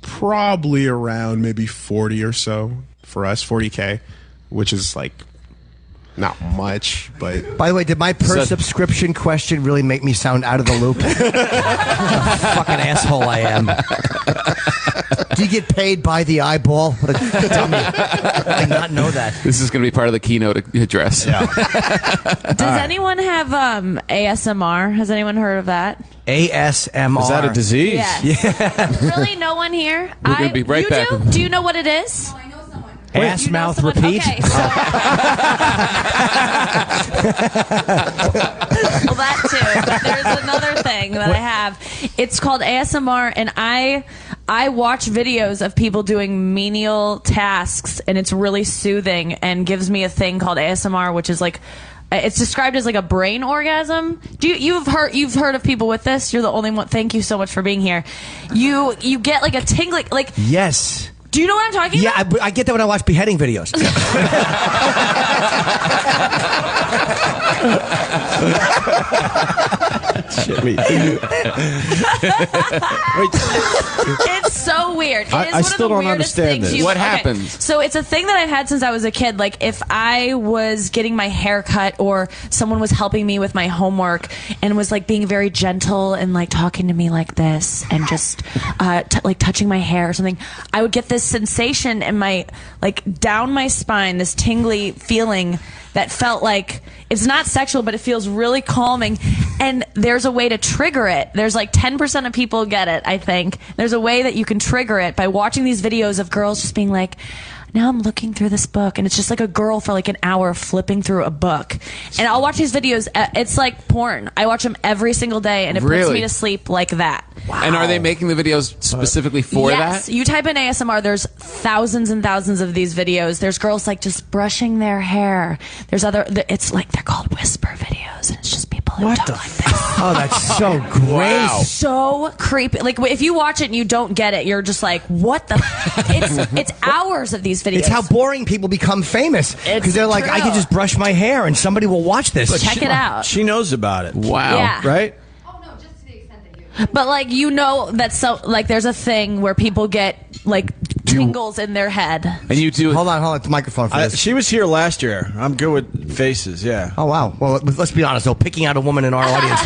probably around maybe 40 or so for us, 40K, which is like not much, but by the way, did my per subscription question really make me sound out of the loop? What a fucking asshole I am. Do you get paid by the eyeball? What a dummy. I did not know that. This is going to be part of the keynote address. Does anyone have ASMR? Has anyone heard of that? ASMR. Is that a disease? Yes. Yeah. Really? No one here? We're going to be right back. Do you know what it is? Ass, mouth, repeat. Okay, so well, that too. But there's another thing that I have. It's called ASMR, and I watch videos of people doing menial tasks, and it's really soothing and gives me a thing called ASMR, which is like. It's described as like a brain orgasm. You've heard of people with this? You're the only one. Thank you so much for being here. You get like a tingling, like yes. Do you know what I'm talking about? Yeah, I get that when I watch beheading videos. Jimmy. It's so weird. It is I still don't understand this. What happens? So it's a thing that I've had since I was a kid. Like if I was getting my hair cut or someone was helping me with my homework and was like being very gentle and like talking to me like this and just like touching my hair or something, I would get this sensation in my like down my spine, this tingly feeling that felt like it's not sexual, but it feels really calming. And there's a way to trigger it. There's like 10% of people get it, I think. There's a way that you can trigger it by watching these videos of girls just being like, now I'm looking through this book, and it's just like a girl for like an hour flipping through a book. And I'll watch these videos. It's like porn. I watch them every single day, and it puts me to sleep like that. Wow. And are they making the videos specifically for that? Yes. You type in ASMR, there's thousands and thousands of these videos. There's girls like just brushing their hair. There's it's like they're called whisper videos, and it's just people who talk like this. Oh, that's so great. Wow. So creepy. Like if you watch it and you don't get it, you're just like, what the? It's hours of these videos. It's how boring people become famous because they're like, I can just brush my hair and somebody will watch this. Check it out. She knows about it. Wow. Yeah. Right? But like there's a thing where people get like tingles in their head. And you do. Hold on. It's the microphone for this. She was here last year. I'm good with faces. Yeah. Oh wow. Well, let's be honest though. Picking out a woman in our audience.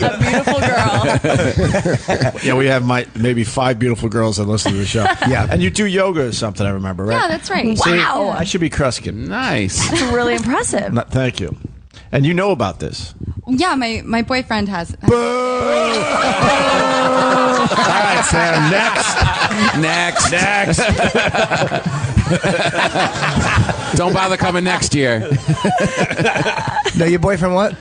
a beautiful girl. Yeah, we have maybe 5 beautiful girls that listen to the show. Yeah. And you do yoga or something, I remember, right? Yeah, that's right. See, Wow. I should be Kruskin. Nice. That's really impressive. Thank you. And you know about this. Yeah, my boyfriend has. All right, Sam. Next. Don't bother coming next year. No, your boyfriend what?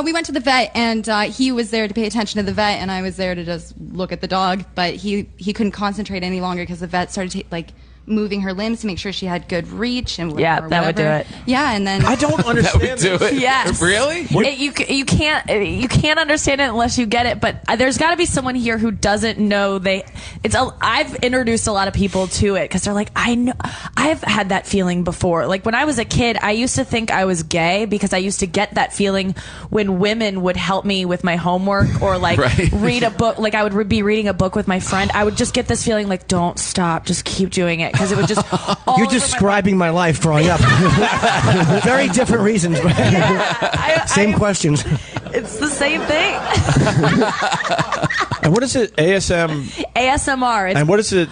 We went to the vet, and he was there to pay attention to the vet, and I was there to just look at the dog. But he couldn't concentrate any longer because the vet started moving her limbs to make sure she had good reach and Yeah, or that would do whatever. it. Yeah, and then I don't understand. That would do it. Yes. Really? You can't understand it unless you get it. But there's got to be someone here who doesn't know I've introduced a lot of people to it because they're like, I know I've had that feeling before. Like when I was a kid, I used to think I was gay because I used to get that feeling when women would help me with my homework or like read a book. Like I would be reading a book with my friend. I would just get this feeling like, don't stop, just keep doing it because it would just. You're describing my life growing up. Very different reasons, but same questions. It's the same thing. And what is it? ASMR. It's And what is it?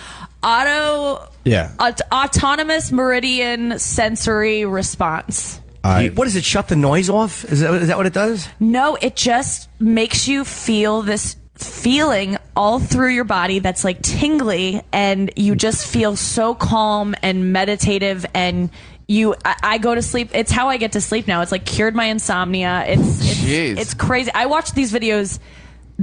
Autonomous meridian sensory response. What does it? Shut the noise off? Is that what it does? No, it just makes you feel this feeling all through your body that's like tingly, and you just feel so calm and meditative, and I go to sleep. It's how I get to sleep now. It's like cured my insomnia. It's crazy. I watch these videos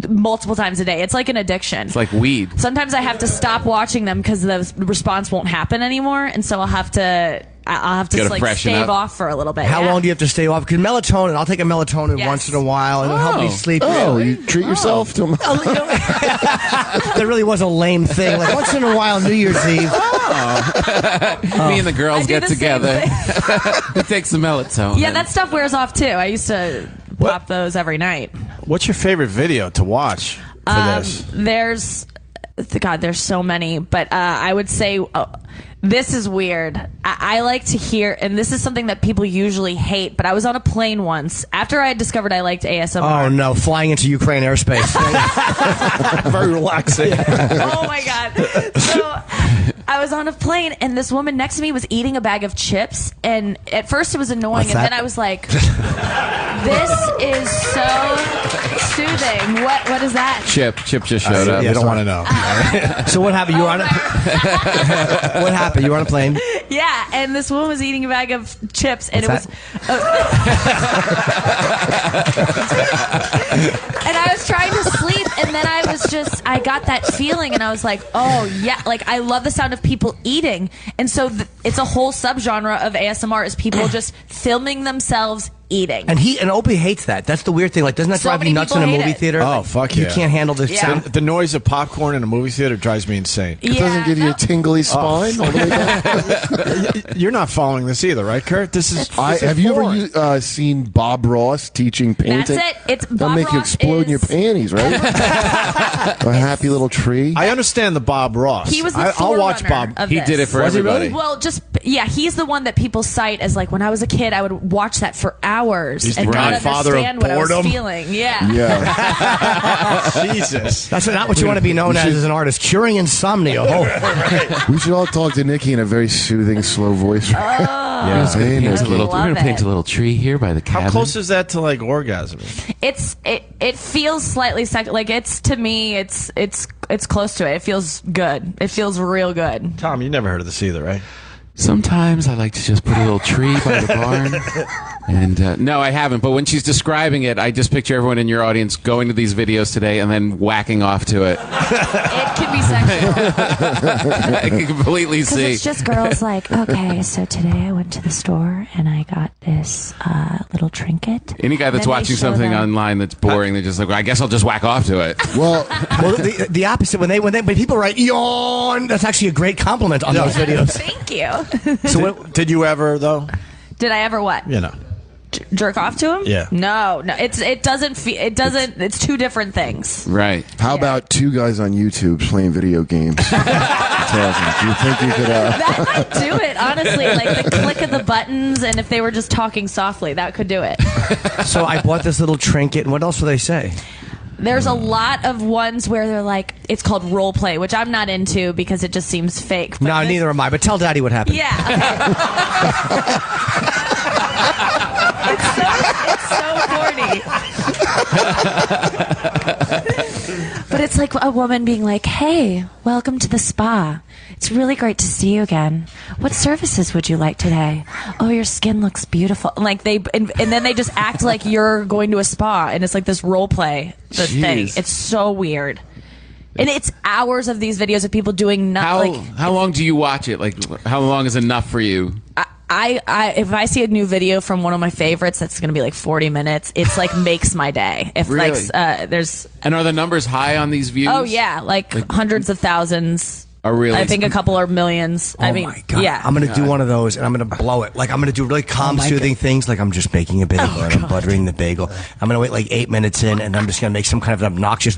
multiple times a day. It's like an addiction. It's like weed. Sometimes I have to stop watching them because the response won't happen anymore, and so I'll have to like stave off for a little bit. How long do you have to stay off? Because melatonin, I'll take a melatonin once in a while, and it'll help me sleep. Oh, you treat yourself to There really was a lame thing. Like once in a while, New Year's Eve. Me and the girls get together. Who takes the melatonin? Yeah, that stuff wears off too. I used to pop those every night. What's your favorite video to watch for this? There's so many, but I would say this is weird. I like to hear, and this is something that people usually hate, but I was on a plane once after I had discovered I liked ASMR. Oh no, flying into Ukraine airspace. Very relaxing. Oh my God. So I was on a plane, and this woman next to me was eating a bag of chips, and at first it was annoying, and then I was like, this is so soothing. What is that? Chip just showed up. You don't want to know. So what happened? You were on a What happened? You were on a plane? Yeah, and this woman was eating a bag of chips, and and I was trying to sleep, and then I got that feeling, and I was like, oh yeah, like I love the sound of people eating, and so it's a whole subgenre of ASMR is people just filming themselves eating. And Opie hates that. That's the weird thing. Like, doesn't that drive you nuts in a movie theater? Oh, like, fuck yeah. You can't handle the sound. The noise of popcorn in a movie theater drives me insane. It doesn't give you a tingly spine all the way down? You're not following this either, right, Kurt? This is. Have you ever seen Bob Ross teaching painting? That's it. It's That'll Bob make you Ross explode in your panties, right? A happy little tree. I understand the Bob Ross. He was the I'll watch forerunner Bob. of He this. did it for Was he everybody. really? Well, he's the one that people cite as like when I was a kid, I would watch that for hours He's the and not godfather of understand what I was boredom. feeling. Yeah. Jesus. That's not what you want to be known as an artist. Curing insomnia. Oh. We should all talk to Nikki in a very soothing, slow voice. Yeah, Hey, we're Nikki. gonna paint a little tree here by the cabin. How close is that to like orgasm? It feels slightly like to me it's close to it. It feels good. It feels real good. Tom, you never heard of this either, right? Sometimes I like to just put a little tree by the barn. And no, I haven't. But when she's describing it, I just picture everyone in your audience going to these videos today and then whacking off to it. It can be sexual. I can completely Because see. it's just girls like, okay, so today I went to the store and I got this little trinket. Any guy that's Then they watching show something them- online that's boring, they're just like, well, I guess I'll just whack off to it. Well, the opposite. When people write yawn, that's actually a great compliment on those videos. Thank you. So did you ever though? Did I ever what? You know. Jerk off to him? Yeah. No. It doesn't. It's two different things. Right. How about two guys on YouTube playing video games? That's awesome. Do you think you could? That might do it, honestly. Like the click of the buttons, and if they were just talking softly, that could do it. So I bought this little trinket, and what else do they say? There's a lot of ones where they're like, it's called role play, which I'm not into because it just seems fake. But No, neither am I. But tell Daddy what happened. Yeah. It's so corny. But it's like a woman being like, hey, welcome to the spa. It's really great to see you again. What services would you like today? Oh, your skin looks beautiful. Like and then they just act like you're going to a spa, and it's like this role play thing. It's so weird. And it's hours of these videos of people doing nothing. How long do you watch it? Like, how long is enough for you? If I see a new video from one of my favorites that's going to be like 40 minutes, it's like makes my day. If Really? there's And are the numbers high on these views? oh yeah, like hundreds of thousands. Are really? I think a couple are millions. I mean, my God. yeah. I'm going to do one of those, and I'm going to blow it. Like, I'm going to do really calm, soothing things, like I'm just making a bagel, and I'm buttering the bagel. I'm going to wait like 8 minutes in, and I'm just going to make some kind of obnoxious...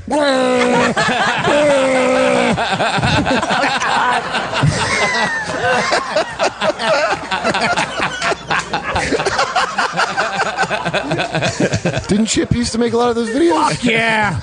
Didn't Chip used to make a lot of those videos? Fuck yeah!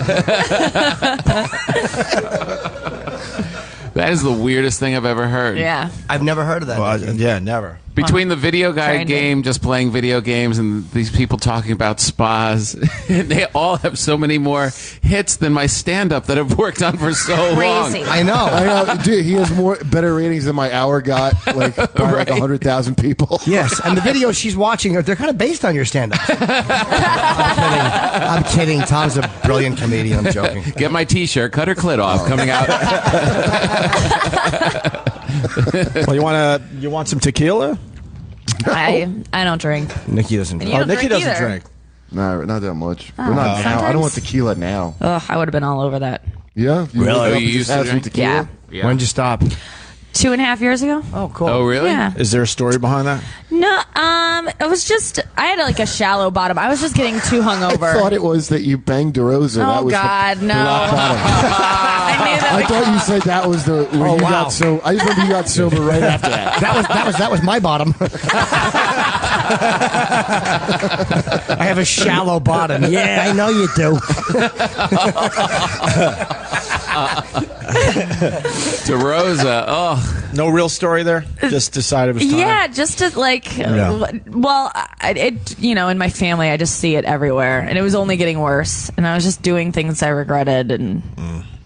That is the weirdest thing I've ever heard. Yeah. I've never heard of that. Well, yeah, never. Between the video guide Trying to- game, just playing video games, and these people talking about spas, they all have so many more hits than my stand-up that I've worked on for so long. I know. Dude, he has better ratings than my hour got, like, by like 100,000 people. Yes, and the videos she's watching, they're kind of based on your stand-up. I'm kidding. Tom's a brilliant comedian. I'm joking. Get my T-shirt, cut her clit off, coming out. Well, you want some tequila? I don't drink. Nikki doesn't And drink. you don't Nikki drink doesn't either. drink. No, not that much. Oh, We're not now. I don't want sometimes- tequila now. Ugh, I would have been all over that. Yeah? You Really? wake up You and used just to have some drink? tequila? Yeah. When'd you stop? 2.5 years ago. Oh, cool. Oh, really? Yeah. Is there a story behind that? No, it was just I had like a shallow bottom. I was just getting too hungover. I thought it was that you banged DeRosa. Oh, that was God, the no. rock bottom. I knew that. I thought you said that was the when Oh, you wow. got so. I remember you got sober right after that. That was my bottom. I have a shallow bottom. Yeah, I know you do. DeRosa, oh. No real story there? Just decided it was time? Yeah, just to like, Yeah. well, in my family, I just see it everywhere, and it was only getting worse, and I was just doing things I regretted, and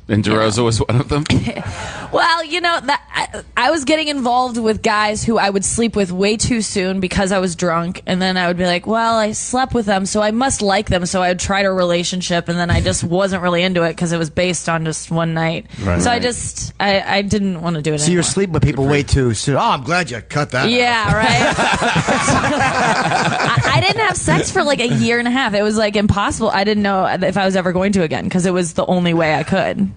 And DeRosa was one of them? well, I was getting involved with guys who I would sleep with way too soon because I was drunk, and then I would be like, well, I slept with them, so I must like them, so I would try a relationship, and then I just wasn't really into it because it was based on just one night. Right. So I didn't want to do it So anymore. you're sleeping with people way too soon. Oh, I'm glad you cut that out. Yeah, right. I didn't have sex for like a year and a half. It was like impossible. I didn't know if I was ever going to again because it was the only way I could.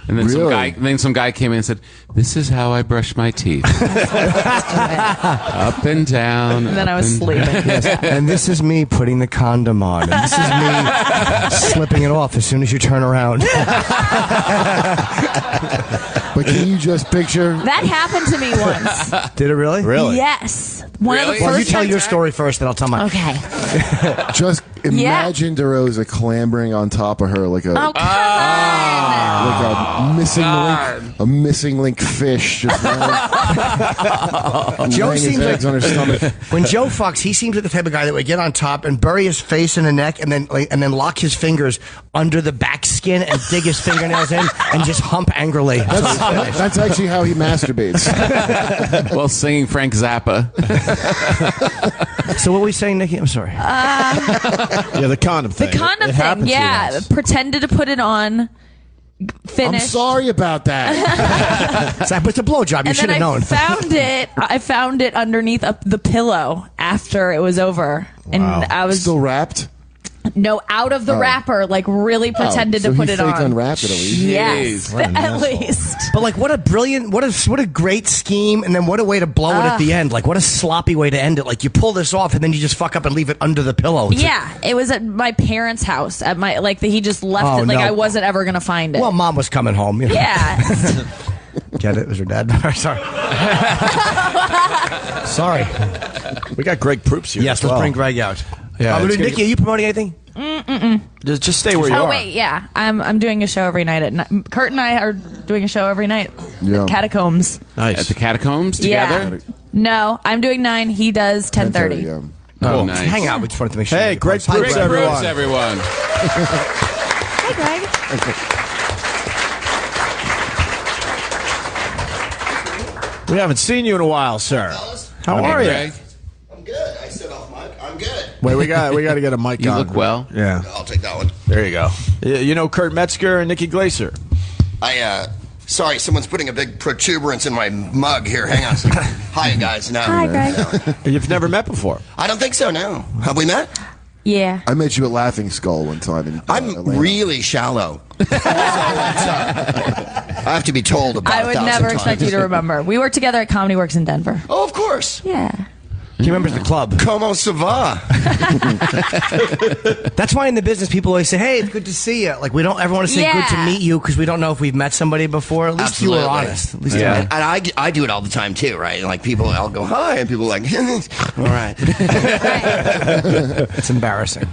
And then Really? some guy came in and said, "This is how I brush my teeth, up and down." And then I was up and sleeping. Yes. And this is me putting the condom on. And this is me slipping it off as soon as you turn around. But can you just picture? That happened to me once. Did it really? Really? Yes. One of the Really? first Well, you tell times- your story first, then I'll tell mine. Okay. Just imagine DeRosa clambering on top of her like a Oh, come on. like a missing link fish. Just Joe laying his seems eggs like on her stomach. when Joe fucks, he seems like the type of guy that would get on top and bury his face in the neck, and then lock his fingers under the back skin and dig his fingernails in and just hump angrily. That's actually how he masturbates. Well, singing Frank Zappa. So what were we saying, Nikki? I'm sorry. Yeah, the condom The thing. condom It happened thing, to you yeah. once. Pretended to put it on. I'm Finished. sorry about that. It's a blowjob. You And should then have known. I found it underneath the pillow after it was over, and I was Still wrapped. out of the wrapper, like really pretended so to put he it faked on. unwrapped it at least. Yes, What an at asshole. least. But like, what a brilliant, what a great scheme, and then what a way to blow it at the end. Like, what a sloppy way to end it. Like, you pull this off, and then you just fuck up and leave it under the pillow. It's Yeah, it was at my parents' house. At my he just left Oh, it. Like no. I wasn't ever gonna find it. well, mom was coming home. You know. Yeah. Get it? It was her dad. Sorry. Sorry. We got Greg Proops here. Yes, as let's well. bring Greg out. Yeah, it's gonna Nikki, are you promoting anything? Just stay where you Oh are. wait, yeah. I'm doing a show every night at night. Kurt and I are doing a show every night. Yeah. At Catacombs. Nice. At the Catacombs together? Yeah. No, I'm doing 9. He does 10:30. Yeah. Oh, Oh, nice. Hang out. We just wanted to make sure. Hey, you Greg Hi, Proops, Greg. Proops, everyone. Hey, Greg. We haven't seen you in a while, sir. How Okay, are you? Greg. I'm good. I sit off mic. I'm good. Wait, we got to get a mic You on. look well. Yeah. I'll take that one. There you go. You know Kurt Metzger and Nikki Glaser? Sorry, someone's putting a big protuberance in my mug here. Hang on a second. Hi, guys. No. Hi, Greg. You've never met before? I don't think so, no. Have we met? Yeah. I met you at Laughing Skull one time. I'm Atlanta. really shallow. I have to be told about I would never expect you to remember. We worked together at Comedy Works in Denver. Oh, of course. Yeah. He remembers the club. Comment ça va? That's why in the business people always say, "Hey, it's good to see you." Like we don't ever want to say "good to meet you" because we don't know if we've met somebody before. At least Absolutely. you were honest. At least And I do it all the time too, right? Like people, I'll go hi, and people are like, all right. It's embarrassing.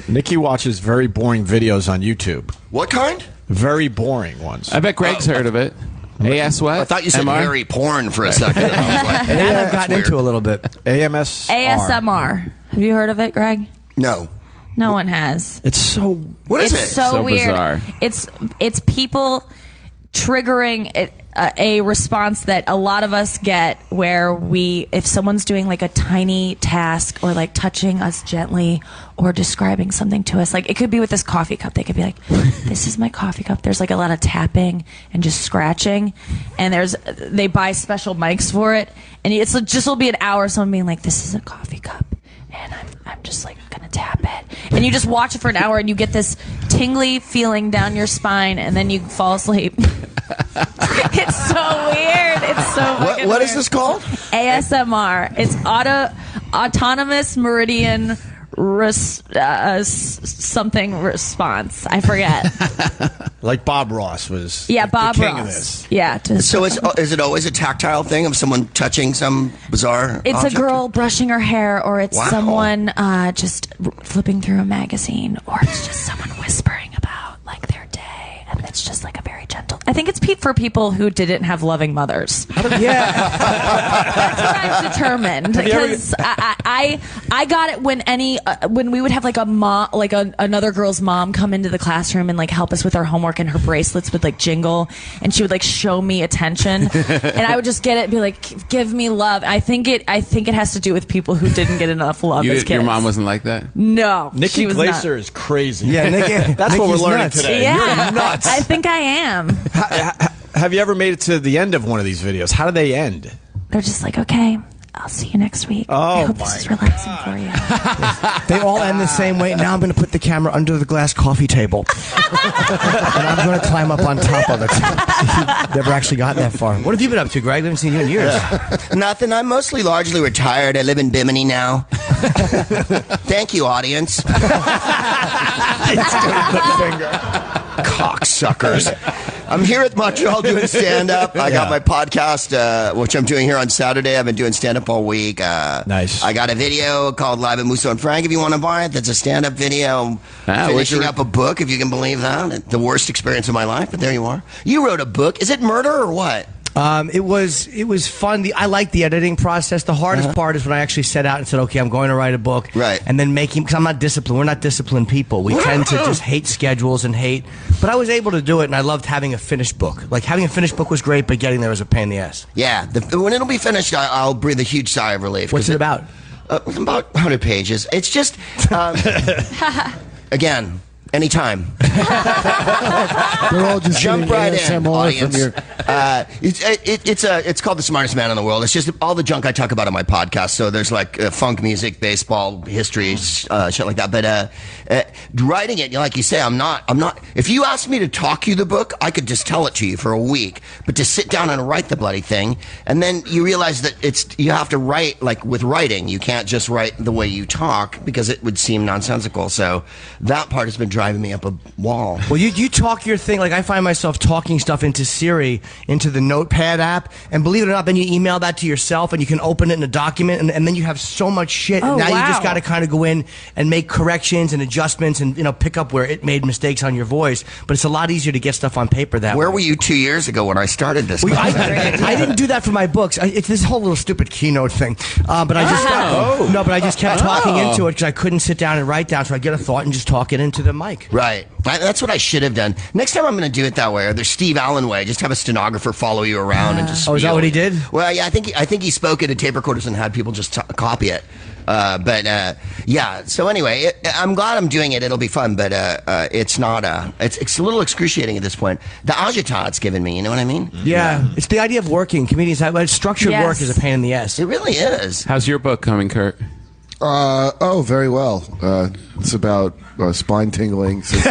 Nikki watches very boring videos on YouTube. What kind? Very boring ones. I bet Greg's heard of it. AS what? I thought you said MR? very porn for a second. And I was like, And I've gotten into a little bit. ASMR. Have you heard of it, Greg? No. No one has. It's so. What is It's it? so weird. bizarre. It's people triggering a response that a lot of us get where if someone's doing like a tiny task or like touching us gently or describing something to us, like it could be with this coffee cup, they could be like, this is my coffee cup. There's like a lot of tapping and just scratching, and they buy special mics for it, and it's just will be an hour of someone being like, this is a coffee cup and I'm just like gonna tap it, and you just watch it for an hour and you get this tingly feeling down your spine and then you fall asleep. It's so weird. It's so fucking What weird. is this called? ASMR. It's autonomous meridian something response. I forget. Like Bob Ross was. Yeah, the Bob king Ross. Of this. Yeah. So is it always a tactile thing of someone touching some bizarre It's object? a girl brushing her hair, or it's Wow. someone just flipping through a magazine, or it's just someone whispering about like their day, and it's just like a very gentle. I think it's for people who didn't have loving mothers. Yeah. That's what I've determined, because I got it when we would have like a mom, like another girl's mom come into the classroom and like help us with our homework, and her bracelets would like jingle, and she would like show me attention, and I would just get it and be like, give me love. I think it has to do with people who didn't get enough love as kids. Your mom wasn't like that? No, Nikki she was Glaser not. is crazy. Yeah, Nikki, that's what we're Nikki's learning nuts. today. Yeah, You're nuts. I think I am. Have you ever made it to the end of one of these videos? How do they end? They're just like, okay, I'll see you next week. Oh, I hope this is relaxing for you. They all end the same way. Now I'm going to put the camera under the glass coffee table, and I'm going to climb up on top of it. Never actually gotten that far. What have you been up to, Greg? We haven't seen you in years. Nothing. I'm mostly largely retired. I live in Bimini now. Thank you, audience. Cocksuckers. I'm here at Montreal doing stand-up. I got my podcast, which I'm doing here on Saturday. I've been doing stand-up all week. Nice. I got a video called Live at Musso and Frank, if you want to buy it. That's a stand-up video. Finishing up a book, if you can believe that. The worst experience of my life, but there you are. You wrote a book. Is it murder or what? It was fun. I like the editing process. The hardest part is when I actually set out and said, okay, I'm going to write a book. Right. And then because I'm not disciplined. We're not disciplined people. We tend to just hate schedules and hate. But I was able to do it, and I loved having a finished book. Like, having a finished book was great, but getting there was a pain in the ass. Yeah. When it'll be finished, I'll breathe a huge sigh of relief. What's it about? About 100 pages. It's just, again, anytime. They're all just Jump getting right in, ASMR audience. from your. It's called The Smartest Man in the World. It's just all the junk I talk about on my podcast. So there's like funk music, baseball, history, shit like that. But writing it, like you say, I'm not. If you asked me to talk you the book, I could just tell it to you for a week. But to sit down and write the bloody thing, and then you realize that you have to write like with writing. You can't just write the way you talk because it would seem nonsensical. So that part has been driving me up a wall. Well, you talk your thing. Like, I find myself talking stuff into Siri, into the Notepad app, and believe it or not, then you email that to yourself, and you can open it in a document, and then you have so much shit. Oh, now wow. you just got to kind of go in and make corrections and adjustments, and pick up where it made mistakes on your voice. But it's a lot easier to get stuff on paper that way. Where were you 2 years ago when I started this? Well, I didn't do that for my books. It's this whole little stupid keynote thing. But I just kept talking into it because I couldn't sit down and write down. So I get a thought and just talk it into the mic. Right. That's what I should have done. Next time I'm going to do it that way, or the Steve Allen way. Just have a stenographer follow you around and just. Oh, is that what he did? Well, yeah. I think he spoke into tape recorders and had people just copy it. Yeah. So anyway, I'm glad I'm doing it. It'll be fun, but it's not. It's a little excruciating at this point. The agita it's given me. You know what I mean? Yeah. It's the idea of working. Comedians have structured work is a pain in the ass. It really is. How's your book coming, Kurt? Very well. It's about spine tingling. Jimmy,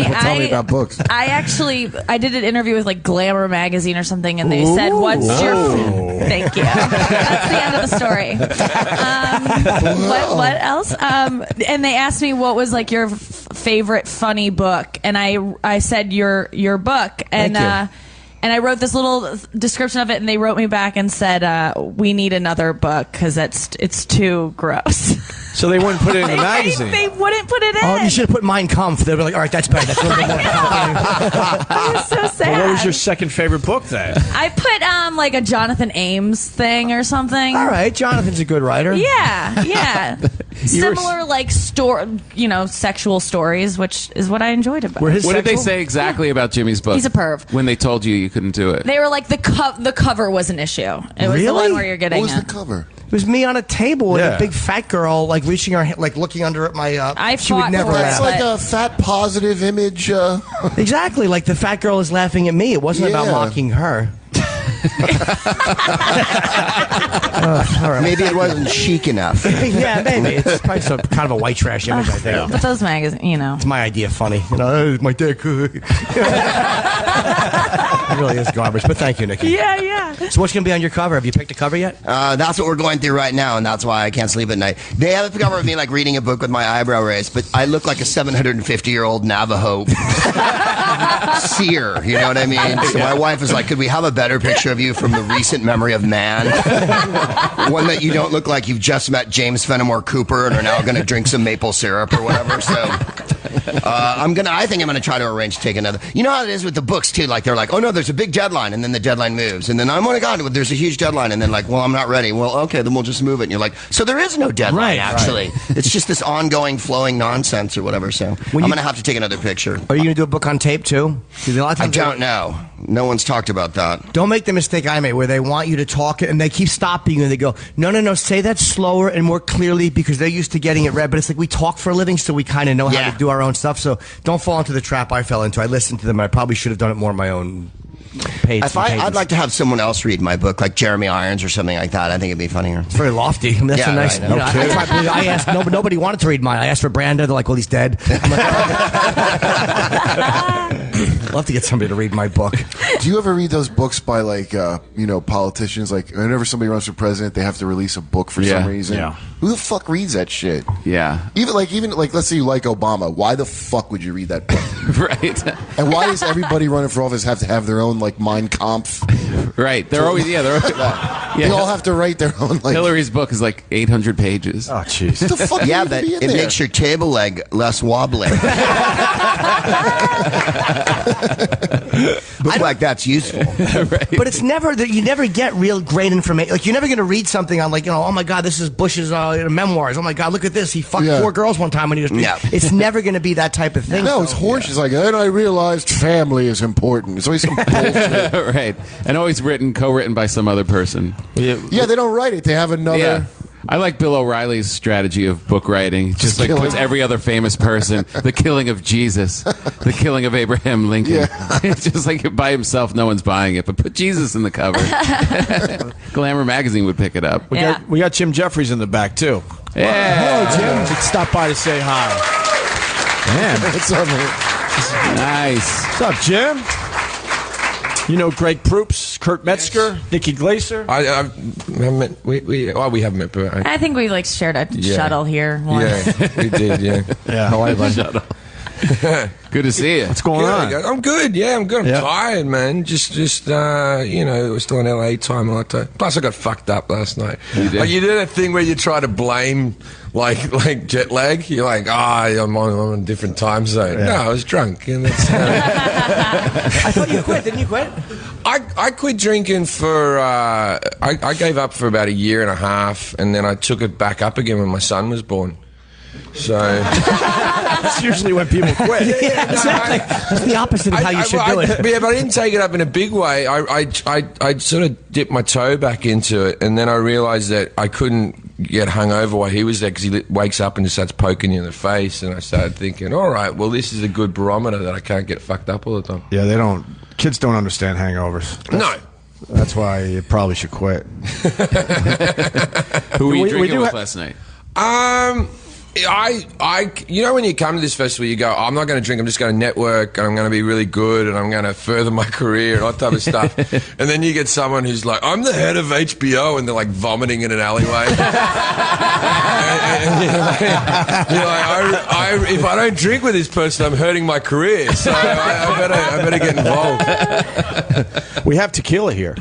tell me about books. I did an interview with like Glamour magazine or something, and they said, "What's your?" Thank you. That's the end of the story. What else? And they asked me what was like your favorite funny book, and I said your book, and. And I wrote this little description of it, and they wrote me back and said, "We need another book because it's too gross." So they wouldn't put it in the magazine. They wouldn't put it in. Oh, you should have put Mein Kampf. They'd be like, all right, that's better. That's a little bit more complicated. I was so sad. Well, what was your second favorite book then? I put like a Jonathan Ames thing or something. All right, Jonathan's a good writer. Yeah. Similar like sexual stories, which is what I enjoyed about it. What did they say exactly about Jimmy's book? He's a perv. When they told you couldn't do it. They were like, the cover was an issue. It was the one where you're getting What was the cover? It was me on a table with a big fat girl, like reaching her, like looking under my. She would never laugh. It's like a fat positive image. Exactly, like the fat girl is laughing at me. It wasn't about mocking her. Maybe it wasn't chic enough. Yeah, maybe it's probably kind of a white trash image. I think. But those magazines, it's my idea of funny. My dick. It really is garbage. But thank you, Nikki. Yeah. So what's going to be on your cover? Have you picked a cover yet? That's what we're going through right now, and that's why I can't sleep at night. They have a cover of me like reading a book with my eyebrow raised, but I look like a 750-year-old Navajo seer. You know what I mean? So my wife is like, "Could we have a better picture of you from the recent memory of man? One that you don't look like you've just met James Fenimore Cooper and are now going to drink some maple syrup or whatever." So I think I'm gonna try to arrange to take another. You know how it is with the books too. Like they're like, "Oh no, there's a big deadline," and then the deadline moves, and then oh my god, there's a huge deadline, and then like, "Well, I'm not ready." Well, okay, then we'll just move it. And you're like, so there is no deadline actually. It's just this ongoing flowing nonsense or whatever. So I'm gonna have to take another picture. Are you gonna do a book on tape too? I don't know. No one's talked about that. Don't make the mistake I made where they want you to talk and they keep stopping you and they go, no, say that slower and more clearly because they're used to getting it read. But it's like we talk for a living, so we kind of know how to do our own stuff. So don't fall into the trap I fell into. I listened to them. I probably should have done it more on my own page. I'd like to have someone else read my book, like Jeremy Irons or something like that. I think it'd be funnier. It's very lofty. I mean, that's a nice. Right, I asked nobody wanted to read mine. I asked for Branda. They're like, well, he's dead. I'm like, I'd love to get somebody to read my book. Do you ever read those books by politicians? Like whenever somebody runs for president, they have to release a book for some reason. Yeah. Who the fuck reads that shit? Yeah. Even let's say you like Obama. Why the fuck would you read that book? Right. And why does everybody running for office have to have their own Mein Kampf? Right. They're always they all have to write their own. Hillary's book is like 800 pages. Oh jeez. What the fuck? Yeah, but it makes your table leg less wobbly. Look like that's useful. Right. But it's never that you never get real great information. Like you're never going to read something on oh my god, this is Bush's memoirs. Oh my god, look at this. He fucked 4 girls one time when he was. Yeah. It's never going to be that type of thing. No, it's horse. It's like, then I realized family is important. It's always some bullshit. Right. And always co-written by some other person. Yeah, they don't write it. They have another. Yeah. I like Bill O'Reilly's strategy of book writing. Just like puts every other famous person, the killing of Jesus, the killing of Abraham Lincoln. Yeah. It's just like by himself, no one's buying it. But put Jesus in the cover. Glamour magazine would pick it up. We got Jim Jefferies in the back too. Yeah. Hello, Jim. Stop by to say hi. Man, what's up, man? Nice. What's up, Jim? You know Greg Proops, Kurt Metzger, Nikki Glaser. We haven't met, but I think we shared a shuttle here once. Yeah, we did. Yeah. How are you, buddy? Shuttle. Good to see you. What's going on? I'm good. Yeah, I'm good. I'm tired, man. Just we're still in LA time. Plus, I got fucked up last night. You did? You do that thing where you try to blame like jet lag. You're like, I'm on a different time zone. Yeah. No, I was drunk. And that's, I thought you quit. Didn't you quit? I quit drinking for. I gave up for about 1.5 years, and then I took it back up again when my son was born. So. That's usually when people quit. Exactly. That's the opposite of how you should do it. Yeah, but I didn't take it up in a big way. I sort of dipped my toe back into it, and then I realised that I couldn't get hungover while he was there because he wakes up and just starts poking you in the face, and I started thinking, all right, well, this is a good barometer that I can't get fucked up all the time. Yeah, kids don't understand hangovers. That's why you probably should quit. Who were you drinking with last night? You know, when you come to this festival, you go, oh, I'm not going to drink, I'm just going to network, and I'm going to be really good, and I'm going to further my career, and all that type of stuff. And then you get someone who's like, I'm the head of HBO, and they're like vomiting in an alleyway. and you're like, if I don't drink with this person, I'm hurting my career, so I better get involved. We have tequila here.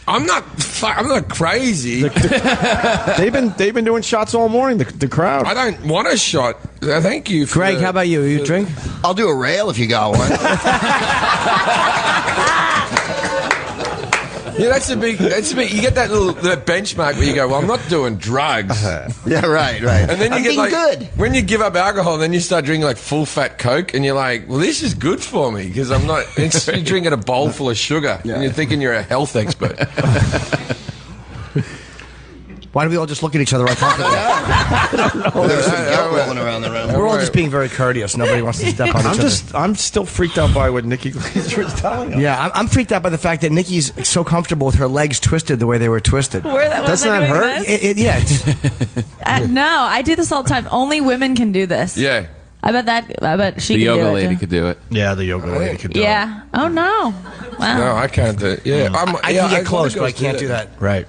I'm not crazy. They've been doing shots all morning. The crowd. I don't want a shot. Thank you, Greg. How about you? You drink? I'll do a rail if you got one. Yeah, that's a big. You get that benchmark where you go, well, I'm not doing drugs. Yeah, right. And then you get like, good. When you give up alcohol, then you start drinking like full fat Coke, and you're like, well, this is good for me because I'm not. You're drinking a bowl full of sugar, and you're thinking you're a health expert. Why do we all just look at each other right now? There's some guilt rolling around the room. We're all just being very courteous. Nobody wants to step on each other. I'm still freaked out by what Nikki Glaser is telling us. Yeah, I'm freaked out by the fact that Nikki's so comfortable with her legs twisted the way they were twisted. Doesn't that hurt? Yeah. No, I do this all the time. Only women can do this. Yeah. I bet she the can do it. The yoga lady could do it. Yeah, the yoga lady could do it. Yeah. Oh, no. Wow. No, I can't do it. Yeah. I can get close, but I can't do that. Right.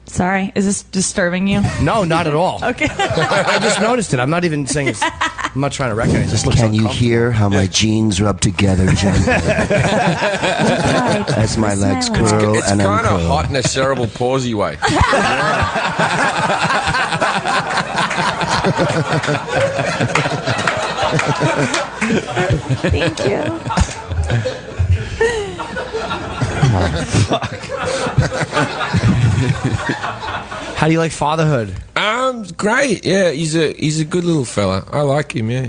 Sorry, is this disturbing you? No, not at all. Okay. I just noticed it. I'm not even saying it's. I'm not trying to recognize it. Just looks Can you hear how my jeans rub together gently as my legs curl It's and kind of uncurl? hot in a cerebral palsy way. Thank you. How do you like fatherhood? Great. Yeah, he's a good little fella. I like him. Yeah.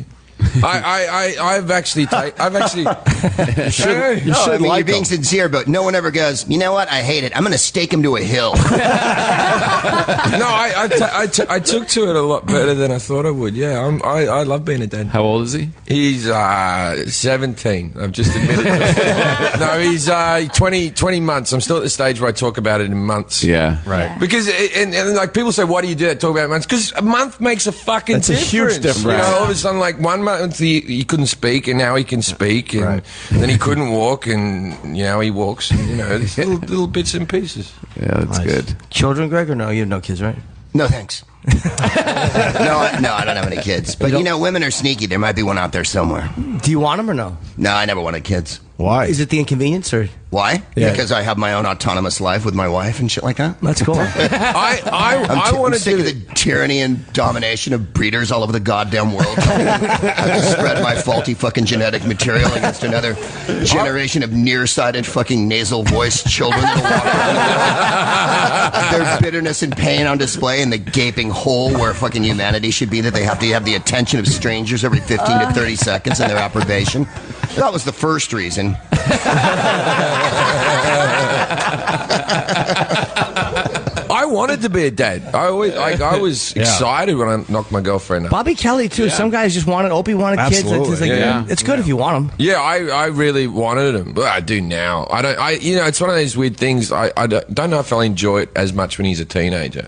I've actually. You should you're being sincere, but no one ever goes, you know what? I hate it. I'm going to stake him to a hill. No, I took to it a lot better than I thought I would. Yeah, I love being a dad. How old is he? He's 17. I've just admitted it. No, he's 20 months. I'm still at the stage where I talk about it in months. Yeah. Right. Yeah. Because, and like people say, why do you do that? Talk about months? Because a month makes a fucking That's difference. a huge difference. You know, all of a sudden, like 1 month he couldn't speak, and now he can speak, and then he couldn't walk, and now he walks. And, you know, these little bits and pieces. Yeah, that's good. Children, Greg, or no? You have no kids, right? No, thanks. No, I don't have any kids. But, you know, women are sneaky. There might be one out there somewhere. Do you want them or no? No, I never wanted kids. Why? Is it the inconvenience or? Why? Yeah. Because I have my own autonomous life with my wife and shit like that. That's cool. I'm sick of the tyranny and domination of breeders all over the goddamn world. I have to spread my faulty fucking genetic material against another generation of nearsighted fucking nasal voiced children that walk around their bitterness and pain on display in the gaping hole where fucking humanity should be, that they have to have the attention of strangers every 15 to 30 seconds in their approbation. That was the first reason. I wanted to be a dad. I was excited when I knocked my girlfriend up. Bobby Kelly too. Yeah. Some guys just wanted. Opie wanted Absolutely. kids. It's, like, it's good if you want them. Yeah, I really wanted them, but I do now. You know, it's one of those weird things. I don't know if I'll enjoy it as much when he's a teenager.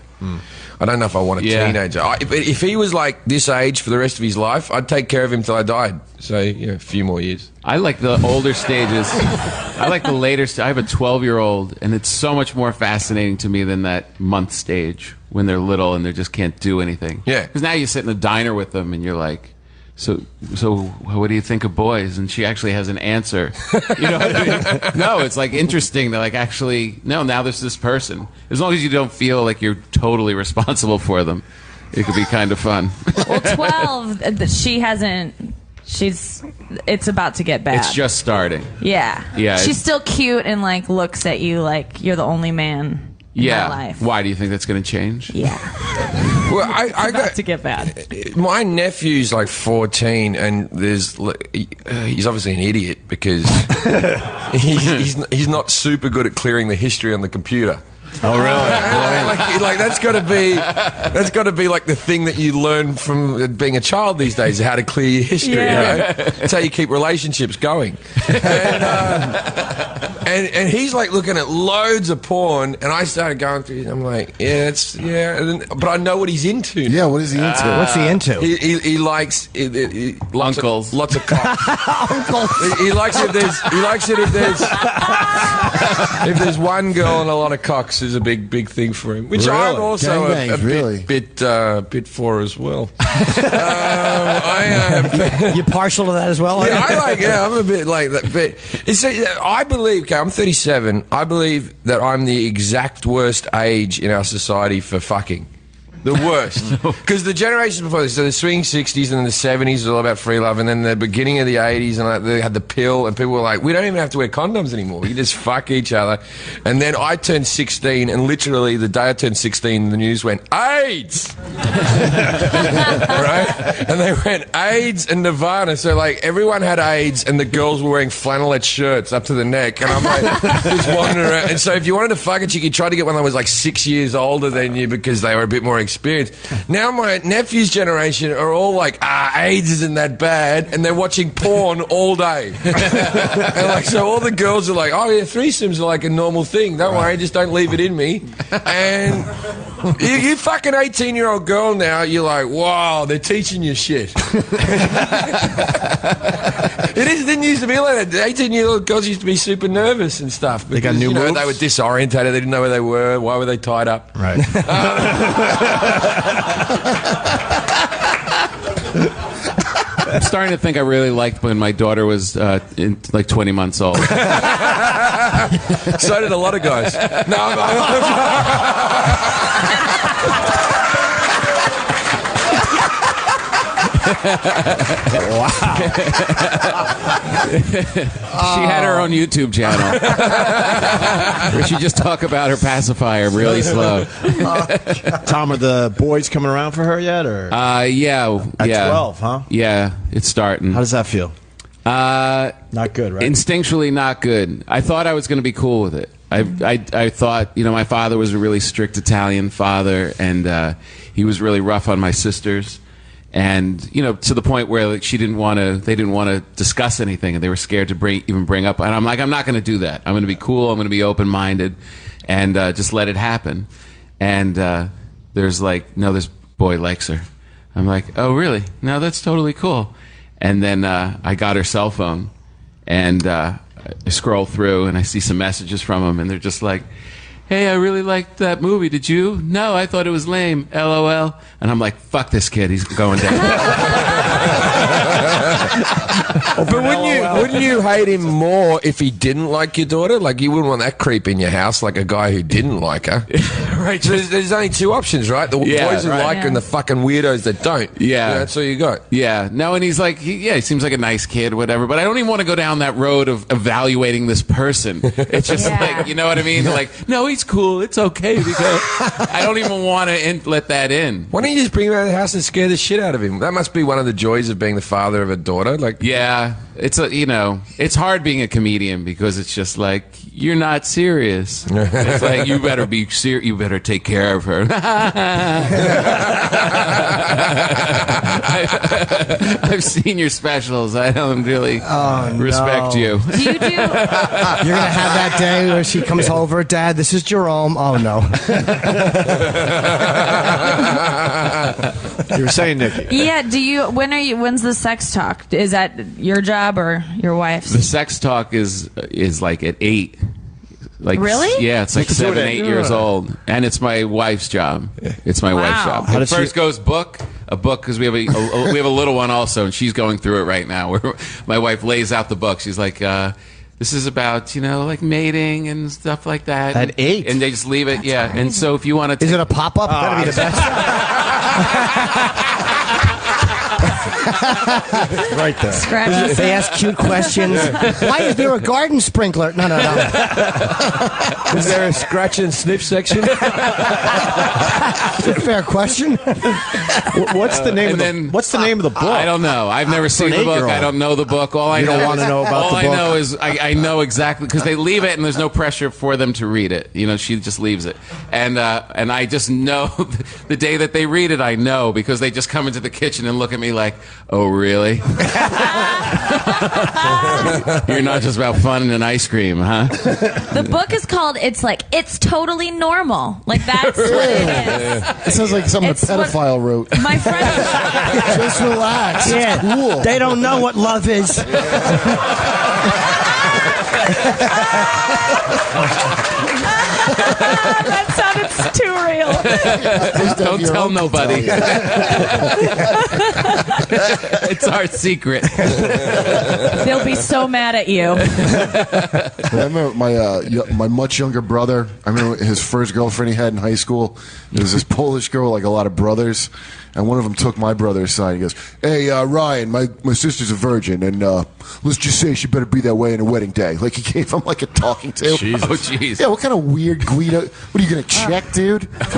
I don't know if I want a teenager. If he was like this age for the rest of his life, I'd take care of him till I died. So, you know, a few more years. I like the older stages. I like the later I have a 12-year-old, and it's so much more fascinating to me than that month stage when they're little and they just can't do anything. Yeah. Because now you sit in a diner with them, and you're like, so what do you think of boys? And she actually has an answer. You know what I mean? No, it's like interesting. They're like, actually, no, now there's this person. As long as you don't feel like you're totally responsible for them, it could be kind of fun. Well, 12, she hasn't... It's about to get bad. It's just starting. Yeah. Yeah. She's still cute and like looks at you like you're the only man in my life. Why do you think that's going to change? Yeah. Well, I got to get bad. My nephew's like 14, and he's obviously an idiot because he's not super good at clearing the history on the computer. Oh, really? Like that's got to be like the thing that you learn from being a child these days, how to clear your history. Yeah. You know? That's how you keep relationships going. And he's like looking at loads of porn, and I started going through. I'm like, but I know what he's into. Yeah, what is he into? What's he into? He likes lots Uncles. lots of cock. Uncles. He likes it if there's one girl and a lot of cocks is a big thing for him, which I'm also a bit for as well. You partial to that as well? I'm a bit like that. But I believe, I'm 37. I believe that I'm the exact worst age in our society for fucking. The worst. Because the generations before this, so the swing 60s and then the 70s was all about free love, and then the beginning of the 80s, and they had the pill, and people were like, we don't even have to wear condoms anymore. We can just fuck each other. And then I turned 16, and literally the day I turned 16, the news went, AIDS! Right? And they went, AIDS and Nirvana. So, like, everyone had AIDS, and the girls were wearing flannelette shirts up to the neck, and I'm like, just wandering around. And so if you wanted to fuck a chick, you tried to get one that was like 6 years older than you because they were a bit more experienced. Now my nephew's generation are all like, AIDS isn't that bad, and they're watching porn all day. And like, so all the girls are like, oh yeah, threesomes are like a normal thing. Don't worry, just don't leave it in me. And you fucking 18-year-old girl now, you're like, wow, they're teaching you shit. It didn't used to be like that. The 18-year-old girls used to be super nervous and stuff. Because, they got new moves? They were disorientated. They didn't know where they were. Why were they tied up? Right. I'm starting to think I really liked when my daughter was like 20 months old. So did a lot of guys. No, Wow. She had her own YouTube channel where she just talk about her pacifier really slow. Tom, are the boys coming around for her yet? Or yeah. At 12, huh? Yeah, it's starting. How does that feel? Not good, right? Instinctually not good. I thought I was going to be cool with it. I thought, my father was a really strict Italian father, and he was really rough on my sisters. And to the point where like they didn't want to discuss anything, and they were scared to bring up. And I'm like, I'm not going to do that. I'm going to be cool. I'm going to be open minded, and just let it happen. And there's like, no, this boy likes her. I'm like, oh really? No, that's totally cool. And then I got her cell phone, and I scroll through, and I see some messages from him, and they're just like, hey, I really liked that movie. Did you? No, I thought it was lame. LOL. And I'm like, fuck this kid. He's going down. But wouldn't you hate him more if he didn't like your daughter? Like, you wouldn't want that creep in your house, like a guy who didn't like her. Right. So there's only two options, right? The boys who like her and the fucking weirdos that don't. Yeah. That's all you got. Yeah. No, and he's like, he seems like a nice kid, whatever. But I don't even want to go down that road of evaluating this person. It's just like, you know what I mean? Like, no, he's cool. It's okay, because I don't even want to let that in. Why don't you just bring him out of the house and scare the shit out of him? That must be one of the joys of being the father of a daughter. Like, yeah, it's it's hard being a comedian because it's just like, you're not serious. It's like, you better be serious. You better take care of her. I've seen your specials. I don't really respect you. Do you do? You're gonna have that day where she comes over, Dad. This is Jerome. Oh no. You were saying, Nikki. Yeah. Do you? When's the sex talk? Is that your job or your wife's? The sex talk is like at 8. Like, really? Yeah, it's like 7, 8 years old, and it's my wife's job. It's my wife's job. How does first goes a book because we have a little one also, and she's going through it right now. Where my wife lays out the book. She's like, this is about like mating and stuff like that. At 8, and they just leave it. Yeah, and so if you want to, is it a pop up? That'd be the best. Right there. Scratches. They ask cute questions. Why is there a garden sprinkler? No. Is there a scratch and sniff section? It's a fair question. What's the name of the book? I don't know. I've never seen the book. I don't know the book. All I don't want to know about the book. All I know is I know exactly because they leave it and there's no pressure for them to read it. You know, she just leaves it, and I just know the day that they read it, I know because they just come into the kitchen and look at me like, "Oh, really? You're not just about fun and ice cream, huh?" The book is called It's Totally Normal. Like, that's what it is. It sounds like something a It's what- pedophile wrote. My friend. Just relax. Yeah, It's cool. they don't know what love is. That sounded too real. Don't tell nobody. It's our secret. They'll be so mad at you. I remember my much younger brother. I remember his first girlfriend he had in high school. There was this Polish girl, like a lot of brothers, and one of them took my brother aside. He goes, "Hey, Ryan, my sister's a virgin, and let's just say she better be that way on her wedding day." Like he gave him like a talking to. Jesus. Oh, jeez. Yeah, what kind of weird Guido? What are you gonna check, dude? Like,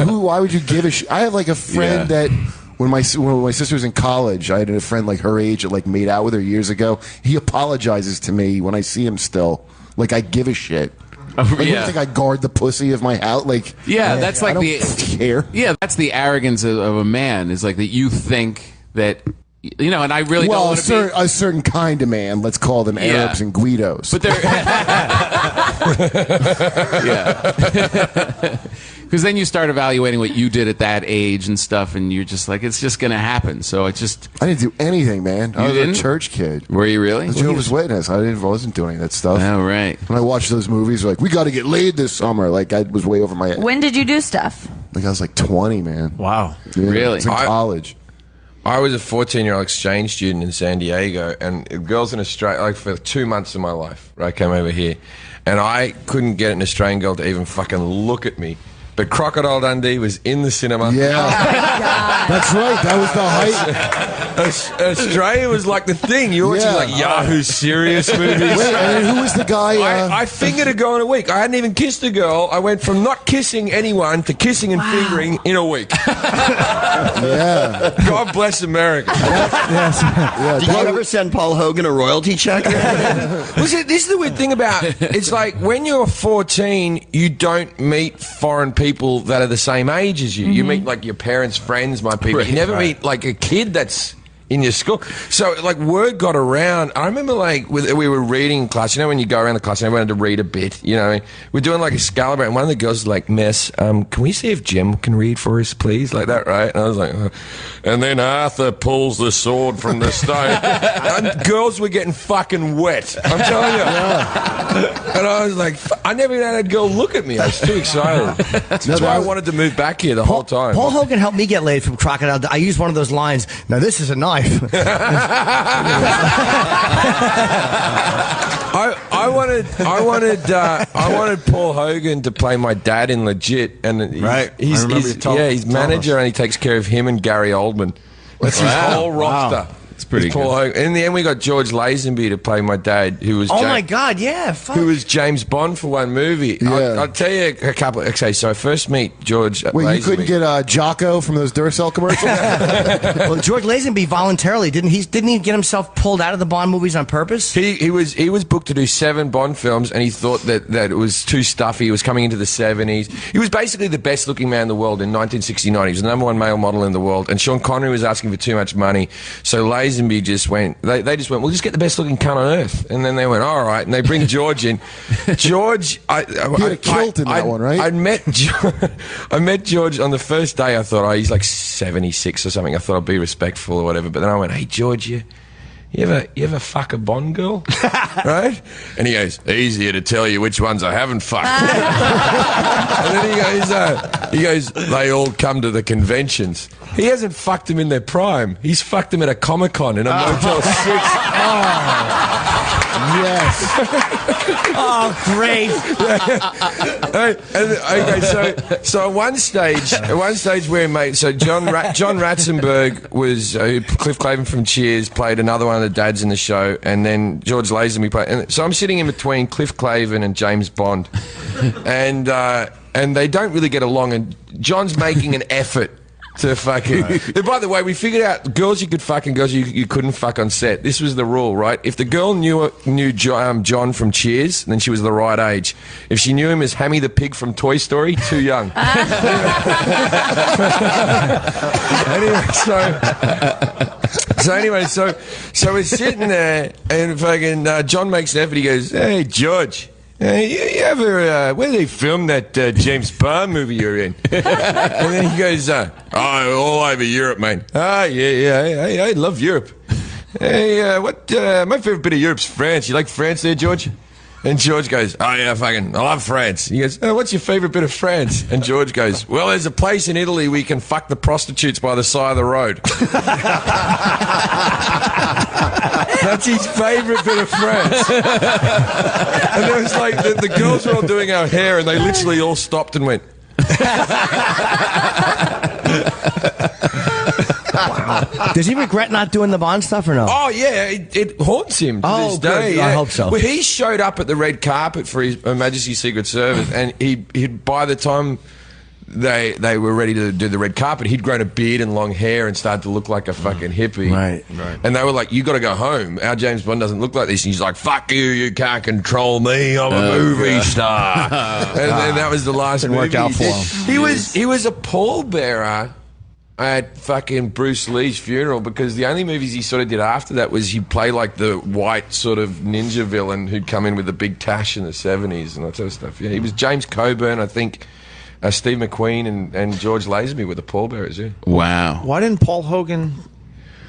why would you give a shit? I have like a friend that. When my sister was in college, I had a friend like her age that like made out with her years ago. He apologizes to me when I see him still. Like I give a shit. Like, you think I guard the pussy of my house? Like that's like I don't care. Yeah, that's the arrogance of a man. Is like that you think that and I really don't want to be a certain kind of man. Let's call them Arabs and Guidos. But they're because then you start evaluating what you did at that age and stuff, and you're just like, it's just going to happen. So I didn't do anything, man. I was a church kid. Were you really? I was Jehovah's Witness. I wasn't doing any of that stuff. Oh, right. When I watched those movies, like, we got to get laid this summer. Like, I was way over my head. When did you do stuff? Like, I was like 20, man. Wow. Yeah, Really? I was in college. I was a 14-year-old exchange student in San Diego, and girls in Australia, like for 2 months of my life, I came over here, and I couldn't get an Australian girl to even fucking look at me. But Crocodile Dundee was in the cinema. Yeah. That's right. That was the height. Australia was like the thing. You were watching like Yahoo serious movies. Wait, and who was the guy? I fingered a girl in a week. I hadn't even kissed a girl. I went from not kissing anyone to kissing and fingering in a week. Yeah. God bless America. Did you ever send Paul Hogan a royalty check? Well, see, this is the weird thing about it. It's like when you're 14, you don't meet foreign people that are the same age as you. You meet like your parents' friends, my people. You never meet like a kid that's in your school. So like word got around. I remember like we were reading class. You know when you go around the class and everyone had to read a bit. You know, we're doing like a Excalibur, and one of the girls was like, "Miss, can we see if Jim can read for us, please?" Like that, right? And I was like, and then Arthur pulls the sword from the stone. And girls were getting fucking wet. I'm telling you. And I was like, I never even had a girl look at me. I was too excited. That's why I wanted to move back here the whole time. Paul Hogan helped me get laid from Crocodile. I used one of those lines. Now this is a knife. I wanted Paul Hogan to play my dad in Legit, and he's manager, and he takes care of him and Gary Oldman. That's his whole roster. It's pretty Paul good. Hogan. In the end, we got George Lazenby to play my dad, who was my God, yeah, fuck. who was James Bond for one movie. Yeah. I'll tell you a couple. Okay, so I first meet George. Wait, Lazenby. you couldn't get Jocko from those Duracell commercials? Well, George Lazenby voluntarily didn't he get himself pulled out of the Bond movies on purpose? He was booked to do 7 Bond films, and he thought that it was too stuffy. He was coming into the 70s. He was basically the best looking man in the world in 1969. He was the #1 male model in the world, and Sean Connery was asking for too much money. So Lazenby just went. They just went, we'll just get the best looking cunt on earth. And then they went, all right. And they bring George in. George, He had a kilt in that one, right? I met George on the first day. I thought, he's like 76 or something. I thought I'd be respectful or whatever. But then I went, hey, George, you You ever fuck a Bond girl? Right? And he goes, easier to tell you which ones I haven't fucked. And then he goes, they all come to the conventions. He hasn't fucked them in their prime. He's fucked them at a Comic-Con in a Motel 6. Yes. Oh, great. So at one stage where John Ratzenberg was Cliff Clavin from Cheers played another one of the dads in the show, and then George Lazenby played. And so I'm sitting in between Cliff Clavin and James Bond, and they don't really get along. And John's making an effort to fucking. And by the way, we figured out girls you could fuck and girls you couldn't fuck on set. This was the rule, right? If the girl knew John from Cheers, then she was the right age. If she knew him as Hammy the Pig from Toy Story, too young. Anyway, so we're sitting there, and fucking John makes an effort. He goes, "Hey, George. You ever, where they filmed that James Bond movie you're in?" And then he goes, all over Europe, mate. I love Europe. Hey, my favorite bit of Europe's France. You like France there, George? And George goes, oh, yeah, I love France. He goes, what's your favorite bit of France? And George goes, well, there's a place in Italy where you can fuck the prostitutes by the side of the road. That's his favorite bit of France. And it was like the girls were all doing our hair, and they literally all stopped and went. Wow. Does he regret not doing the Bond stuff or no? Oh, yeah, it haunts him to this day. Good. Yeah. I hope so. Well, he showed up at the red carpet for His Majesty's Secret Service, and he'd by the time they were ready to do the red carpet, he'd grown a beard and long hair and started to look like a fucking hippie. Right. And they were like, you got to go home. Our James Bond doesn't look like this. And he's like, fuck you, you can't control me. I'm a movie star. And that was the last Didn't movie work out he for did. him. He was a pallbearer at fucking Bruce Lee's funeral, because the only movies he sort of did after that was he'd play like the white sort of ninja villain who'd come in with a big tash in the 70s and that sort of stuff. Yeah, he was James Coburn, I think. Steve McQueen and George Lazenby were the pallbearers, yeah. Wow. Why didn't Paul Hogan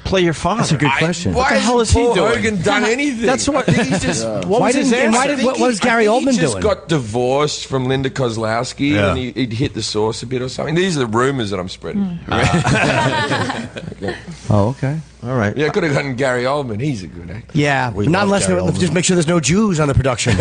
play your father? That's a good question. What the hell is Paul he doing? Hogan done anything? That's what he's just. What Why was his didn't- answer? what was Gary Oldman He just doing? got divorced from Linda Kozlowski, Yeah. and he'd hit the sauce a bit or something. These are the rumors that I'm spreading. Oh, okay. All right. Yeah, I could have gotten Gary Oldman. He's a good actor. Yeah, We not love unless Gary Oldman. just make sure there's no Jews on the production.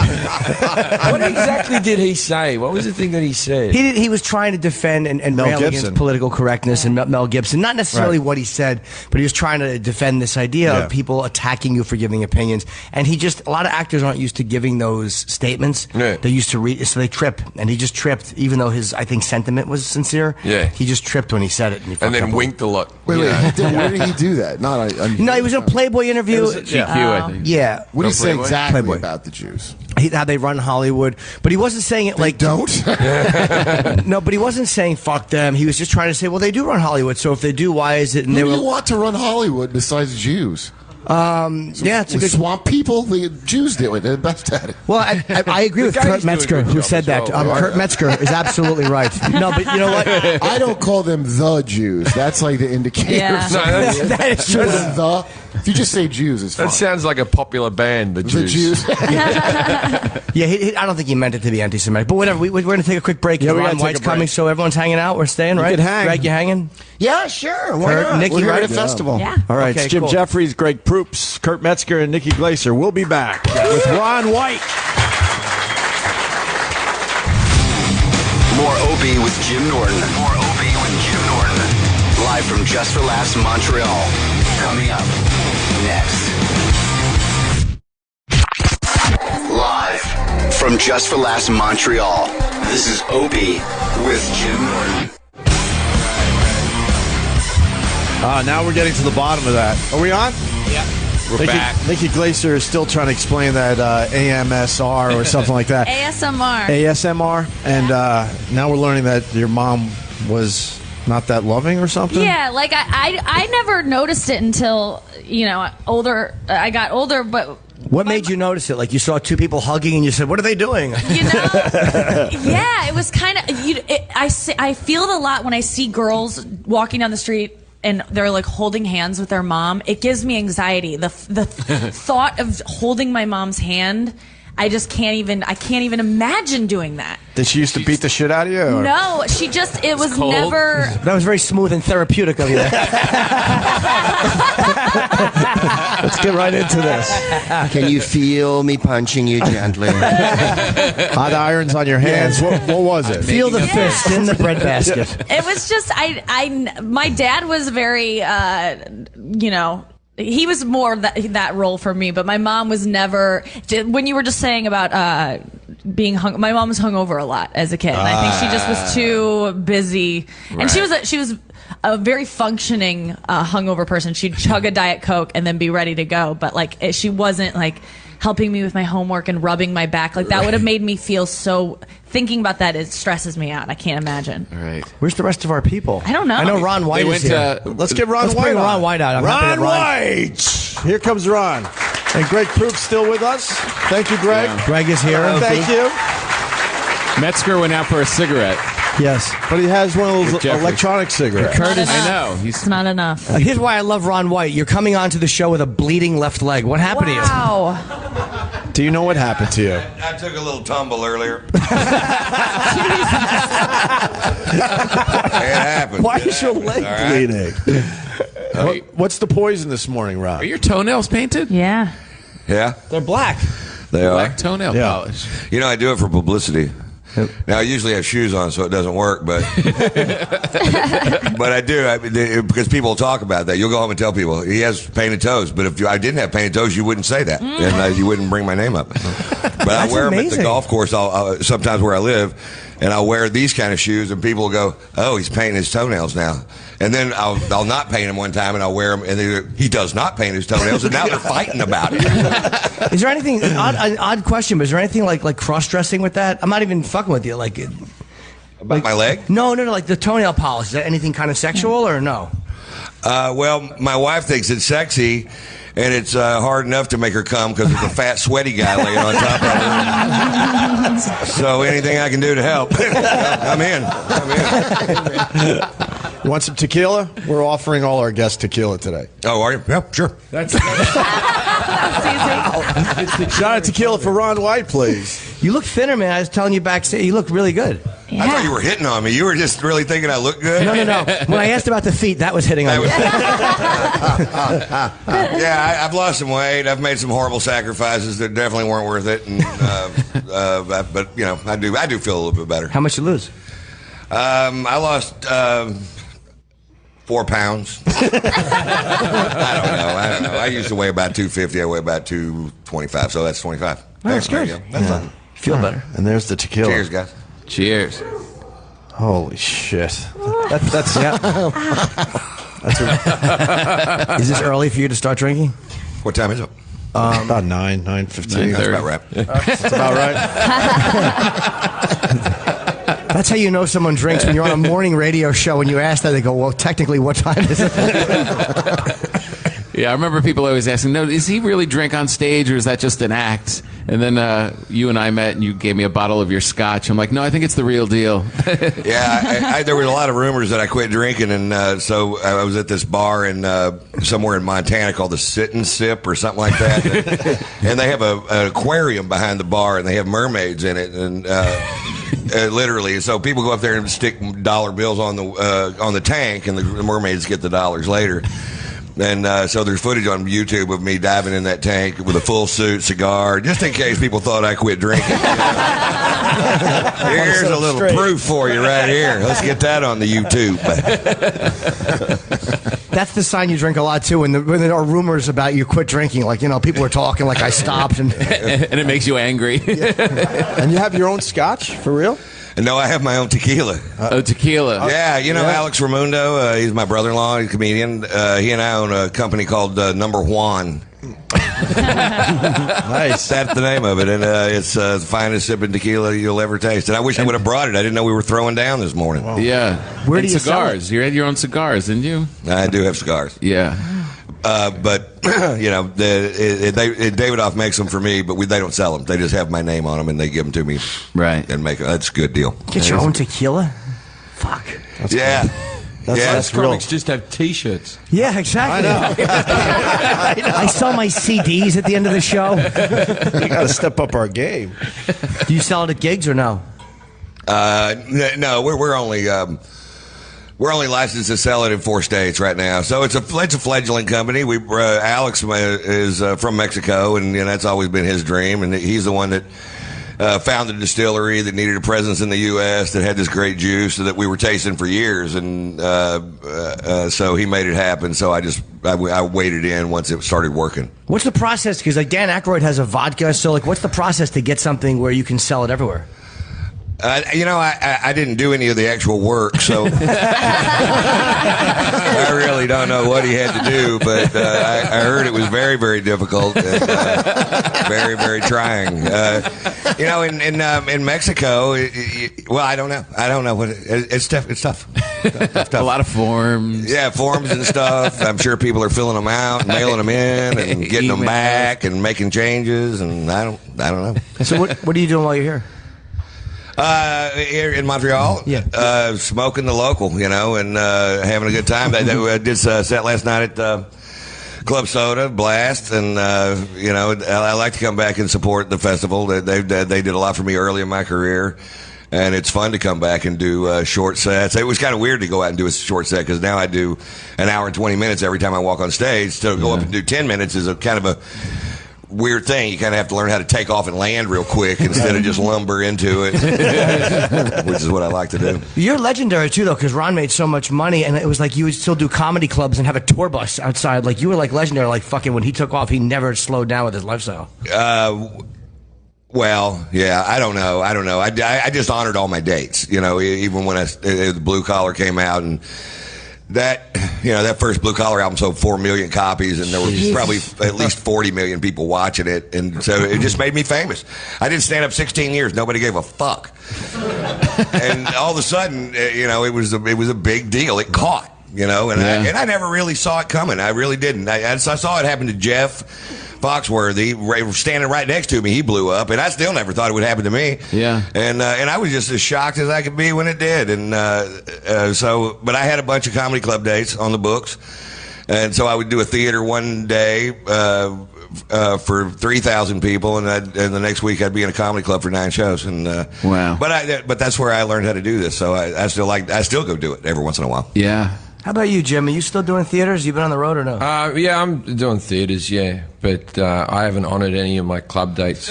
What exactly did he say? What was the thing that he said? He was trying to defend and Mel rail Gibson. against political correctness and Mel Gibson. Not necessarily Right. what he said, but he was trying to defend this idea Yeah. of people attacking you for giving opinions. And a lot of actors aren't used to giving those statements. Yeah. They used to read, so they trip. And he just tripped, even though his, I think, sentiment was sincere. Yeah. He just tripped when he said it. And then winked a lot. Wait, you know. wait. Where did he do that? No, he was in a Playboy interview. GQ, I think. Yeah. What did he say Playboy? exactly Playboy. about the Jews? How they run Hollywood, but he wasn't saying it like Don't. no, but he wasn't saying fuck them. He was just trying to say, well, they do run Hollywood, so if they do, why is it? And Who they do you were, want to run Hollywood besides Jews? yeah, it's a good. Swamp people. The Jews do it. They're the best at it. Well, I agree with guy's Kurt doing a Metzger, good who job said as that. well, right? Kurt Metzger is absolutely right. No, but you know what? I don't call them the Jews. That's like the indicator. Yeah. Of something. No, that's- That is true. The. If you just say Jews, it's fine. That sounds like a popular band, the The Jews. Jews. Yeah, I don't think he meant it to be anti-Semitic. But whatever, we're going to take a quick break. Yeah, we Ron gotta take White's a break. coming, so everyone's hanging out. We're staying, right? can hang. Greg, you hanging? Yeah, sure. Why Kurt, not? Nikki, We're here right? at a festival. Yeah. All right, Okay, it's Jim cool. Jefferies, Greg Proops, Kurt Metzger, and Nikki Glaser. We'll be back with Ron White. More Opie with Jim Norton. More Opie with Jim Norton. Live from Just for Laughs Montreal. Coming up next. Live from Just for Laughs Montreal. This is Opie with Jim Norton. Now we're getting to the bottom of that. Are we on? Yeah. We're back. Nikki Glaser is still trying to explain that AMSR or something like that. ASMR. ASMR. And now we're learning that your mom was not that loving or something? Yeah, like I never noticed it until, older. I got older, but What made you notice it? Like you saw two people hugging and you said, what are they doing? yeah, it was kind of. I feel it a lot when I see girls walking down the street and they're like holding hands with their mom, it gives me anxiety. The thought of holding my mom's hand, I can't even imagine doing that. Did she used to beat the shit out of you? Or? No, it was cold. never. That was very smooth and therapeutic of you there. Let's get right into this. Can you feel me punching you gently? Hot irons on your hands. What was it? Feel the fist in the breadbasket. It was just my dad was very he was more that role for me, but my mom was never. When you were just saying about being my mom was hungover a lot as a kid, and I think she just was too busy. Right. And she was a very functioning hungover person. She'd chug a Diet Coke and then be ready to go, but like she wasn't like helping me with my homework and rubbing my back. Like that would have made me feel so. Thinking about that, it stresses me out. I can't imagine. All right. Where's the rest of our people? I don't know. I know Ron White is here. Let's get Ron White. Let's bring Ron White out. Ron White. Here comes Ron. And Greg Proops still with us. Thank you, Greg. Yeah. Greg is here. Thank you. Metzger went out for a cigarette. Yes. But he has one of those electronic cigarettes. Curtis, I know. It's not enough. Here's why I love Ron White. You're coming onto the show with a bleeding left leg. What happened to you? Wow. Do you know what happened to you? I took a little tumble earlier. It happened. Why is your leg bleeding? What's the poison this morning, Rob? Are your toenails painted? Yeah. Yeah? They're black. They are. Black toenail polish. You know, I do it for publicity. Now, I usually have shoes on, so it doesn't work, but but I do because people talk about that. You'll go home and tell people he has painted toes, but if I didn't have painted toes, you wouldn't say that, and you wouldn't bring my name up. But I wear them at the golf course sometimes where I live, and I'll wear these kind of shoes, and people will go, "Oh, he's painting his toenails now." And then I'll not paint them one time, and I'll wear them, and he does not paint his toenails, and now they're fighting about it. Is there anything an odd question? But is there anything like cross dressing with that? I'm not even fucking with you. Like about my leg? No, like the toenail polish. Is that anything kind of sexual or no? Well, my wife thinks it's sexy, and it's hard enough to make her come because there's a fat, sweaty guy laying on top of her. So anything I can do to help, I'm in. You want some tequila? We're offering all our guests tequila today. Oh, are you? Yep, sure. That's easy. Shot of tequila for Ron White, please. You look thinner, man. I was telling you backstage. You look really good. Yeah. I thought you were hitting on me. You were just really thinking I looked good? No. When I asked about the feet, that was hitting on you. Yeah, I've lost some weight. I've made some horrible sacrifices that definitely weren't worth it. And, but, you know, I do feel a little bit better. How much you lose? I lost 4 pounds. I don't know. I used to weigh about 250. I weigh about 225, so that's 25. That's good. That's fine. Feel better. And there's the tequila. Cheers, guys. Cheers. Holy shit. That's yeah. Is this early for you to start drinking? What time is it? About 9:15. That's about right. That's about right. That's how you know someone drinks when you're on a morning radio show and you ask that. They go, "Well, technically, what time is it?" Yeah, I remember people always asking, "No, is he really drink on stage, or is that just an act?" And then you and I met, and you gave me a bottle of your scotch. I'm like, "No, I think it's the real deal." Yeah, there were a lot of rumors that I quit drinking, and so I was at this bar in somewhere in Montana called the Sit and Sip or something like that, and they have an aquarium behind the bar, and they have mermaids in it, and literally, so people go up there and stick dollar bills on the tank, and the mermaids get the dollars later. And so there's footage on YouTube of me diving in that tank with a full suit, cigar, just in case people thought I quit drinking. Here's a little proof for you right here. Let's get that on the YouTube. That's the sign you drink a lot, too, when there are rumors about you quit drinking. Like, you know, people are talking like I stopped. And it makes you angry. And you have your own scotch, for real? No, I have my own tequila. Tequila. Yeah, you know Alex Raimundo. He's my brother-in-law. He's a comedian. He and I own a company called Number Juan. Nice. That's the name of it, and it's the finest sipping tequila you'll ever taste. And I wish I would have brought it. I didn't know we were throwing down this morning. Whoa. Yeah. Where do you cigars? sell it? You had your own cigars, didn't you? I do have cigars. Yeah. But you know, Davidoff makes them for me, but they don't sell them. They just have my name on them, and they give them to me. Right. And make them. That's a good deal. Get your own tequila? Fuck. Yeah. Most comics just have T-shirts. Yeah, exactly. I know. I sell my CDs at the end of the show. You got to step up our game. Do you sell it at gigs or no? No, we're only licensed to sell it in 4 states right now. So it's a fledgling company. Alex is from Mexico, and that's always been his dream. And he's the one that founded a distillery that needed a presence in the U.S. that had this great juice that we were tasting for years. And so he made it happen. So I waded in once it started working. What's the process? Because like Dan Aykroyd has a vodka. So like, what's the process to get something where you can sell it everywhere? I didn't do any of the actual work, so I really don't know what he had to do, but I heard it was very, very difficult and very, very trying. In Mexico, I don't know. I don't know what it's tough. It's tough. A lot of forms. Yeah, forms and stuff. I'm sure people are filling them out, and mailing them in, and getting them back, and making changes, and I don't know. So what are you doing while you're here? Here in Montreal, smoking the local, and having a good time. I did set last night at Club Soda, blast, and I like to come back and support the festival. They did a lot for me early in my career, and it's fun to come back and do short sets. It was kind of weird to go out and do a short set because now I do an hour and 20 minutes every time I walk on stage. To go up and do 10 minutes is a kind of a weird thing. You kind of have to learn how to take off and land real quick instead of just lumber into it, which is what I like to do. You're legendary too, though, because Ron made so much money, and it was like you would still do comedy clubs and have a tour bus outside. Like you were like legendary. Like fucking when he took off, he never slowed down with his lifestyle. Well, yeah, I don't know. I just honored all my dates. Even when the Blue Collar came out and. That first Blue Collar album sold 4 million copies, and there were probably at least 40 million people watching it, and so it just made me famous. I did stand up 16 years; nobody gave a fuck, and all of a sudden, it was a big deal. It caught, and I never really saw it coming. I really didn't. I saw it happen to Jeff Foxworthy, standing right next to me. He blew up, and I still never thought it would happen to me. Yeah, and I was just as shocked as I could be when it did. And but I had a bunch of comedy club dates on the books, and so I would do a theater one day for 3,000 people, and the next week I'd be in a comedy club for 9 shows. And wow! But that's where I learned how to do this. So I still go do it every once in a while. Yeah. How about you, Jim? Are you still doing theaters? You been on the road or no? Yeah, I'm doing theaters, yeah, but I haven't honoured any of my club dates.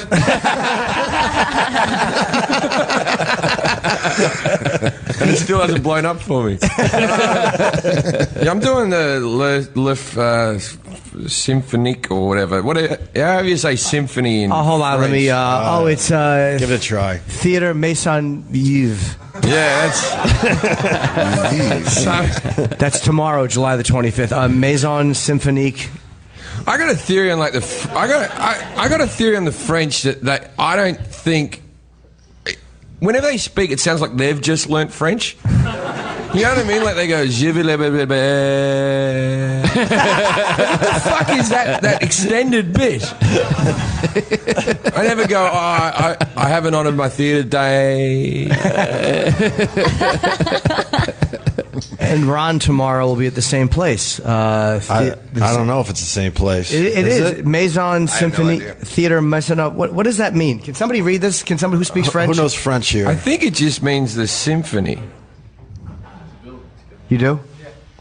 And it still hasn't blown up for me. Yeah, I'm doing the Symphonique or whatever. How do you say symphony in hold on, French? let me. It's give it a try. Theater Maison Yves. Yeah, that's tomorrow, July the 25th. Maison Symphonique. I got a theory on I got a theory on the French that I don't think. Whenever they speak, it sounds like they've just learnt French. You know what I mean? Like they go, je vais what the fuck is that extended bit? I never go, I haven't honoured my theatre day. And Ron tomorrow will be at the same place. I don't know if it's the same place. It is. Maison Symphony Theater Maison. What does that mean? Can somebody read this? Can somebody who speaks French? Who knows French here? I think it just means the symphony. You do?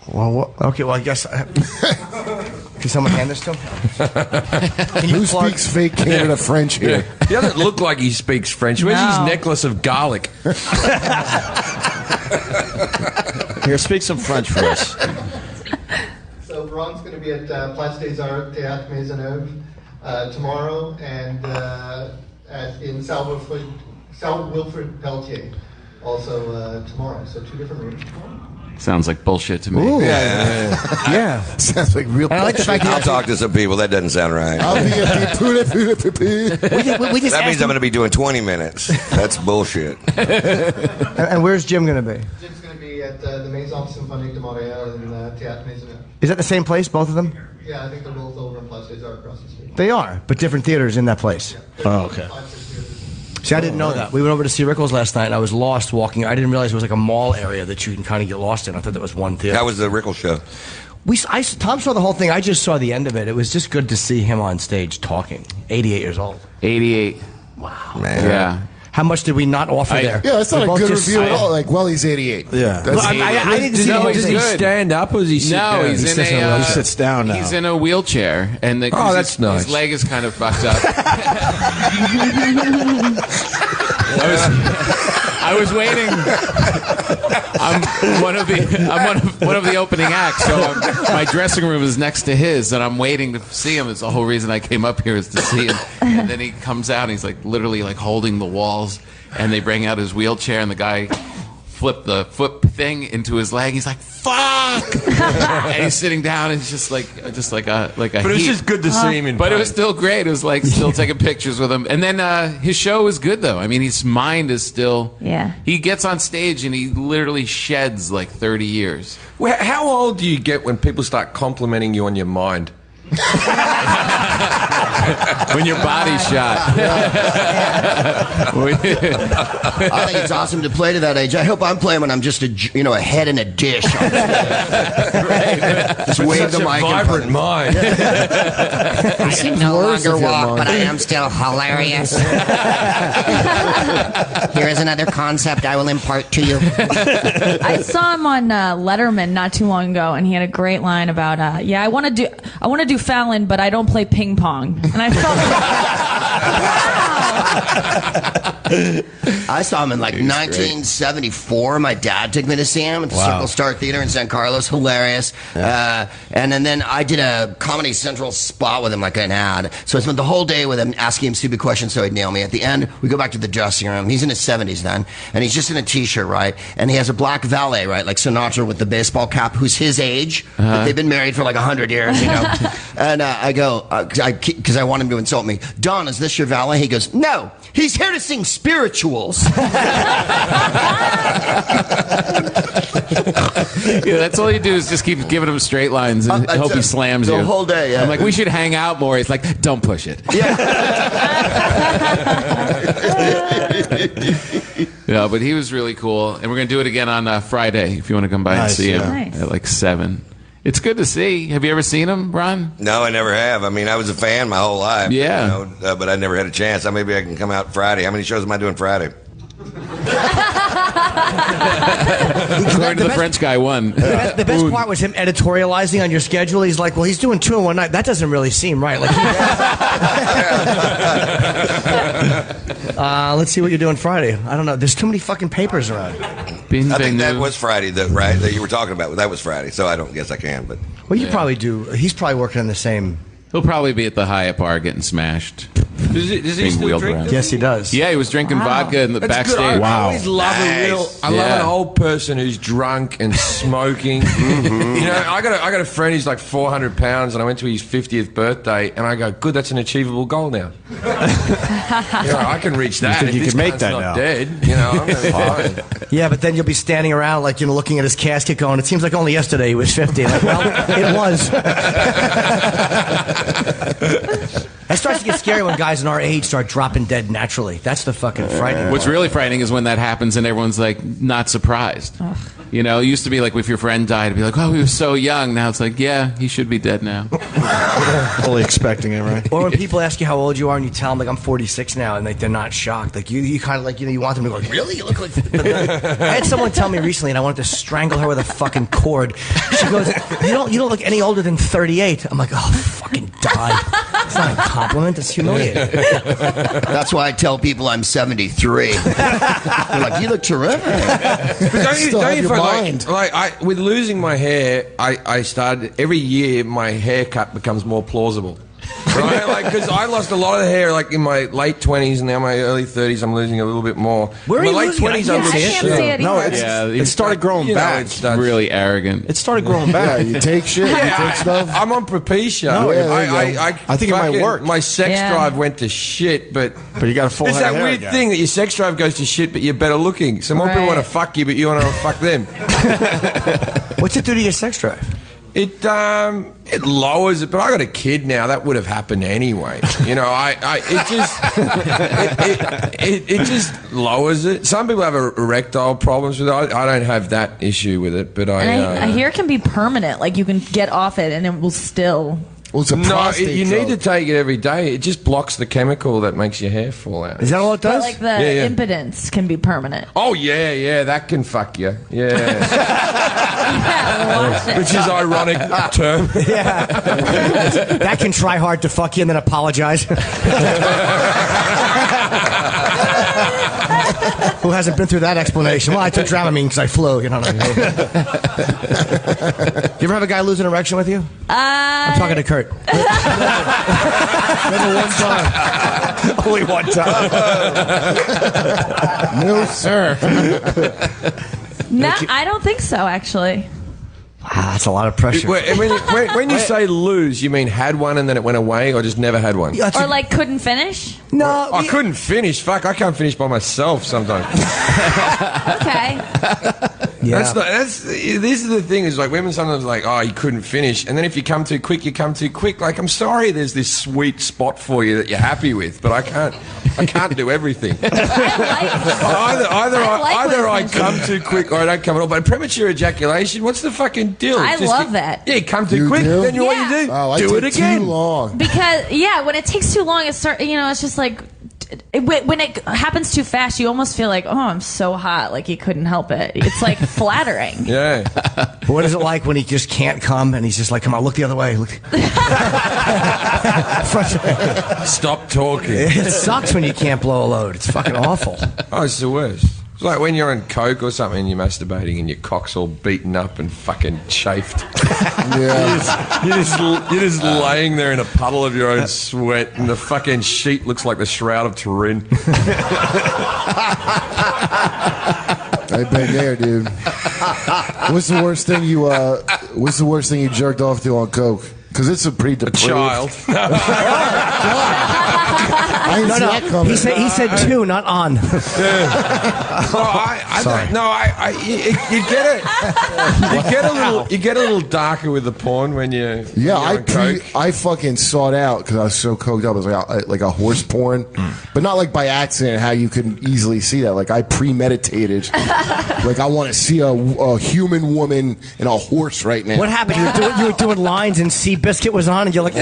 Well, okay. Well, I guess. Can someone hand this to him? Who speaks fake Canada French here? He doesn't look like he speaks French. Where's his necklace of garlic? Here, speak some French for us. So Ron's going to be at Place des Arts Théâtre Maisonneuve tomorrow, and in Salle Wilfrid Pelletier also tomorrow. So 2 different rooms tomorrow. Sounds like bullshit to me. Ooh. Yeah. Sounds like real. I like the fact I'll talk to some people. That doesn't sound right. I'll be at that means I'm going to be doing 20 minutes. That's bullshit. And where's Jim going to be? Jim's going to be at the Maison Symphonique de Montreal in Théâtre Maisonneuve. Is that the same place, both of them? Yeah, I think they're both over in Place des Arts across the street. They are, but different theaters in that place. Yeah. Oh, okay. See, I didn't know that. We went over to see Rickles last night, and I was lost walking. I didn't realize it was like a mall area that you can kind of get lost in. I thought that was one theater. How was the Rickles show? Tom saw the whole thing. I just saw the end of it. It was just good to see him on stage talking. 88 years old. 88. Wow. Man. Yeah. How much did we not offer there? Yeah, that's not a good review at all. Like, well, he's 88. Yeah. Look, I need to see him. Does he stand up or does he sit down? No, he sits down now. He's in a wheelchair, and that's nice. His leg is kind of fucked up. I was waiting. I'm one of the opening acts, so my dressing room is next to his, and I'm waiting to see him. It's the whole reason I came up here is to see him. And then he comes out, and he's like literally like holding the walls, and they bring out his wheelchair, and the guy flipped the foot thing into his leg. He's like, "Fuck!" And he's sitting down, and it's just like a. But it was just good to see him in. But it was still great. It was like still taking pictures with him. And then his show is good though. I mean, his mind is still. Yeah. He gets on stage and he literally sheds like 30 years. Well, how old do you get when people start complimenting you on your mind? When your body's shot. I think it's awesome to play to that age. I hope I'm playing when I'm just a head in a dish. Just wave the mic. Vibrant mind. I can no longer walk, but I am still hilarious. Here is another concept I will impart to you. I saw him on Letterman not too long ago, and he had a great line about, I want to do Fallon, but I don't play ping pong. And I felt I saw him in like 1974. My dad took me to see him at the Circle Star Theater in San Carlos. Hilarious. And then I did a Comedy Central spot with him, like an ad. So I spent the whole day with him asking him stupid questions so he'd nail me. At the end, we go back to the dressing room. He's in his 70s then, and he's just in a T-shirt, right? And he has a black valet, right? Like Sinatra with the baseball cap, who's his age. But they've been married for like 100 years, you know? And I go, because I want him to insult me. Don, is this your valet? He goes, no, he's here to sing spirituals. That's all you do is just keep giving him straight lines and hope he slams you. The whole day, yeah. I'm like, we should hang out more. He's like, don't push it. Yeah, but he was really cool. And we're going to do it again on Friday if you want to come by and see him at like 7. It's good to see. Have you ever seen him, Ron? No, I never have. I mean, I was a fan my whole life. Yeah. But I never had a chance. Maybe I can come out Friday. How many shows am I doing Friday? According to the French guy, one. The best part was him editorializing on your schedule. He's like, well, he's doing 2 in one night. That doesn't really seem right. Like, let's see what you're doing Friday. I don't know. There's too many fucking papers around. I think that was Friday, that you were talking about. That was Friday, so I don't guess I can. But well, you probably do. He's probably working on the same. He'll probably be at the Hyatt bar getting smashed. Does he still drink this? Yes, he does. Yeah, he was drinking vodka in the backstage. Good. I always love I love an old person who's drunk and smoking. You know, I got a friend who's like 400 pounds, and I went to his 50th birthday, and I go, good, that's an achievable goal now. I can reach that. You think you can make that not now? Dead, you know, I'm fine. Yeah, but then you'll be standing around, like, looking at his casket going, it seems like only yesterday he was 50. Like, well, it was. It starts to get scary when guys in our age start dropping dead naturally. That's the fucking frightening What's part. really frightening is when that happens and everyone's like not surprised. Ugh. You know, it used to be like if your friend died, it'd be like, oh, he was so young. Now it's like, yeah, he should be dead now. Fully expecting it, right? Or when people ask you how old you are and you tell them, like, I'm 46 now, and like they're not shocked. Like, you kind of like, you want them to go, like, really? You look like... I had someone tell me recently, and I wanted to strangle her with a fucking cord. She goes, you don't look any older than 38. I'm like, oh, fucking die. It's not a compliment. It's humiliating. That's why I tell people I'm 73. They're like, you look terrific. But don't you find, like, with losing my hair, I started, every year my haircut becomes more plausible. Right? Like, because I lost a lot of hair, like, in my late 20s, and now my early 30s, I'm losing a little bit more. Where are in you my late losing? 20s, I I'm can't see it. No, it started growing back. It's really arrogant. It started growing back. Yeah, you take shit, you take stuff. I'm on Propecia. No, I think it might work. My sex drive went to shit, but you got a full it's head that of hair weird again. thing that your sex drive goes to shit, but you're better looking. So more people want to fuck you, but you want to fuck them. What's it do to your sex drive? It lowers it, but I got a kid now. That would have happened anyway. You know, it just lowers it. Some people have erectile problems with it. I don't have that issue with it, but I hear it can be permanent. Like you can get off it and it will still. Well, it's a prostate you need to take it every day. It just blocks the chemical that makes your hair fall out. Is that all it does? But like the impotence can be permanent. Oh yeah, that can fuck you. Yeah. Yeah, which is ironic term. Yeah. That can try hard to fuck you and then apologize. Who hasn't been through that explanation? Well, I took Dramamine because I flew. You know what I mean? You ever have a guy lose an erection with you? I'm talking to Kurt. Never one time. Only one time. No, sir. No, I don't think so, actually. Wow, that's a lot of pressure. When you say lose, you mean had one and then it went away, or just never had one? Or like couldn't finish? No. I couldn't finish. Fuck, I can't finish by myself sometimes. Okay. Yeah. This is the thing, is like women sometimes like, oh, you couldn't finish, and then if you come too quick, you come too quick. Like, I'm sorry, there's this sweet spot for you that you're happy with, but I can't do everything. Either I come too quick or I don't come at all. But premature ejaculation, what's the fucking deal? I love that. Yeah, come too quick, then what do you do? Oh, I do it take again. Too long. Because when it takes too long, it's just like when it happens too fast, you almost feel like, oh, I'm so hot, like you couldn't help it. It's like flattering. Yeah. But what is it like when he just can't come and he's just like, come on, look the other way. Look. Stop talking. It sucks when you can't blow a load. It's fucking awful. Oh, it's the worst. It's like when you're on coke or something and you're masturbating and your cock's all beaten up and fucking chafed. Yeah. You're just laying there in a puddle of your own sweat and the fucking sheet looks like the Shroud of Turin. I've been there, dude. What's the worst thing you jerked off to on coke? Because it's a pretty depraved. A child. I didn't see that coming. He said two, not on. You get a little darker with the porn when you. Yeah, when you're on coke. I fucking sought out because I was so coked up. It was like a horse porn, but not like by accident. How you could easily see that. Like I premeditated. Like I want to see a human woman and a horse right now. What happened? You were doing lines and Seabiscuit was on, and you're like,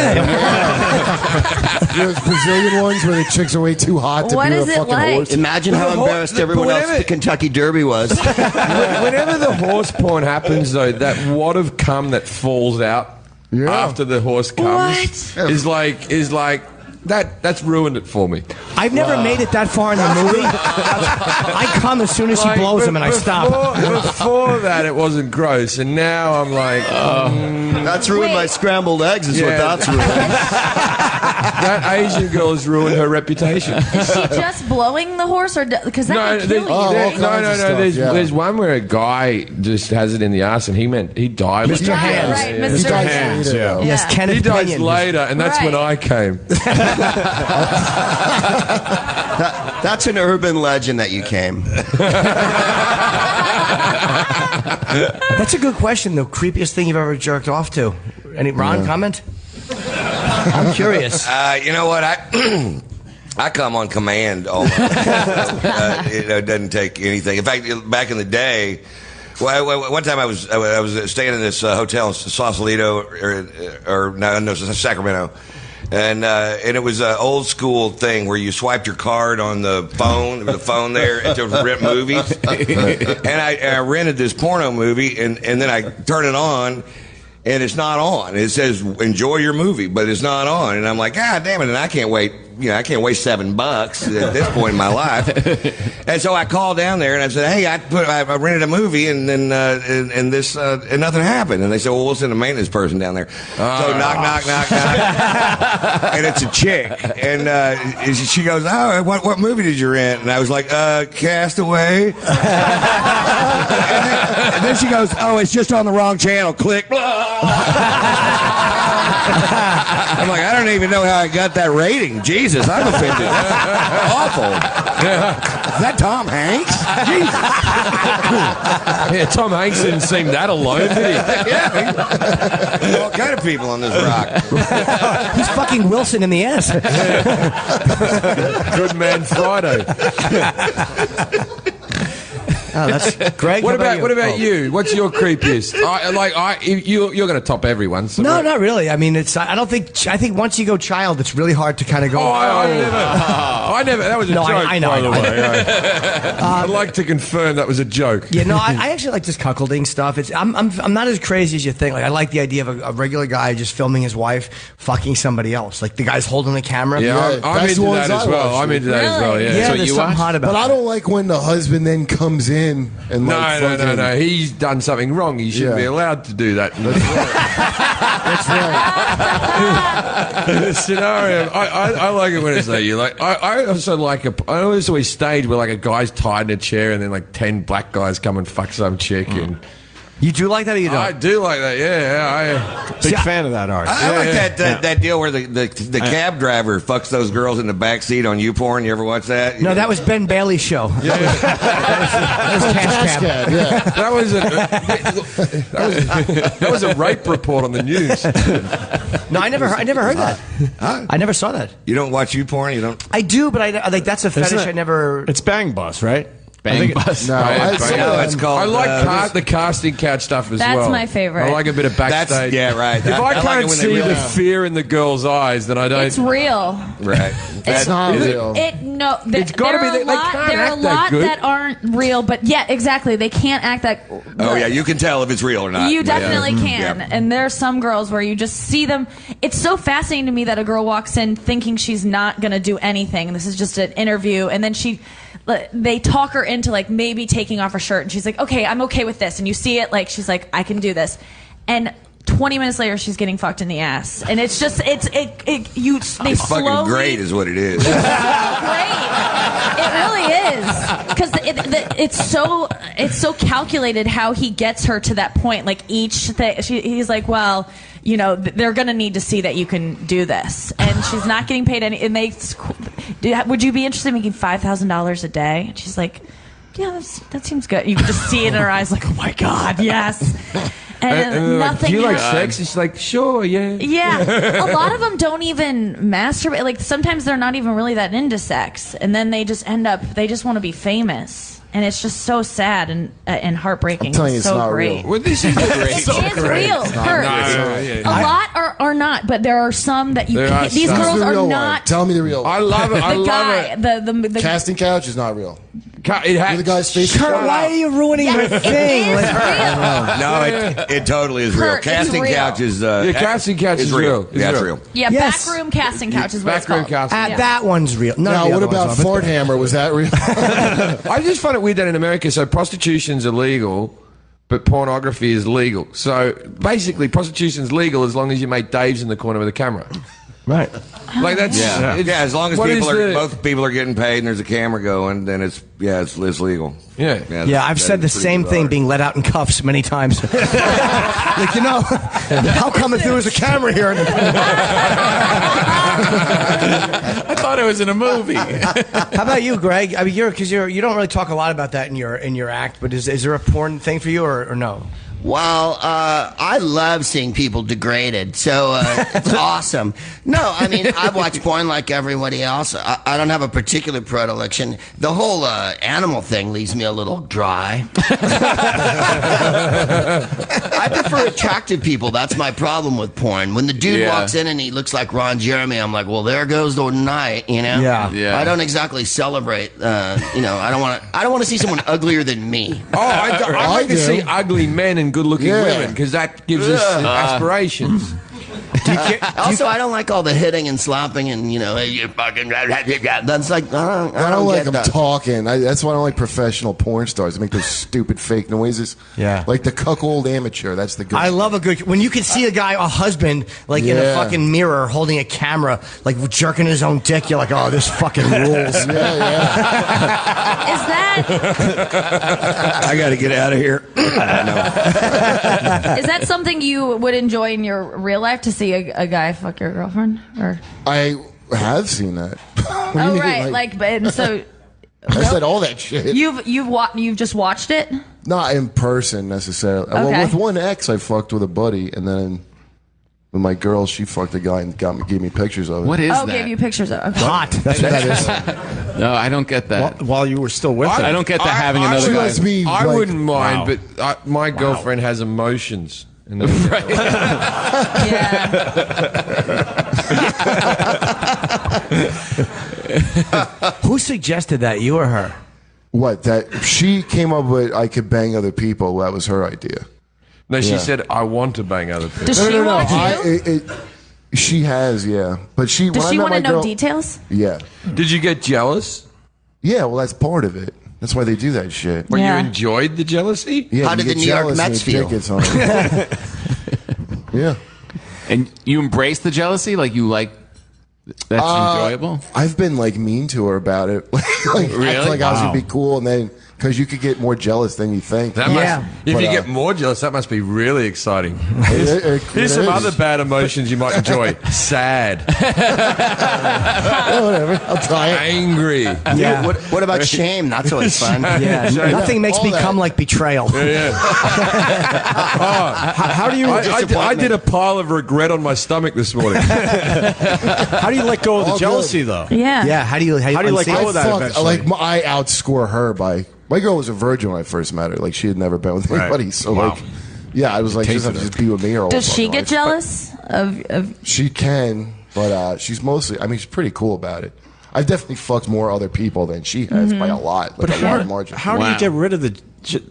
Those Brazilian ones where the chicks are way too hot to What be is a it fucking like? horse. Imagine how embarrassed everyone else at the Kentucky Derby was. Whenever the horse porn happens, though, that wad of cum that falls out after the horse comes is like that's ruined it for me. I've never made it that far in the movie. I come as soon as he blows him and I stop. Before that, it wasn't gross, and now I'm like, that's ruined my scrambled eggs. Is what that's ruined. That Asian girl has ruined her reputation. Is she just blowing the horse, or because that would kill you? There's one where a guy just has it in the ass, and he died. Mr. Hands. Right, Mr. Hands. Yeah. Yes, Kenneth He dies Pinion. later, and that's when I came. That's an urban legend that you came. That's a good question. The creepiest thing you've ever jerked off to? Any Ron comment? I'm curious. You know what? I come on command almost. It doesn't take anything. In fact, back in the day, one time I was staying in this hotel in Sausalito or Sacramento. And it was an old school thing where you swiped your card on the phone there to rent movies. And I rented this porno movie, and then I turn it on, and it's not on. It says enjoy your movie, but it's not on. And I'm like, God damn it! And I can't wait. I can't waste $7 at this point in my life. And so I called down there and I said, hey, I rented a movie and then and nothing happened. And they said, well, we'll send a maintenance person down there. So knock. And it's a chick. And she goes, oh, what movie did you rent? And I was like, Castaway. and then she goes, oh, it's just on the wrong channel. Click. I'm like, I don't even know how I got that rating. Jesus, I'm offended. Awful. Is that Tom Hanks? Jesus. Yeah, Tom Hanks didn't seem that alone, did he? Yeah. All kind of people on this rock. He's fucking Wilson in the ass. Good Man Friday. Oh, that's Greg. What about you? you? What's your creepiest? You're going to top everyone. So No, not really. I mean, I don't think. I think once you go child, it's really hard to kind of go. I never. That was a joke. I know. By the way. I'd like to confirm that was a joke. Yeah, no, I actually like this cuckolding stuff. I'm not as crazy as you think. Like, I like the idea of a regular guy just filming his wife fucking somebody else. Like the guy's holding the camera. Yeah, I'm into that as well. I'm into that as well. Yeah, there's something hot about. But I don't like when the husband then comes in and no. He's done something wrong. He shouldn't be allowed to do that. That's right. The scenario. I like it when it's like you. Like I also like I always stage where like a guy's tied in a chair and then like 10 black guys come and fuck some chick and. You do like that or you don't? I do like that, yeah. Big fan of that, Art. I like that deal where the cab driver fucks those girls in the back seat on YouPorn. You ever watch that? No, that was Ben Bailey's show. Yeah. That was Cash Cab. Yeah. That was a rape report on the news. No, I never heard that. I never saw that. You don't watch YouPorn? You don't? I do, but I like that's a fetish I never. It's Bang Bus, right? Bang Bus. No, it's called. I like the casting couch stuff as well. That's my favorite. I like a bit of backstage. Right. If I can't see the fear in the girl's eyes, then I don't. It's real. Right. It's not real. It's gotta be. There are a lot that aren't real, but yeah, exactly. They can't act that. Oh yeah, you can tell if it's real or not. You definitely can. Yep. And there are some girls where you just see them. It's so fascinating to me that a girl walks in thinking she's not going to do anything. This is just an interview, and then they talk her into like maybe taking off her shirt, and she's like, "Okay, I'm okay with this." And you see it like she's like, "I can do this," and 20 minutes later, she's getting fucked in the ass, and it's just they fucking slowly. great is what it is. It's so great. It really is because it's so calculated how he gets her to that point. Like each thing, he's like, well, you know, they're gonna need to see that you can do this, and she's not getting paid any. Would you be interested in making $5,000 a day? And she's like, yeah, that seems good. You can just see it in her eyes, like, oh my god, yes. And nothing. Like, do you like happens. sex? And she's like, sure, yeah. Yeah, a lot of them don't even masturbate. Like sometimes they're not even really that into sex, and then they just end up. They just want to be famous, and it's just so sad and heartbreaking. I'm telling you, it's so not great. real. Well, this is great. It's real. A lot are not, but there are some that you. Can't, these Who's girls the are real not. one? Tell me the real one. I love it. I The love guy, it. the Casting couch is not real. The guy's face. Kurt, why are you ruining your thing? It is real. No, it totally is real. Kurt, it's Casting real. couch is. Casting couch is real. Yeah, it's real. Yeah, Yes. backroom casting couch is what it's Backroom called. casting. That one's real. None of Now, the what other about ones are, but- Fart Hammer? Was that real? I just find it weird that in America, so prostitution's illegal, but pornography is legal. So basically, prostitution's legal as long as you make Dave's in the corner with a camera. Right. Like that's As long as both people are getting paid and there's a camera going, then it's legal. Yeah. I've said the same thing being let out in cuffs many times. Like, you know, how come if there was a camera here? I thought it was in a movie. How about you, Greg? I mean, you don't really talk a lot about that in your act, but is there a porn thing for you or no? Well, I love seeing people degraded, so it's awesome. No, I mean, I watch porn like everybody else. I don't have a particular predilection. The whole animal thing leaves me a little dry. I prefer attractive people. That's my problem with porn. When the dude walks in and he looks like Ron Jeremy, I'm like, well, there goes the night, you know? Yeah. I don't exactly celebrate, you know, I don't want to see someone uglier than me. Oh, I like to see ugly men and good-looking women because that gives us aspirations. Also, I don't like all the hitting and slapping and, you know, hey, you fucking... That's like, I don't like get them that. talking. That's why I don't like professional porn stars. They make those stupid fake noises. Yeah. Like the cuckold amateur. That's the good. I love a good when you can see a guy, a husband, like in a fucking mirror holding a camera, like jerking his own dick. You're like, oh, this fucking rules. Is that? I got to get out of here. Is that something you would enjoy in your real life, to see a guy fuck your girlfriend? Or I have seen that. What do you oh mean, right, and so I said all that shit. you've just watched it? Not in person necessarily. Well, Okay. with one ex, I fucked with a buddy, and then with my girl, she fucked a guy and gave me pictures of it. What is that? Gave you pictures of okay. Hot. That's what that is. No, I don't get that. While you were still with her. I don't get that having another guy. I wouldn't mind, but my girlfriend has emotions. And Who suggested that, you or her? What? That she came up with? I could bang other people. That was her idea. No, she Yeah. said, I want to bang other people. Does she want you? She has, yeah. But she. Does when she I met want to my know girl- details? Yeah. Did you get jealous? Yeah, well, that's part of it. That's why they do that shit. Well, you enjoyed the jealousy? Yeah, How you did the get New York jealous and Mets your feel? dick gets on it. Yeah. And you embrace the jealousy? Like you like that's enjoyable? I've been like mean to her about it. like Really? act like I was Wow. gonna be cool, and then because you could get more jealous than you think. That must, if you get more jealous, that must be really exciting. Here's some other bad emotions you might enjoy. Sad. Whatever. I'll try it. Angry. Yeah. What about shame? That's always fun. Yeah, nothing makes me come like betrayal. How do you? I did a pile of regret on my stomach this morning. How do you let go of the All jealousy, good. though? Yeah. How do you let go of that eventually? I outscore her by. My girl was a virgin when I first met her. Like she had never been with anybody. So like, yeah, I was like, she doesn't have to just be with me or. Does she get jealous of? She can, but she's mostly. I mean, she's pretty cool about it. I've definitely fucked more other people than she has by a lot, like But a lot of margin. how do you get rid of the?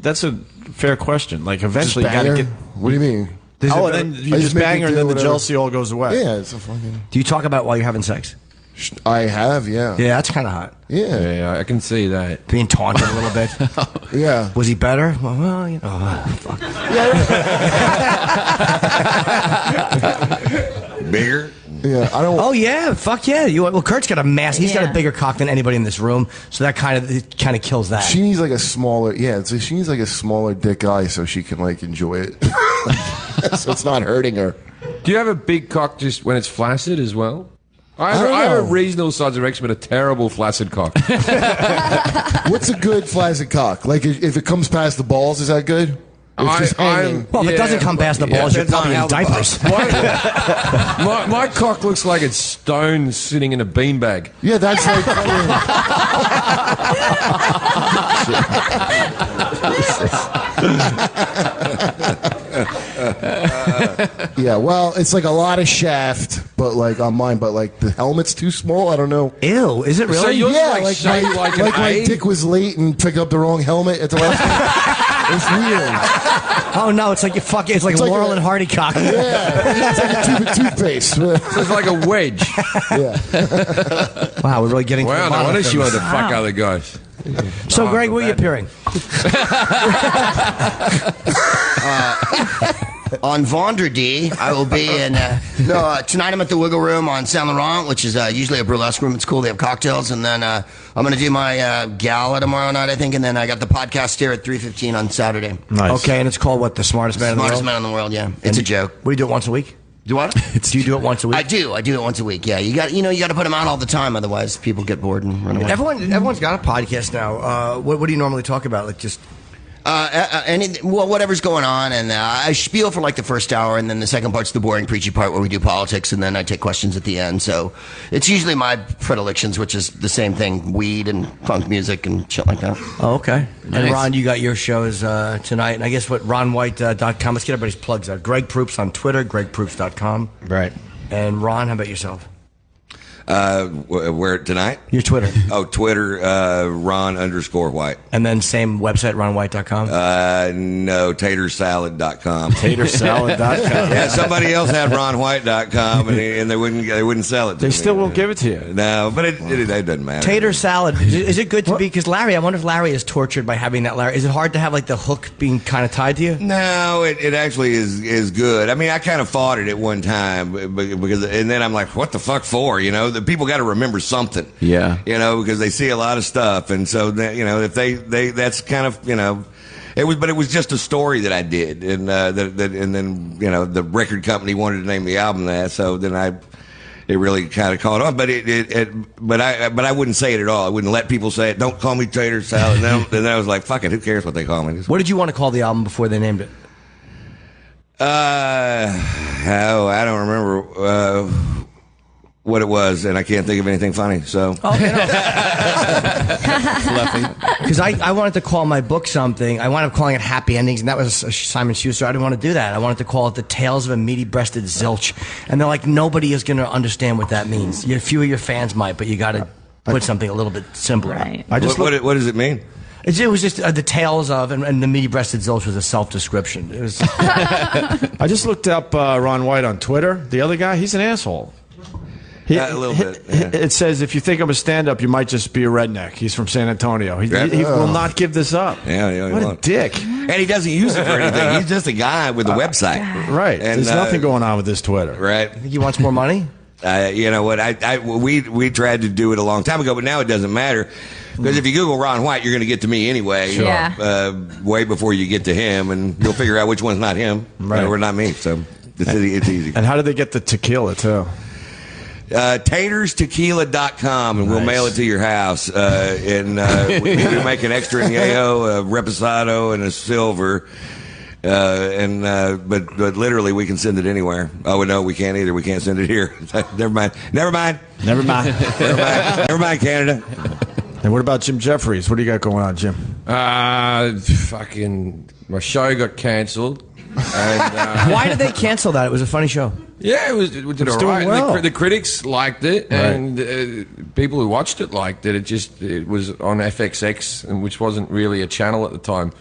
That's a fair question. Like eventually, you Just gotta bang get. her? What do you mean? Oh, and then you I just make bang her, and do then the whatever. jealousy all goes away. Yeah, it's a fucking. Do you talk about while you're having sex? I have, yeah. Yeah, that's kind of hot. Yeah. I can see that. Being taunted a little bit. Yeah. Was he better? Well, you know. Fuck. Bigger? Yeah, I don't. Oh yeah, fuck yeah. Well, Kurt's got a mass. He's got a bigger cock than anybody in this room, so that kind of kills that. She needs like a smaller. Yeah, so she needs like a smaller dick guy so she can like enjoy it. So it's not hurting her. Do you have a big cock just when it's flaccid as well? I don't have a know. reasonable size erection, but a terrible flaccid cock. What's a good flaccid cock? Like if it comes past the balls, is that good? It's just hanging. Well, if it doesn't come past the balls, you're probably in diapers. My cock looks like it's stone sitting in a beanbag. Yeah, that's like. Yeah, well, it's like a lot of shaft, but like on mine, but like the helmet's too small. I don't know. Ew, is it really? So yours is Yeah, like like shaped my, like an my A? dick was late and picked up the wrong helmet at the last. It's weird. Oh no, it's like it's like like Laurel a- and Hardy cock. Yeah, it's like a tube of toothpaste. So it's like a wedge. Yeah. Wow, we're really getting. to the Wow, no bottom wonder of she wanted to things. fuck other guys. So, Greg, where are you appearing? On Vendredi, I will be in. Tonight I'm at the Wiggle Room on Saint Laurent, which is usually a burlesque room. It's cool. They have cocktails, and then I'm going to do my gala tomorrow night, I think, and then I got the podcast here at 3:15 on Saturday. Nice. Okay, and it's called what? The Smartest Man in the Smartest World. man in the world. Yeah, it's a joke. What do you do it once a week? Do what? Do you do it once a week? I do it once a week. Yeah, you got to put them out all the time, otherwise people get bored and run away. Everyone's got a podcast now. What do you normally talk about? Like just. Whatever's going on, and I spiel for like the first hour, and then the second part's the boring, preachy part where we do politics, and then I take questions at the end. So it's usually my predilections, which is the same thing: weed and funk music and shit like that. Oh, okay. Nice. And Ron, you got your shows tonight, and I guess what RonWhite.com. Let's get everybody's plugs out. Greg Proops on Twitter, GregProops.com. Right. And Ron, how about yourself? Where tonight? Your Twitter. Oh, Twitter, Ron_White. And then same website, RonWhite.com. No, tatersalad.com. Tatersalad.com. Yeah, somebody else had RonWhite.com and they wouldn't sell it to They me. still won't give it to you. No, but it doesn't matter. Tater salad. Is it good to be? Because Larry, I wonder if Larry is tortured by having that. Larry, is it hard to have like the hook being kind of tied to you? No, it actually is good. I mean, I kind of fought it at one time because, and then I'm like, what the fuck for? You know, the people got to remember something. Yeah. You know, because they see a lot of stuff, and so that, you know, if they that's kind of, you know. It was just a story that I did, and and then the record company wanted to name the album that, so then it really kind of caught on. But but I wouldn't say it at all. I wouldn't let people say it. Don't call me tater salad. And then I was like, fuck it, who cares what they call me? What did you want to call the album before they named it? I don't remember what it was, and I can't think of anything funny. So, because I wanted to call my book something. I wound up calling it Happy Endings, and that was Simon Schuster. I didn't want to do that. I wanted to call it The Tales of a Meaty-Breasted Zilch, and they're like, nobody is going to understand what that means. A few of your fans might, but you got to put something a little bit simpler. Right. What does it mean? It was just the tales of, and the meaty-breasted zilch was a self-description. It was. I just looked up Ron White on Twitter. The other guy, he's an asshole. A little bit. Yeah. It says if you think I'm a stand-up, you might just be a redneck. He's from San Antonio. He will not give this up. Yeah, what a dick. And he doesn't use it for anything. He's just a guy with a website. Right. And, there's nothing going on with this Twitter. Right. Think he wants more money? You know what? We tried to do it a long time ago, but now it doesn't matter. Because if you Google Ron White, you're going to get to me anyway. Sure. Yeah. Way before you get to him, and you'll figure out which one's not him or not me. So it's easy. And how did they get the tequila, too? Taterstequila.com, and we'll mail it to your house. And we make an extra añejo, a reposado, and a silver. But literally we can send it anywhere. Oh no, we can't either. We can't send it here. Never mind, Canada. And what about Jim Jefferies? What do you got going on, Jim? Fucking my show got cancelled. Why did they cancel that? It was a funny show. Yeah, it did all right. Well. The critics liked it, and people who watched it liked it. It was on FXX, which wasn't really a channel at the time.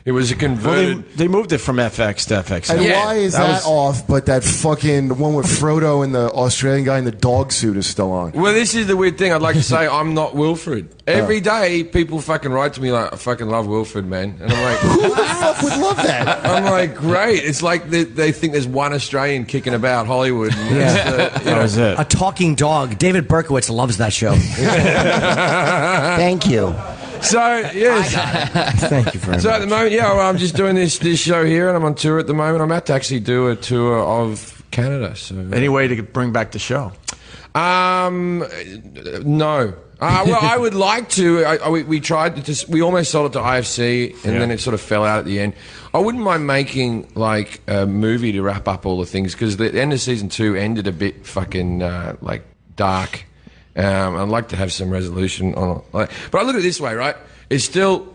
It was a converted. Well, they moved it from FX to FX. And why is that off? But that fucking the one with Frodo and the Australian guy in the dog suit is still on. Well, this is the weird thing. I'd like to say I'm not Wilfred. Every day, people fucking write to me like, I fucking love Wilfred, man. And I'm like, who the fuck would love that? I'm like, great. It's like they think there's one Australian kicking about Hollywood. And that was it. A talking dog. David Berkowitz loves that show. Thank you. So, yes. Thank you very much. So at the moment, I'm just doing this show here, and I'm on tour at the moment. I'm about to actually do a tour of Canada. So, any way to bring back the show? No. Well, I would like to. We tried to. We almost sold it to IFC, and then it sort of fell out at the end. I wouldn't mind making like a movie to wrap up all the things, because the end of season 2 ended a bit fucking like dark. I'd like to have some resolution on it. But I look at it this way, right? It's still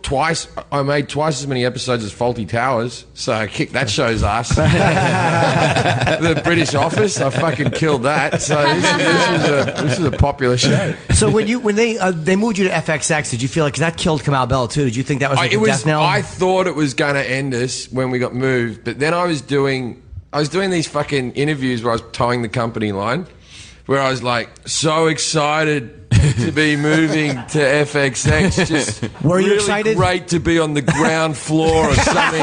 I made twice as many episodes as Fawlty Towers, so I kicked that show's ass. The British Office, I fucking killed that. So this is a popular show. So when they moved you to FXX, did you feel like, 'cause that killed Kamau Bell too? Did you think that was like a death knell? I thought it was going to end us when we got moved, but then I was doing these fucking interviews where I was towing the company line, where I was like so excited to be moving to FXX. Just were you really excited? Great to be on the ground floor of something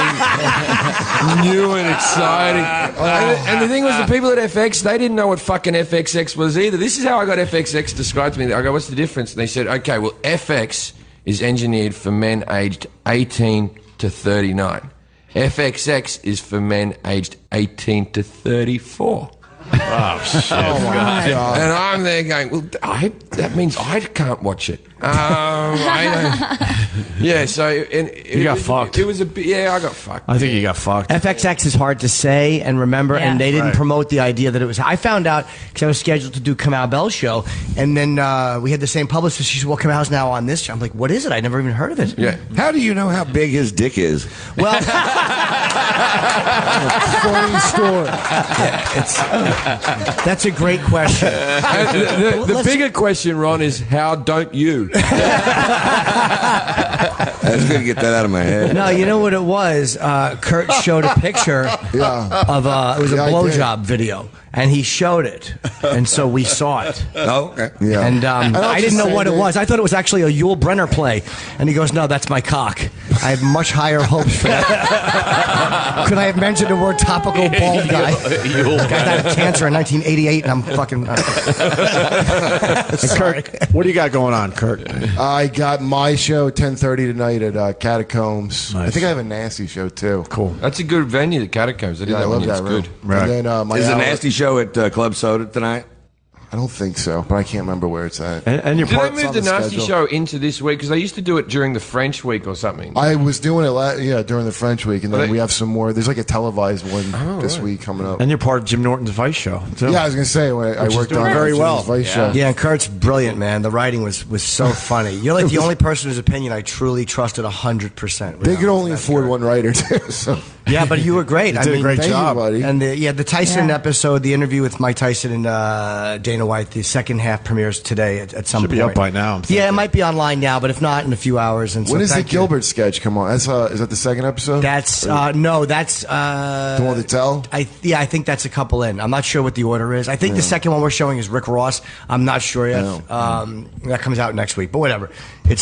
new and exciting. And the thing was, the people at FX, they didn't know what fucking FXX was either. This is how I got FXX described to me. I go, what's the difference? And they said, okay, well, FX is engineered for men aged 18 to 39. FXX is for men aged 18 to 34. Oh, shit. Oh, my God. And I'm there going, well, that means I can't watch it. So... You got fucked. It was a bit... Yeah, I got fucked. I think you got fucked. FXX is hard to say and remember, and they didn't promote the idea that it was... I found out because I was scheduled to do Kamau Bell's show, and then we had the same publicist. She said, well, Kamau's now on this show. I'm like, what is it? I never even heard of it. Yeah. How do you know how big his dick is? Well... Funny story. That's a great question. The bigger question, Ron, is how don't you? That's good to get that out of my head. No, you know what it was? Kurt showed a picture of it was a blowjob video, and he showed it, and so we saw it. Oh, okay. Yeah. And I didn't know what it was. I thought it was actually a Yul Brynner play, and he goes, "No, that's my cock." I had much higher hopes for that. Could I have mentioned the word topical bald guy. This guy died of cancer in 1988, and I'm fucking. Kirk, what do you got going on, Kirk? I got my show at 10:30 tonight at Catacombs. Nice. I think I have a Nasty show too. Cool. That's a good venue, the Catacombs. I did Yeah, I that love one. that It's room. good. Right. And then, my Is the hour- Nasty Show at Club Soda tonight? I don't think so, but I can't remember where it's at. And your Did they part's move on the Nasty schedule. Show into this week? Because they used to do it during the French week or something. I was doing it during the French week, and then They- we have some more. There's like a televised one this right. week coming up. And you're part of Jim Norton's Vice show, too. Yeah, I was going to say, when I Which is worked doing on very Jim's well. Vice show. Yeah, and Kurt's brilliant, man. The writing was so funny. You're like the only person whose opinion I truly trusted 100%. They could only afford one writer, too. So. Yeah, but you were great. You did a great thank you, job, buddy. And the Tyson episode, the interview with Mike Tyson and Dana White, the second half premieres today at some Should point. be up by now, I'm thinking. Yeah, it might be online now, but if not, in a few hours. And so When does the thank you. Gilbert sketch come on? That's is that the second episode? That's no, that's the one to tell. I think that's a couple in. I'm not sure what the order is. I think the second one we're showing is Rick Ross. I'm not sure yet. That comes out next week, but whatever.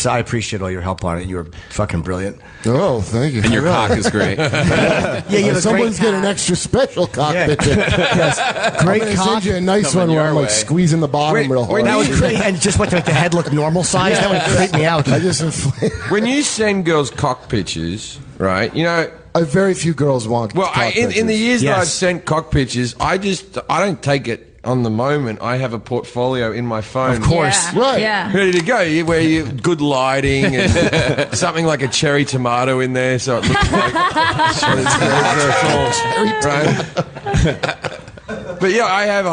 I appreciate all your help on it. You were fucking brilliant. Oh, thank you. And your cock is great. Yeah, you have a Someone's great getting an extra special cock picture. Yes. Great I'm gonna cock. send you a nice Coming one where your I'm like way. squeezing the bottom real hard. That was great, and just what the head looked normal size. That would freak me out. I just inflated. When you send girls cock pictures, right? You know, very few girls want. well, cock in the pictures. years that I've sent cock pictures, I don't take it on the moment. I have a portfolio in my phone. Of course. Yeah. Right. Yeah. Ready to go, where you good lighting and something like a cherry tomato in there, so it looks like right. But yeah, I have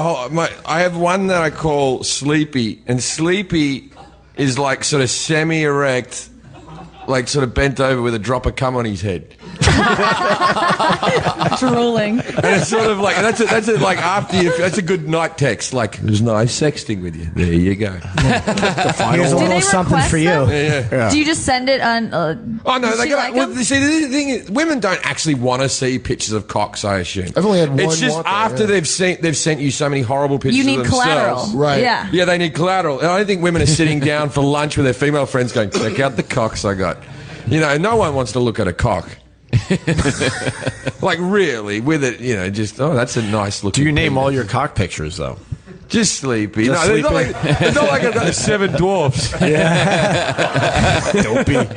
I have one that I call Sleepy, and Sleepy is like sort of semi-erect, like sort of bent over with a drop of cum on his head. Drooling. And it's sort of like that's it. Like after you, that's a good night text. Like it was nice sexting with you. There you go. Here's a Do little they something request for you. them? Yeah. Do you just send it on? Oh no, does they she go. like Well, them? see, the thing is, women don't actually want to see pictures of cocks. I assume. I've only had one It's just want that, after yeah. they've sent you so many horrible pictures. You need of themselves. collateral. Right. Yeah. Yeah, they need collateral. And I don't think women are sitting down for lunch with their female friends going, check out the cocks I got. You know, no one wants to look at a cock. Like really, with it, you know, just that's a nice looking. Do you name penis. all your cock pictures, though? Just Sleepy? Just no, Sleepy? it's not like I've got 7 dwarfs. Dopey.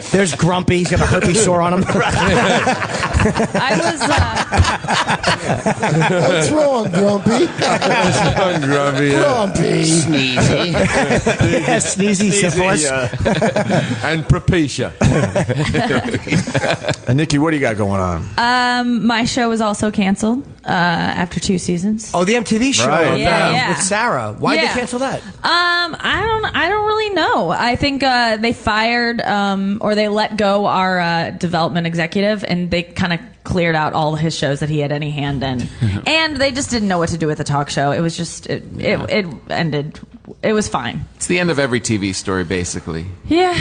There's Grumpy. He's got a herpes sore on him. I was. What's wrong, Grumpy? Grumpy, yeah. Grumpy. Sneezy. Yes, sneezy syphilis. And Propecia. And Nikki, what do you got going on? My show was also canceled after 2 seasons. Oh, the MTV show. Right. Yeah. With Sarah. Why did Yeah. they cancel that? I don't really know. I think they fired or they let go our development executive, and they kind of cleared out all his shows that he had any hand in, and they just didn't know what to do with the talk show. It was just it ended. It was fine. It's the end of every TV story, basically. Yeah.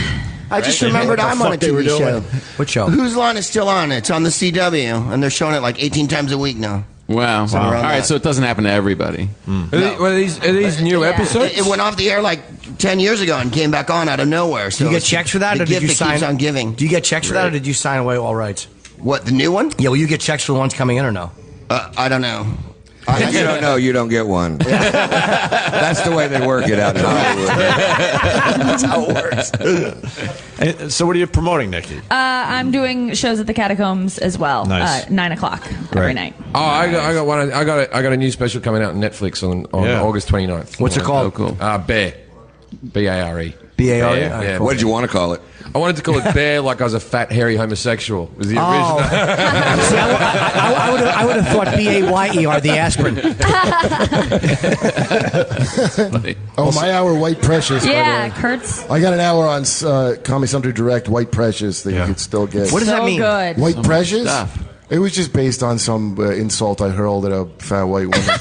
I just remembered I'm on a TV show. What show? Whose Line is still on? It's on the CW, and they're showing it like 18 times a week now. Wow. So All we're on right, that. so it doesn't happen to everybody. Are these new episodes? It went off the air like 10 years ago and came back on out of nowhere. So Do you get it's checks for that, the or did gift you that sign? keeps on giving. Do you get checks for that, or did you sign away all rights? What, the new one? Yeah, will you get checks for the ones coming in or no? I don't know. If you don't know, you don't get one. That's the way they work it out in Hollywood. That's how it works. So what are you promoting, Nikki? I'm doing shows at the Catacombs as well. Nice. 9:00 every night. Oh, I got one. I got a new special coming out on Netflix on Yeah. August 29th. What's it called? Oh, cool. Bear. B-A-R-E. B-A-R-E? Yeah, yeah. What did you want to call it? I wanted to call it Bear like I was a fat, hairy homosexual. Was the Oh. original. See, I would have thought B-A-Y-E-R, the aspirin. Oh, my hour, White Precious. by Yeah, the way. Kurt's I got an hour on Comedy Central Direct, White Precious, that you could still get. What does that so mean? good. White Precious? stuff. It was just based on some insult I hurled at a fat white woman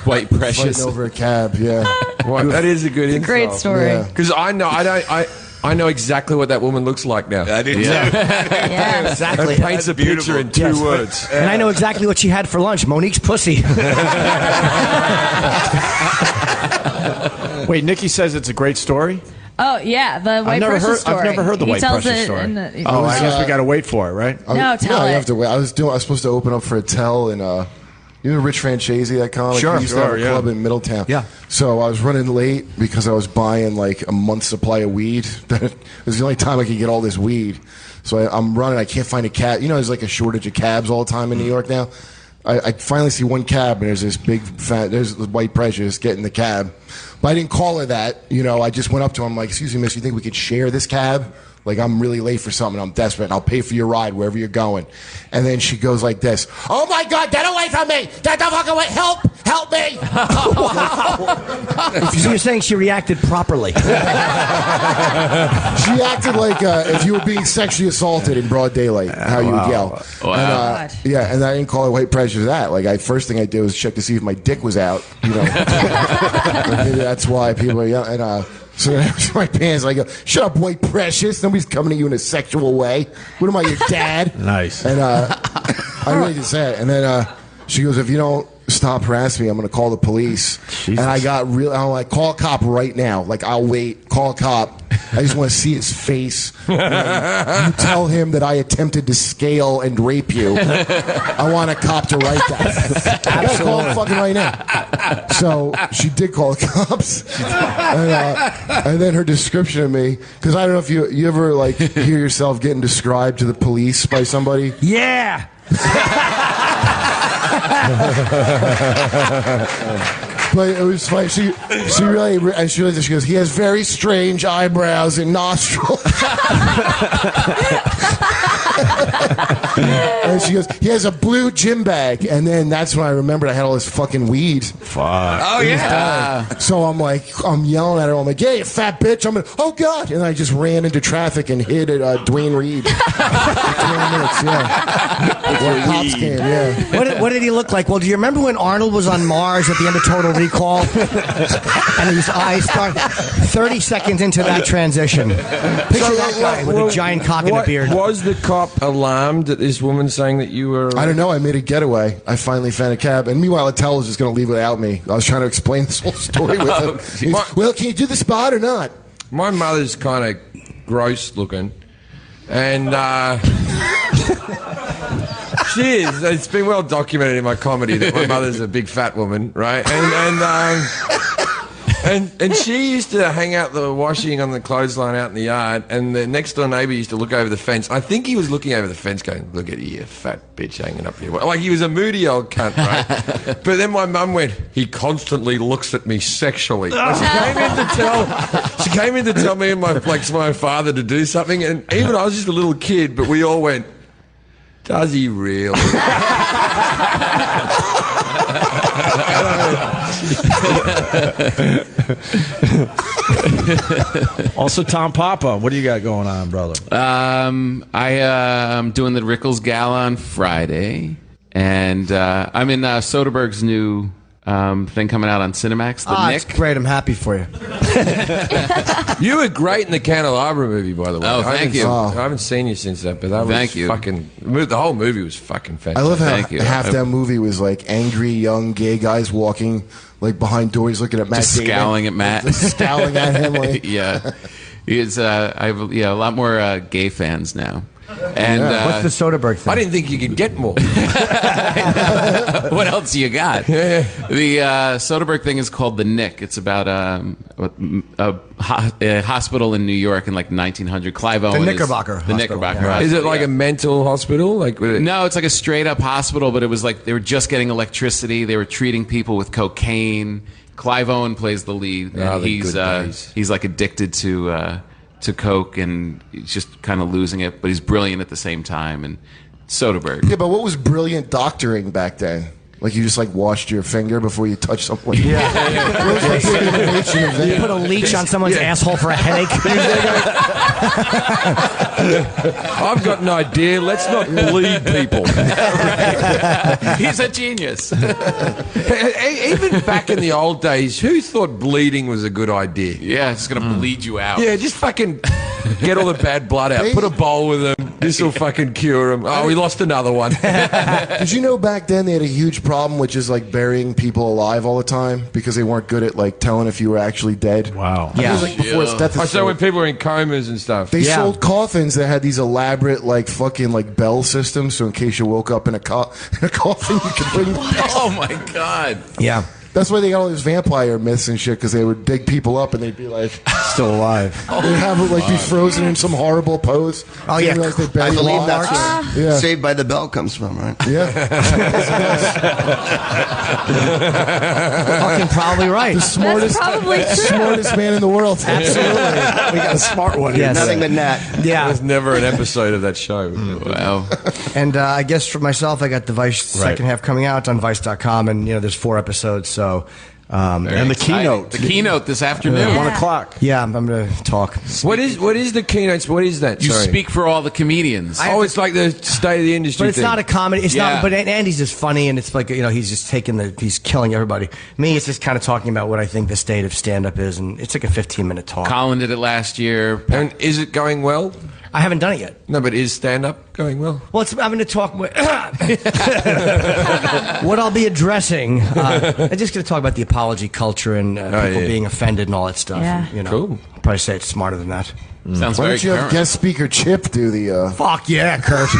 White precious. fighting over a cab. Yeah, Well, that is a good insult. Great story. Yeah. Because I know exactly what that woman looks like now. I did Yeah. Exactly. It paints a picture in 2 words. And I know exactly what she had for lunch. Monique's pussy. Wait, Nikki says it's a great story. Oh yeah, the white pressure story. I've never heard the He white tells pressure it story. in the- I guess we got to wait for it, right? No, tell you it. have to wait. I was supposed to open up for a tell in you know Rich Francesi, that comic? Sure, he used to have a club in Middletown. Yeah. So I was running late because I was buying like a month's supply of weed. It was the only time I could get all this weed. So I'm running. I can't find a cab. You know, there's like a shortage of cabs all the time in New York now. I finally see one cab, and there's this big fat, there's the white precious getting the cab. But I didn't call her that. You know, I just went up to him like, excuse me, miss, you think we could share this cab? Like, I'm really late for something. I'm desperate, and I'll pay for your ride wherever you're going. And then she goes like this. Oh, my God, get away from me. Get the fuck away. Help me. So you're saying she reacted properly? She acted like if you were being sexually assaulted in broad daylight, how you would yell. Wow. And I didn't call it white pressure for that. Like, first thing I did was check to see if my dick was out. You know, maybe that's why people are yelling. And, so then I was in my pants, and I go, shut up, white precious. Nobody's coming at you in a sexual way. What am I, your dad? Nice. And I really just said it. And then she goes, if you don't stop harassing me, I'm going to call the police. Jesus. And I got I'm like, call a cop right now. Like, I'll wait. Call a cop. I just want to see his face. You tell him that I attempted to scale and rape you. I want a cop to write that. I gotta call him fucking right now. So she did call the cops. And then her description of me, because I don't know if you ever like hear yourself getting described to the police by somebody. Yeah. But it was funny. She goes, he has very strange eyebrows and nostrils. And she goes, he has a blue gym bag. And then that's when I remembered I had all this fucking weed. Fuck. Oh, yeah. So I'm yelling at her. I'm like, yeah, you fat bitch. Oh, God. And I just ran into traffic and hid at Dwayne Reed. 20 minutes, yeah. Before cops came, yeah. What did he look like? Well, do you remember when Arnold was on Mars at the end of Total Recall? And his eyes start 30 seconds into that transition. Picture that guy with a giant cock and a beard. Was the cop alarmed at this woman saying that you were... I don't know. I made a getaway. I finally found a cab. And meanwhile, Attell was just going to leave without me. I was trying to explain this whole story with him. Well, can you do the spot or not? My mother's kind of gross looking. And she is. It's been well documented in my comedy that my mother's a big fat woman, right? And she used to hang out the washing on the clothesline out in the yard, and the next door neighbour used to look over the fence. I think he was looking over the fence going, look at you, fat bitch hanging up here. Like he was a moody old cunt, right? But then my mum went, he constantly looks at me sexually. Like she came in to tell me and my father to do something, and even I was just a little kid, but we all went, does he really? Also, Tom Papa, what do you got going on, brother? I'm doing the Rickles Gala on Friday, and I'm in Soderbergh's new thing coming out on Cinemax. The Nick. It's great. I'm happy for you. You were great in the Candelabra movie, by the way. Oh, thank you. I haven't seen you since that, but that was fucking... The whole movie was fucking fantastic. I love how half that movie was like angry young gay guys walking like behind doors looking at Matt just Damon. scowling at Matt. Just scowling at him. Like. Yeah. He is, I have a lot more gay fans now. And what's the Soderbergh thing? I didn't think you could get more. What else you got? The Soderbergh thing is called The Nick. It's about a hospital in New York in like 1900. Clive Owen. The Knickerbocker. The Knickerbocker. Yeah. Is it like a mental hospital? No, it's like a straight up hospital, but it was like they were just getting electricity. They were treating people with cocaine. Clive Owen plays the lead. And he's like addicted to coke, and he's just kind of losing it, but he's brilliant at the same time. And Soderbergh. Yeah, but what was brilliant doctoring back then? Like you just like washed your finger before you touched something. Yeah. What was the big innovation of that? You put a leech on someone's asshole for a headache. I've got an idea. Let's not bleed people. He's a genius. Even back in the old days, who thought bleeding was a good idea? Yeah, it's going to bleed you out. Yeah, just fucking Get all the bad blood out. Put a bowl with him. This will fucking cure him. Oh, we lost another one. Did you know back then they had a huge problem with just like burying people alive all the time because they weren't good at like telling if you were actually dead? Wow. I mean, it was, like, before stethoscope. So when people were in comas and stuff. They sold coffins that had these elaborate like fucking like bell systems, so in case you woke up in a coffin, you could bring. Oh my god. Yeah. That's why they got all these vampire myths and shit, because they would dig people up and they'd be like still alive. They'd have it like be frozen in some horrible pose. Oh yeah, I believe that's where Saved by the Bell comes from, right? Yeah. Fucking probably right. The smartest, smartest man in the world. Absolutely. We got a smart one. Yes. Nothing but Nat. Yeah. There's never an episode of that show. Wow. And I guess for myself, I got the Vice second half coming out. It's on Vice.com, and there's 4 episodes. So. And the keynote. The keynote this afternoon. 1 o'clock. Yeah, I'm going to talk. What is the keynote? What is that? You Sorry. speak for all the comedians. It's like the state of the industry. But it's thing. not a comedy. It's not. But Andy's just funny, and it's like he's just he's killing everybody. Me, it's just kind of talking about what I think the state of stand-up is, and it's like a 15-minute talk. Colin did it last year. And is it going well? I haven't done it yet. No, but is stand-up going well? Well, I'm going to talk. What I'll be addressing, I'm just going to talk about the apology culture and people being offended and all that stuff. Yeah. And, cool. Probably say it's smarter than that. Sounds Why very don't you have guest speaker Chip do the? Fuck yeah, Kurt. 100%.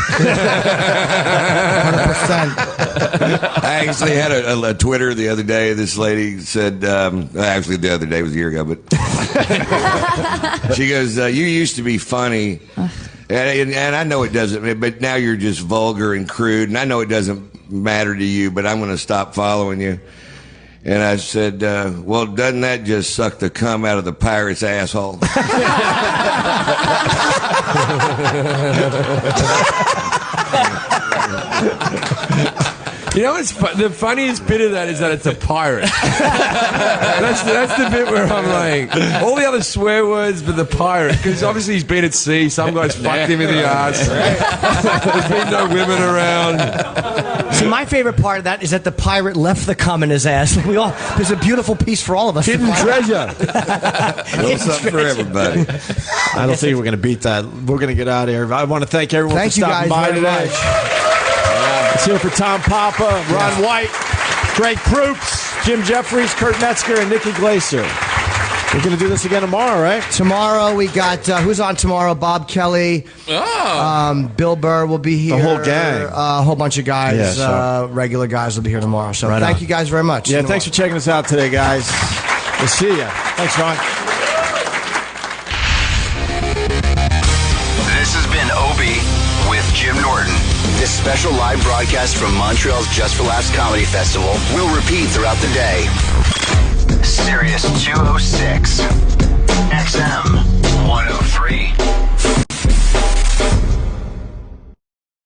I actually had a Twitter the other day. This lady said, actually the other day was a year ago, but she goes, "You used to be funny, and I know it doesn't, but now you're just vulgar and crude, and I know it doesn't matter to you, but I'm going to stop following you." And I said, well, doesn't that just suck the cum out of the pirate's asshole? You know what's the funniest bit of that is that it's a pirate. that's the bit where I'm like, all the other swear words, but the pirate, because obviously he's been at sea. Some guys fucked him in the ass. There's been no women around. See, my favorite part of that is that the pirate left the cum in his ass. There's a beautiful piece for all of us. Hidden treasure. Little something for everybody. I don't think we're going to beat that. We're going to get out of here. I want to thank everyone for stopping by today. Let's hear for Tom Papa, Ron White, Greg Proops, Jim Jefferies, Kurt Metzger, and Nikki Glaser. We're going to do this again tomorrow, right? Tomorrow we got, who's on tomorrow? Bob Kelly. Oh. Bill Burr will be here. The whole gang. A whole bunch of guys, Yeah, so. regular guys will be here tomorrow. So Right thank on. you guys very much. Yeah, thanks for checking us out today, guys. We'll see you. Thanks, Ron. This has been Opie with Jim Norton. This special live broadcast from Montreal's Just for Laughs Comedy Festival will repeat throughout the day. Sirius 206, XM 103.